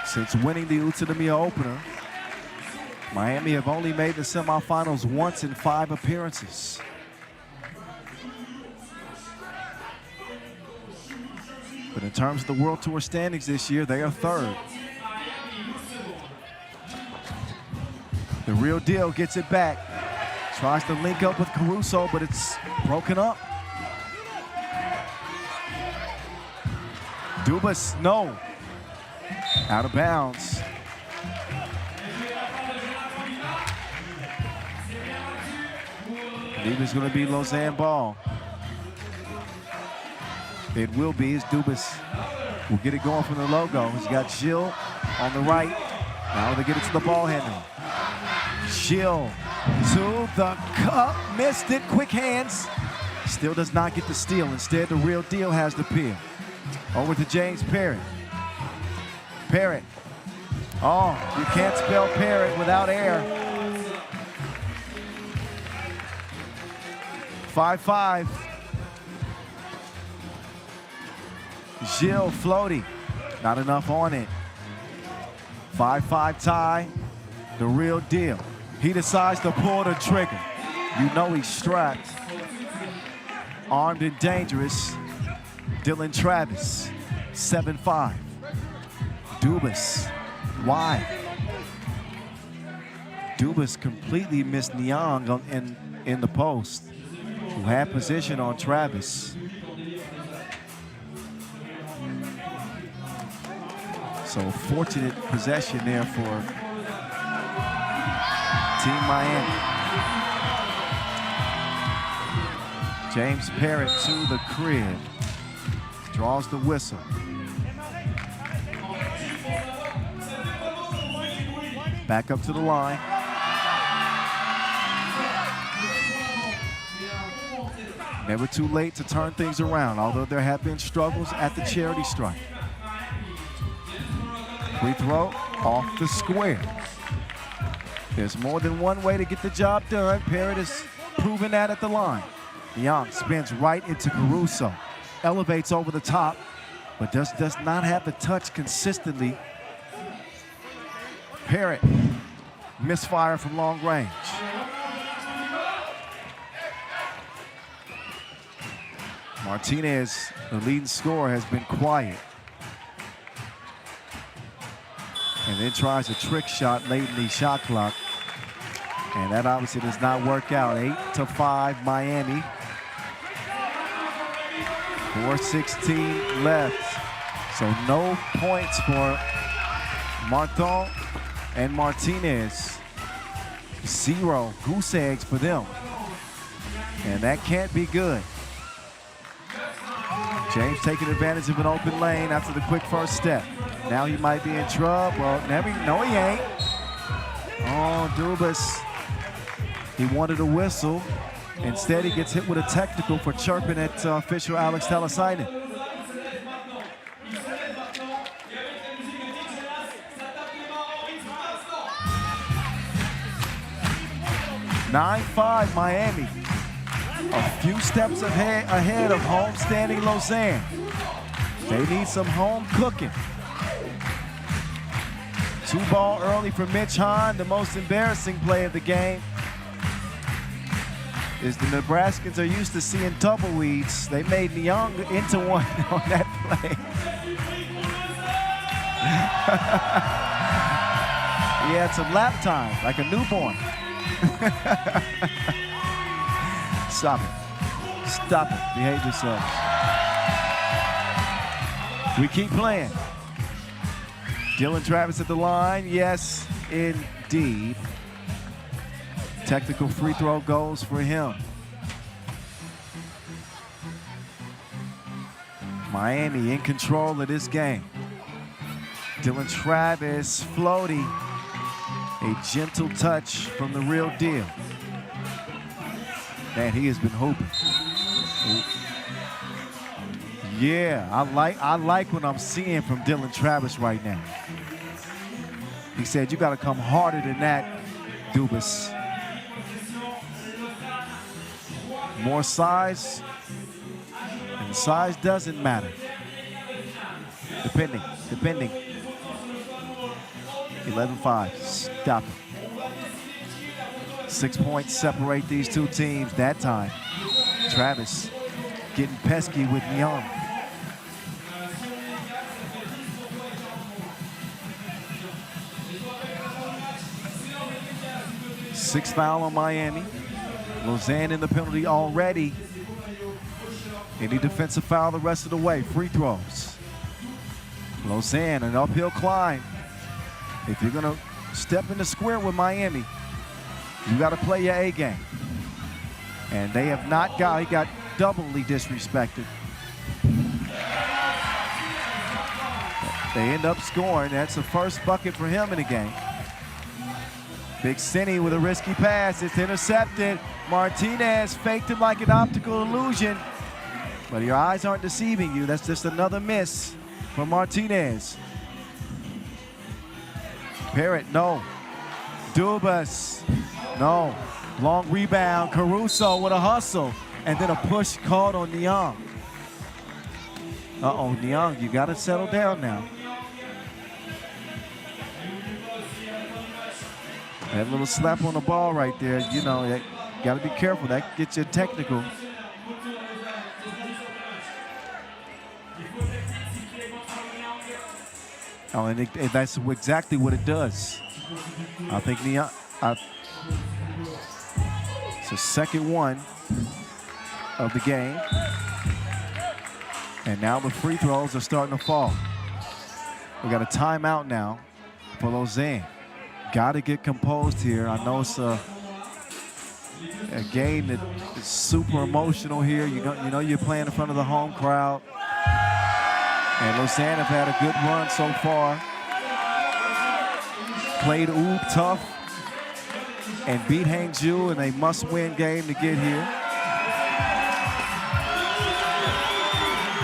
Since winning the Utsunomiya opener, Miami have only made the semifinals once in 5 appearances. But in terms of the World Tour standings this year, they are 3rd. The real deal gets it back. Tries to link up with Caruso, but it's broken up. Dubas, no. Out of bounds. I believe it's going to be Lausanne ball. It will be as Dubas will get it going from the logo. He's got Gilles on the right. Now they get it to the ball handler. Gilles to the cup, missed it, quick hands. Still does not get the steal. Instead, the real deal has the peel. Over to James Parrott. Parrott. Oh, you can't spell Parrott without air. 5-5. Gilles floaty. Not enough on it. 5-5 tie. The real deal. He decides to pull the trigger. You know he's strapped. Armed and dangerous. Dylan Travis. 7-5. Dubas. Why? Dubas completely missed Niang in the post, who had position on Travis. So fortunate possession there for Team Miami. James Parrott to the crib. Draws the whistle. Back up to the line. Never too late to turn things around, although there have been struggles at the charity stripe. Free throw off the square. There's more than one way to get the job done. Parrott has proven that at the line. Young spins right into Caruso. Elevates over the top, but does not have the touch consistently. Parrott, misfire from long range. Martinez, the leading scorer, has been quiet. And then tries a trick shot late in the shot clock. And that obviously does not work out. 8-5 Miami. 4:16 left. So no points for Martin and Martinez. 0 goose eggs for them. And that can't be good. James taking advantage of an open lane after the quick first step. Now he might be in trouble. No, he ain't. Oh, Dubas. He wanted a whistle. Instead, he gets hit with a technical for chirping at official Alex Talasainen. (9-5) Miami. A few steps ahead of home-standing Lausanne. They need some home cooking. 2-ball early for Mitch Hahn. The most embarrassing play of the game is the Nebraskans are used to seeing tumbleweeds. They made Niang into one on that play. He had some lap time, like a newborn. Stop it. Stop it. Behave yourselves. We keep playing. Dylan Travis at the line. Yes, indeed. Technical free throw goes for him. Miami in control of this game. Dylan Travis floating. A gentle touch from the real deal. Man, he has been hooping. Yeah, I like what I'm seeing from Dylan Travis right now. He said, you got to come harder than that, Dubas. More size, and size doesn't matter. Depending. 11-5, stop it. 6 points separate these two teams that time. Travis getting pesky with Young. Sixth foul on Miami. Lausanne in the penalty already. Any defensive foul the rest of the way. Free throws. Lausanne, an uphill climb. If you're gonna step in the square with Miami, you gotta play your A game. And they have not got, he got doubly disrespected. They end up scoring. That's the first bucket for him in the game. Big Cinny with a risky pass. It's intercepted. Martinez faked him like an optical illusion. But your eyes aren't deceiving you. That's just another miss from Martinez. Parrott, no. Dubas, no. Long rebound. Caruso with a hustle. And then a push called on Niang. Uh-oh, Niang, you got to settle down now. That little slap on the ball right there, you know, you got to be careful. That gets you technical. Oh, and that's exactly what it does. I think it's the second one of the game. And now the free throws are starting to fall. We got a timeout now for Lausanne. Got to get composed here. I know it's a game that is super emotional here. You know you're playing in front of the home crowd. And Lausanne have had a good run so far. Played tough and beat Hangzhou in a must-win game to get here.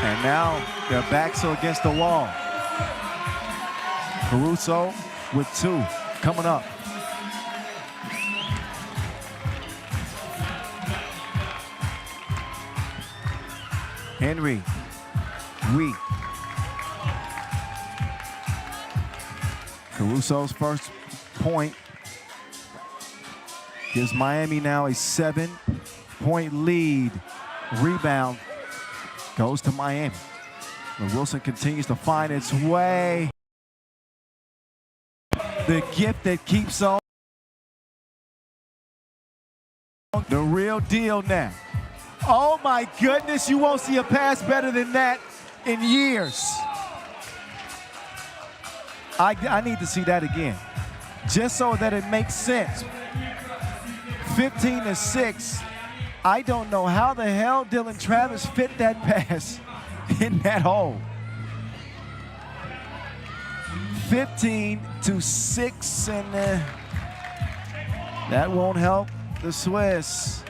And now their backs are against the wall. Caruso with 2 coming up. Henry, Wee. Caruso's first point gives Miami now a 7-point lead. Rebound goes to Miami. And Wilson continues to find its way. The gift that keeps on. The real deal now. Oh my goodness, you won't see a pass better than that in years. I need to see that again, just so that it makes sense. 15-6. I don't know how the hell Dylan Travis fit that pass in that hole. 15-6, and that won't help the Swiss.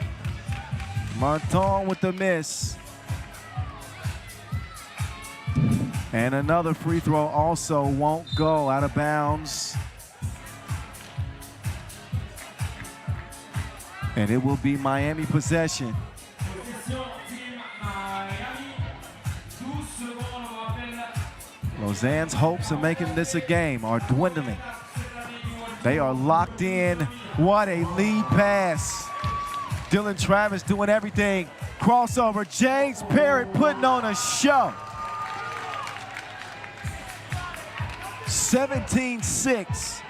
Martin with the miss. And another free throw also won't go, out of bounds. And it will be Miami possession. Lausanne's hopes of making this a game are dwindling. They are locked in. What a lead pass. Dylan Travis doing everything. Crossover, James Parrott putting on a show. 17-6.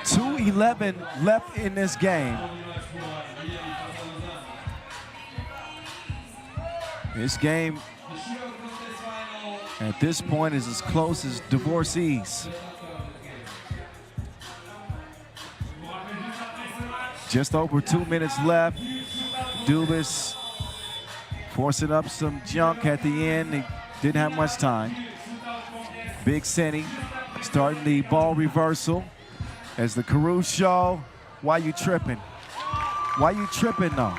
.211 left in this game. This game at this point is as close as divorcees. Just over 2 minutes left. Dubas forcing up some junk at the end. He didn't have much time. Big Senny starting the ball reversal as the Caruso. Why you tripping? Why you tripping though?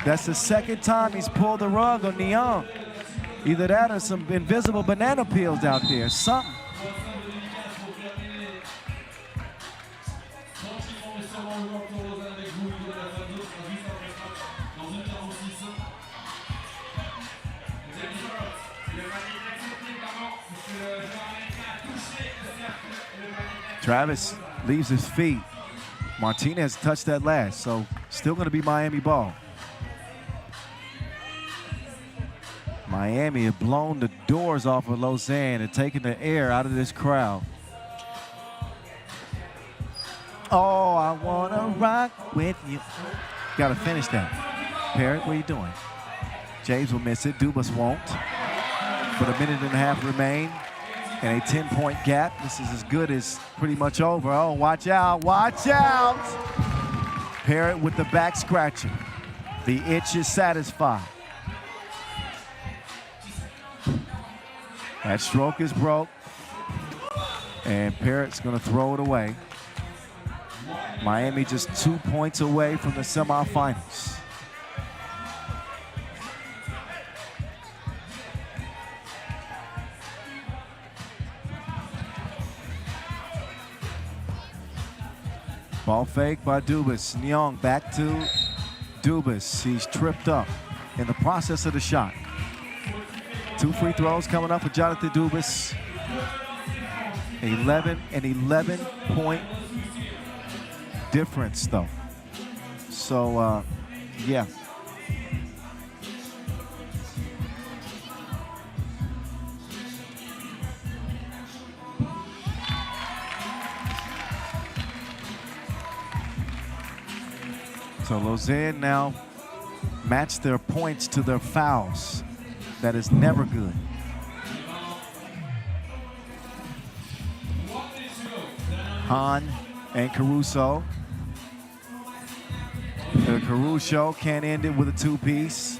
That's the second time he's pulled the rug on Neon. Either that or some invisible banana peels out there, something. Travis leaves his feet. Martinez touched that last, so still going to be Miami ball. Miami have blown the doors off of Lausanne and taken the air out of this crowd. Oh, I want to rock with you. Got to finish that. Parrott, what are you doing? James will miss it. Dubas won't. But a minute and a half remain and a 10-point gap. This is as good as pretty much over. Oh, watch out, watch out. Parrott with the back scratching. The itch is satisfied. That stroke is broke. And Parrott's gonna throw it away. Miami just 2 points away from the semifinals. Ball fake by Dubas. Nyong back to Dubas. He's tripped up in the process of the shot. 2 free throws coming up for Jonathan Dubas. An 11-point difference though. So, yeah. So Lausanne now match their points to their fouls. That is never good. Hahn and Caruso. Caruso can't end it with a 2-piece.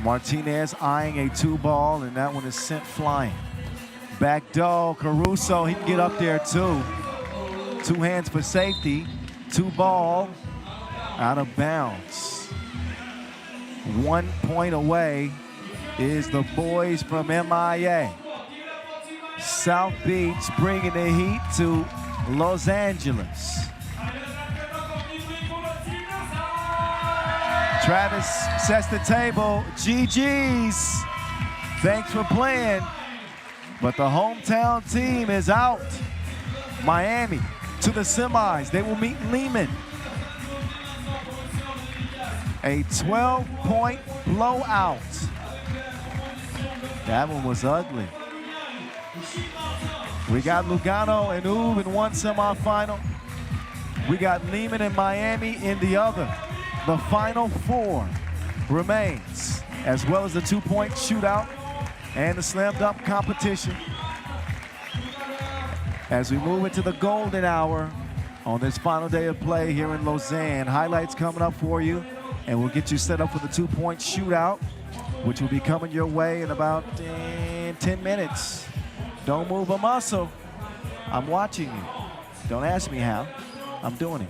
Martinez eyeing a 2-ball, and that one is sent flying. Back door, Caruso, he can get up there too. 2 hands for safety, 2-ball. Out of bounds. 1 point away is the boys from MIA. South Beach bringing the heat to Los Angeles. Travis sets the table. GG's. Thanks for playing. But the hometown team is out. Miami to the semis. They will meet Liman. A 12-point blowout. That one was ugly. We got Lugano and Uve in one semifinal. We got Liman and Miami in the other. The final 4 remains, as well as the 2-point shootout and the slam dunk competition. As we move into the golden hour on this final day of play here in Lausanne, highlights coming up for you. And we'll get you set up for the 2-point shootout, which will be coming your way in about 10 minutes. Don't move a muscle. I'm watching you. Don't ask me how. I'm doing it.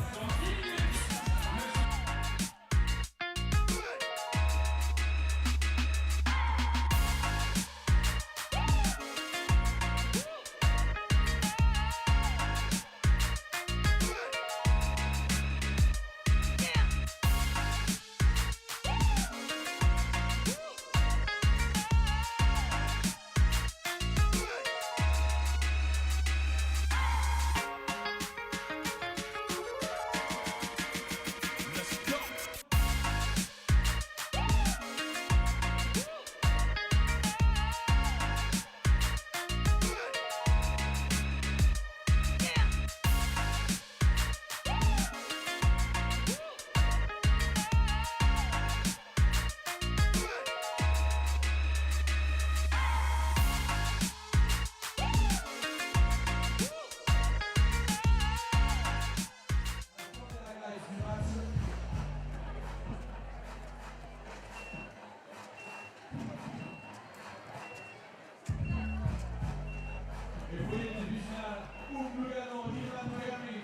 Lugano, Liman, Miami.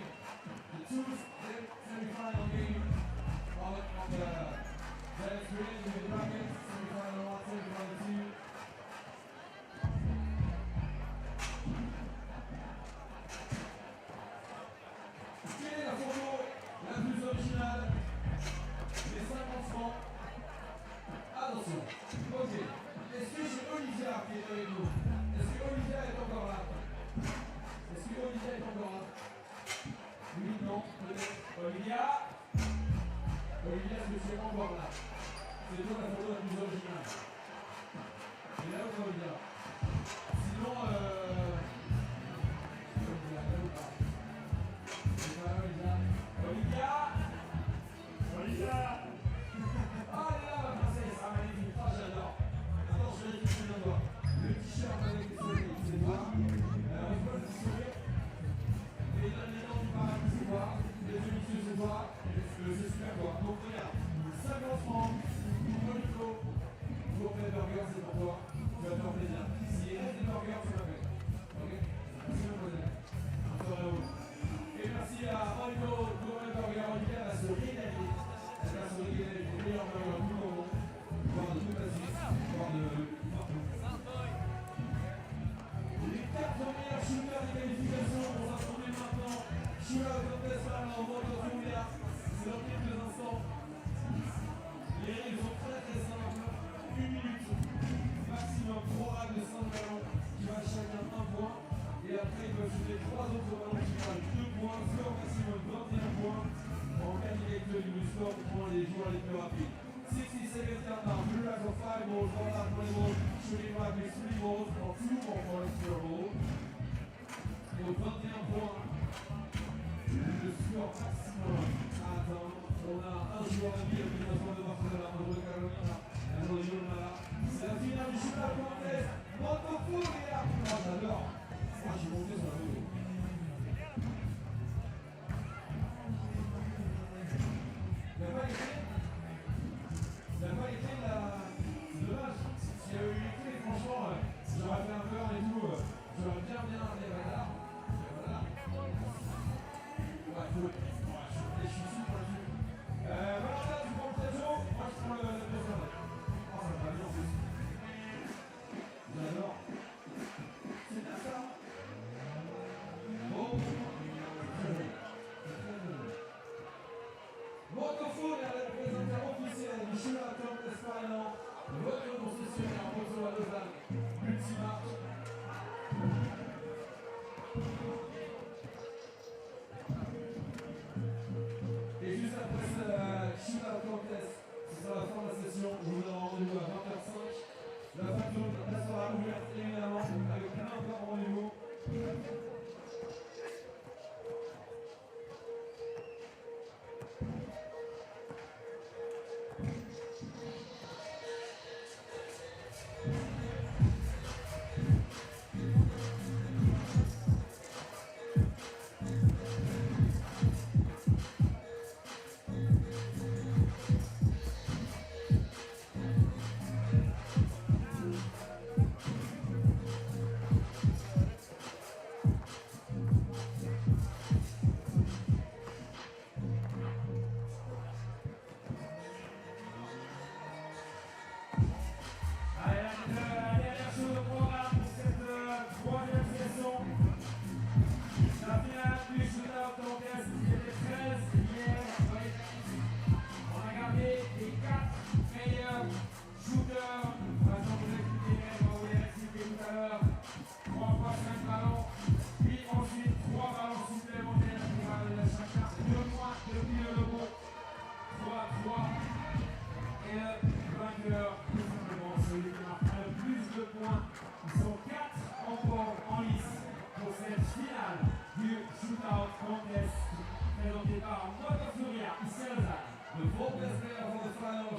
The two semi-final game on the screen with the brackets. Semi-final 1, semi-final 2. Quelle est la photo la plus originale des 50 francs? Attention, ok. Est-ce que j'ai Olivia qui est avec nous? Est-ce que Olivia est encore là? Est-ce que Olivia est encore là? Oui, non, peut-être. Olivia? Olivia, est-ce que tu es encore là? C'est toi la photo la plus originale. Et là, où Olivia? Sinon, Olivia? Olivia? Ah, elle est là, ma princesse. Ah, magnifique. Ah, j'adore. Attends, je vérifie si je viens de voir. Le t-shirt avec les soleils, c'est noir. On voit le sourire. Les dents du paradis, c'est noir. Les yeux vicieux, c'est noir. C'est super quoi. Donc, regarde. 50 francs. Pour Nico. Pour les burgers, c'est pour toi. Tu vas te faire plaisir. S'il reste des burgers, tu m'appelles. Ok? Merci, mademoiselle. Un soirée à vous. Et merci à Marino pour les burgers. Olivia va se régaler. Elle va se régaler les meilleurs burgers du monde. Voire de toute la Suisse. Voire de partout. Les 4 meilleurs shooters des qualifications vont s'affronter maintenant. Shootout contest final en mode Furia. C'est dans quelques instants. Les règles sont très simples. 1 minute, maximum 3 règles de 5 ballons qui valent chacun 1 point. Et après, ils peuvent shooter 3 autres ballons qui valent 2 points. Score maximum 21 points. En qualité du score pour les joueurs les plus rapides. 60 seconds countdown. Blue racks of 5 balls, 1 lap 20 balls. Shooting rack with 3 balls or 2 more points per ball. Et au 21 points, le score maximum à atteindre. On a un joueur ami avec une nation de Barcelona, un joueur de Carolina, un joueur de Liman. C'est la finale du shootout contest. Moto Furia. Oh, j'adore. Moi, j'ai monté sur la photo. Il n'a pas été là. C'est dommage. S'il y avait eu les clés, franchement, j'aurais fait un beurre et tout. J'aurais bien les bagarres. Voilà. Ouais, faut. Je suis super là-dessus. Voilà, tu prends le trésor. Moi, je prends le trésor. Oh, ça va bien en plus. J'adore. C'est bien ça. Bon. Motophone est la représentante officielle du shootout contest final. Votre concessionnaire en WT Lausanne. Ultima. Et juste après ce shootout contest, ce sera la fin de la session. Je vous donne rendez-vous à 20h05. La fin de zone restera ouverte évidemment avec plein de rendez-vous.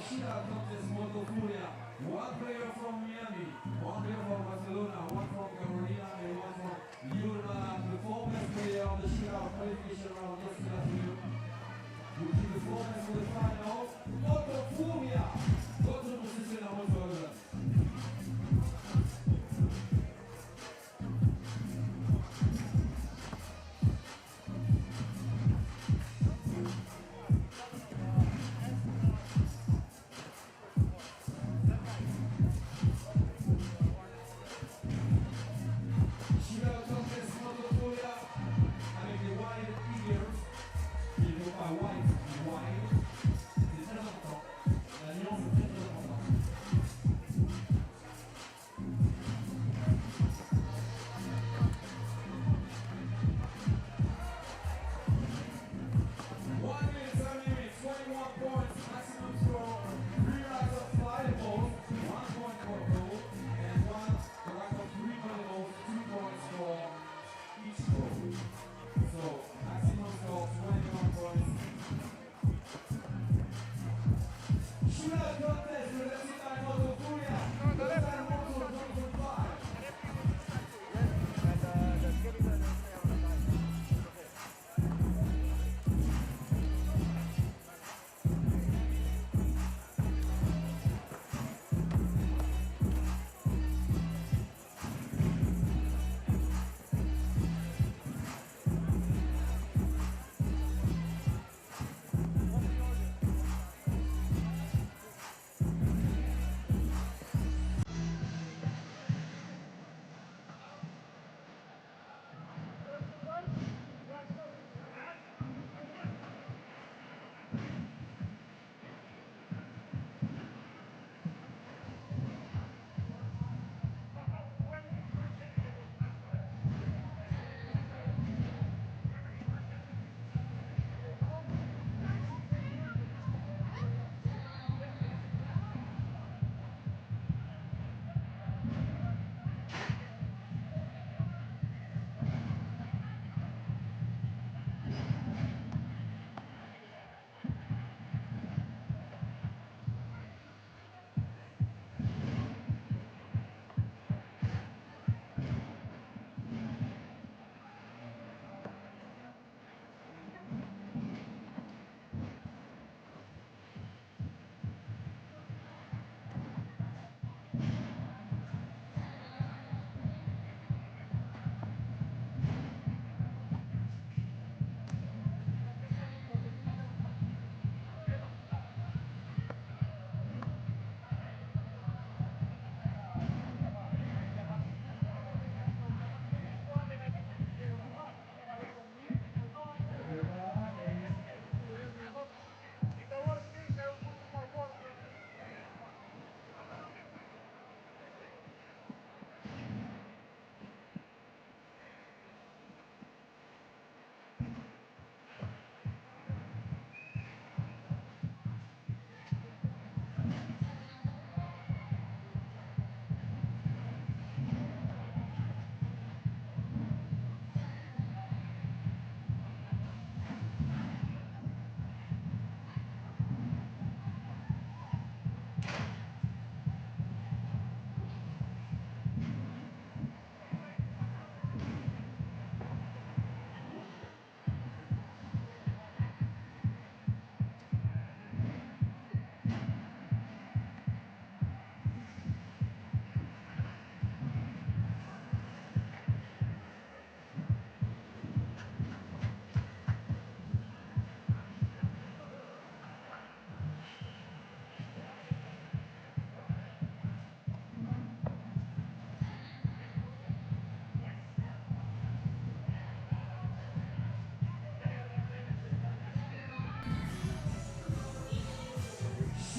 shootout contest Moto Furia. One player from Miami, one player from Barcelona, one from Carolina, and one from Liman. The four best player of the shootout qualification round yesterday afternoon. Will be the four best for the final. Moto Furia. Votre position à Moto Lausanne.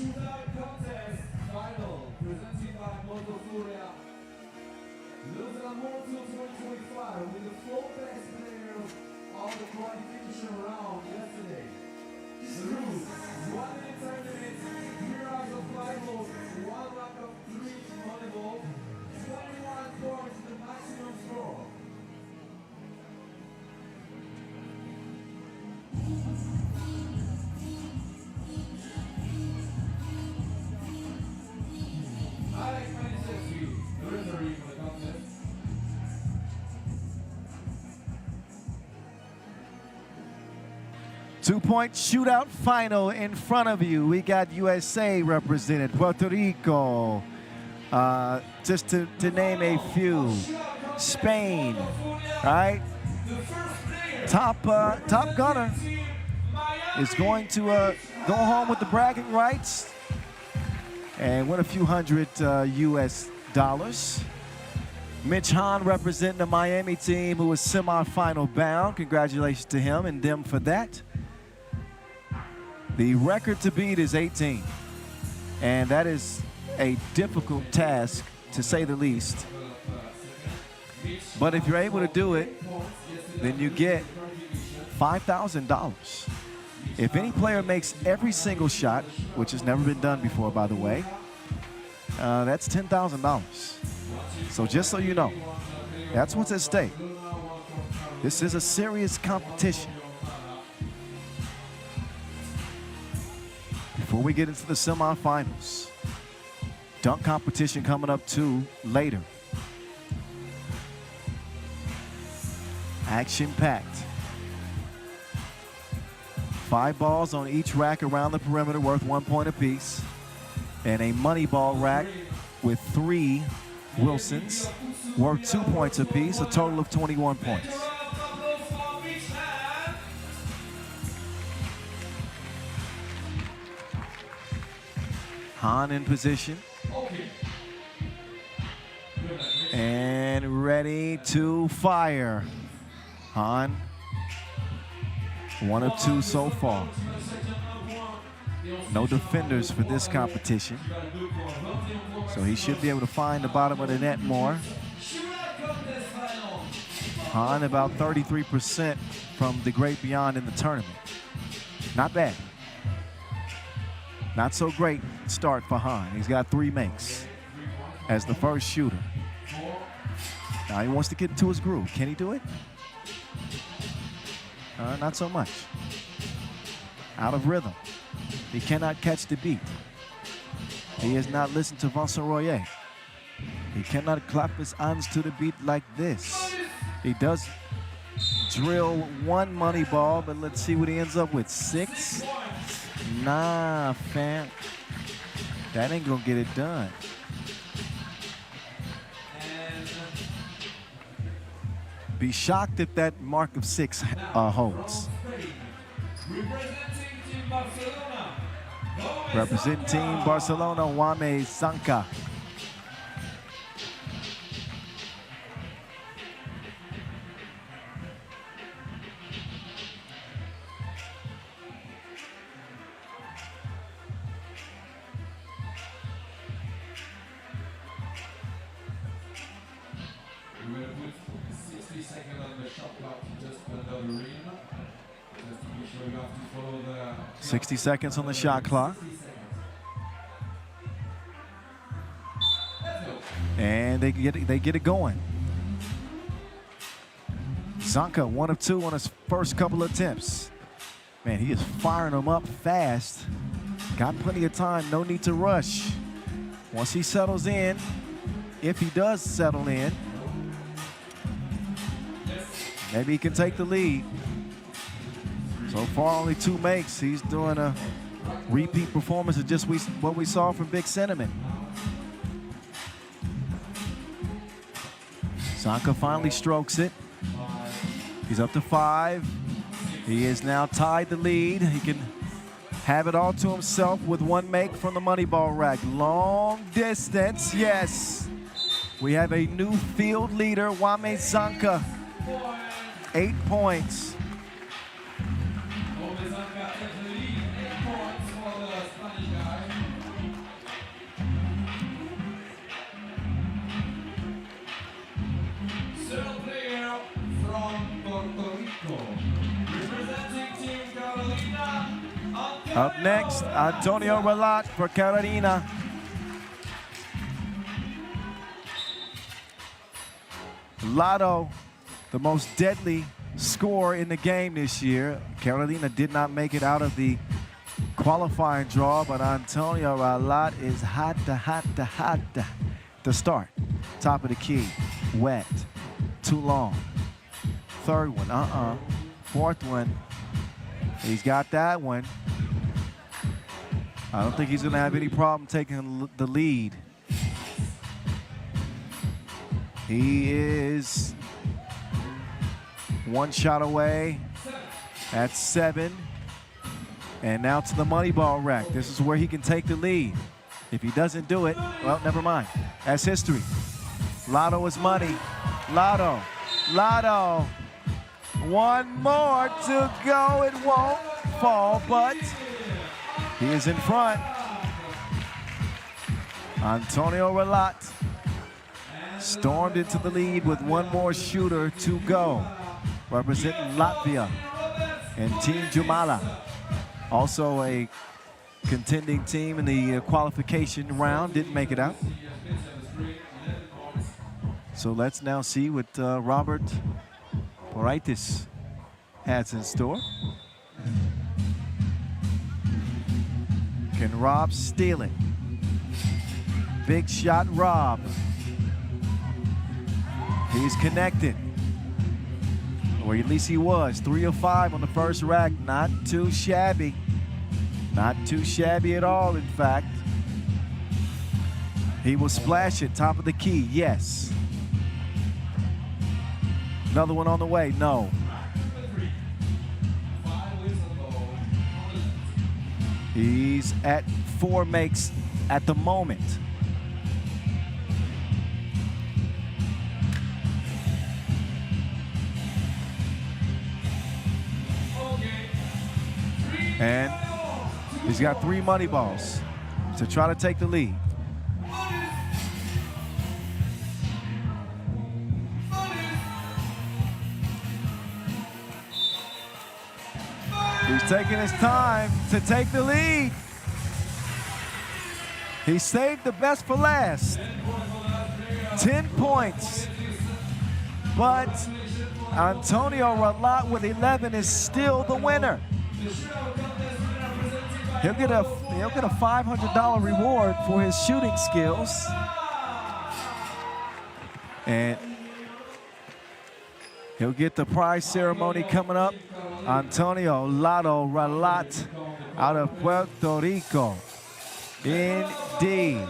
shootout contest final presented by Moto Furia. Lausanne World Tour 2025 with the 4 best players of the qualification round yesterday. The rules: 1 minute time limit, 3 rounds of fly balls, 1 rack of 3 volleyball, 21 points the maximum score. Alex Maniszewski, the referee for the contest. Two-point shootout final in front of you. We got USA represented, Puerto Rico, just to name a few. Spain, right? Top gunner is going to go home with the bragging rights and win a few hundred US dollars. Mitch Hahn representing the Miami team, who was semifinal bound. Congratulations to him and them for that. The record to beat is 18, and that is a difficult task, to say the least. But if you're able to do it, then you get $5,000. If any player makes every single shot, which has never been done before, by the way, that's $10,000. So just so you know, that's what's at stake. This is a serious competition. Before we get into the semifinals, dunk competition coming up too later. Action-packed. 5 balls on each rack around the perimeter worth 1 point apiece, and a money ball rack with 3 Wilsons worth 2 points apiece, a total of 21 points. Hahn in position. And ready to fire. Hahn, 1 of 2 so far. No defenders for this competition, so he should be able to find the bottom of the net more. Hahn about 33% from the great beyond in the tournament. Not bad. Not so great start for Hahn. He's got 3 makes as the first shooter. Now he wants to get into his groove. Can he do it? Not so much. Out of rhythm. He cannot catch the beat. He has not listened to Vincent Royer. He cannot clap his hands to the beat like this. He does drill 1 money ball, but let's see what he ends up with. 6? Nah, fam. That ain't gonna get it done. Be shocked if that mark of 6 holds. Representing Team Barcelona, Wame Zanka. We will put 60 seconds on the shot clock just under the rim. Just to be sure you have to follow the 60 seconds on the shot clock. And they get it going. Zanka, 1 of 2 on his first couple attempts. Man, he is firing them up fast. Got plenty of time, no need to rush. Once he settles in, if he does settle in, maybe he can take the lead. So far, only 2 makes. He's doing a repeat performance of just what we saw from Big Sentiment. Zanka finally strokes it. He's up to 5. He is now tied the lead. He can have it all to himself with 1 make from the money ball rack. Long distance, yes. We have a new field leader, Wame Zanka. 8 points. Up next, Antonio Relat for Carolina. Lotto, the most deadly scorer in the game this year. Carolina did not make it out of the qualifying draw, but Antonio Relat is hot to start. Top of the key, wet, too long. Third one, Fourth one, he's got that one. I don't think he's gonna have any problem taking the lead. He is one shot away at 7. And now to the money ball rack. This is where he can take the lead. If he doesn't do it, well, never mind. That's history. Lotto is money. Lotto. One more to go. It won't fall, but he is in front. Antonio Relat stormed into the lead with one more shooter to go. Representing Latvia and Team Jumala. Also a contending team in the qualification round, didn't make it out. So let's now see what Robert Poraitis has in store. Can Rob steal it? Big shot, Rob. He's connected. Or at least he was. 3 of 5 on the first rack. Not too shabby. Not too shabby at all, in fact. He will splash it, top of the key, yes. Another one on the way, no. He's at 4 makes at the moment. And he's got 3 money balls to try to take the lead. He's taking his time to take the lead. He saved the best for last. 10 points. But Antonio Relat with 11 is still the winner. He'll get a $500 reward for his shooting skills. And he'll get the prize ceremony coming up. Antonio Lotto Relat out of Puerto Rico. Indeed.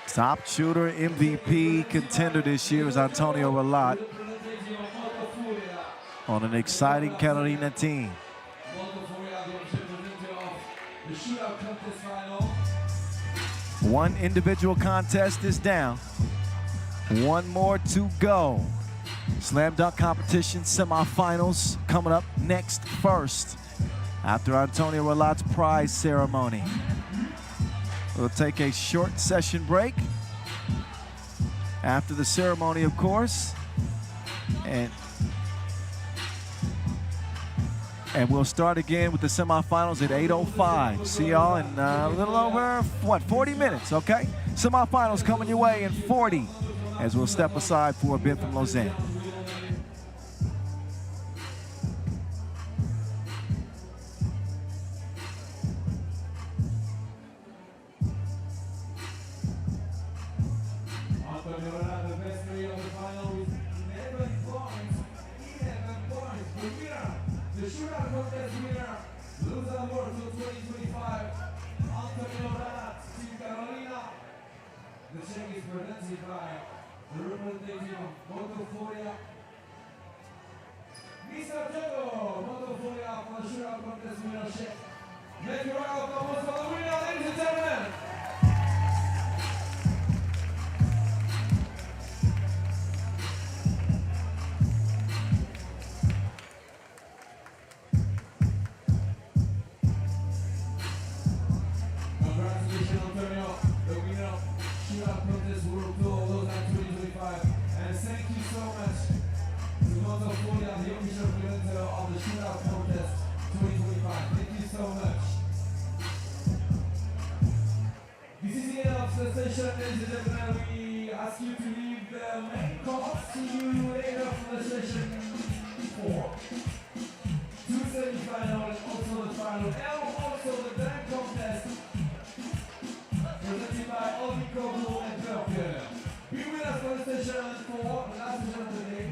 Top shooter, MVP contender this year is Antonio Relat on an exciting Carolina team. One individual contest is down. One more to go. Slam dunk competition semifinals coming up next first after Antonio Relat's prize ceremony. We'll take a short session break after the ceremony, of course. And we'll start again with the semifinals at 8:05. See y'all in a little over, 40 minutes, okay? Semifinals coming your way in 40 as we'll step aside for a bit from Lausanne. The shootout contest winner, Lausanne World 2025, Antonio Relat, Team Carolina. The check is presented by the representative of Motoforia, Mr. Jogo, Motoforia for the shootout contest winner check. Make a round of applause for the winner, ladies and gentlemen. And thank you so much to Motoforia, the official Shootout Contest 2025. Thank you so much. This is the end of the session, ladies and gentlemen. We ask you to leave the main court. See you later for the session 4. 2 semi-final and also the final, and also the dunk contest presented by Ollie Kogu and Berker. Be with us for the session 4, the last session of the day.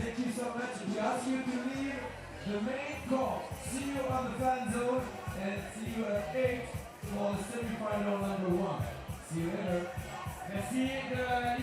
Thank you so much. We ask you to leave the main court. See you on the fan zone and see you at 8 for the semi-final number 1. See you later. Merci de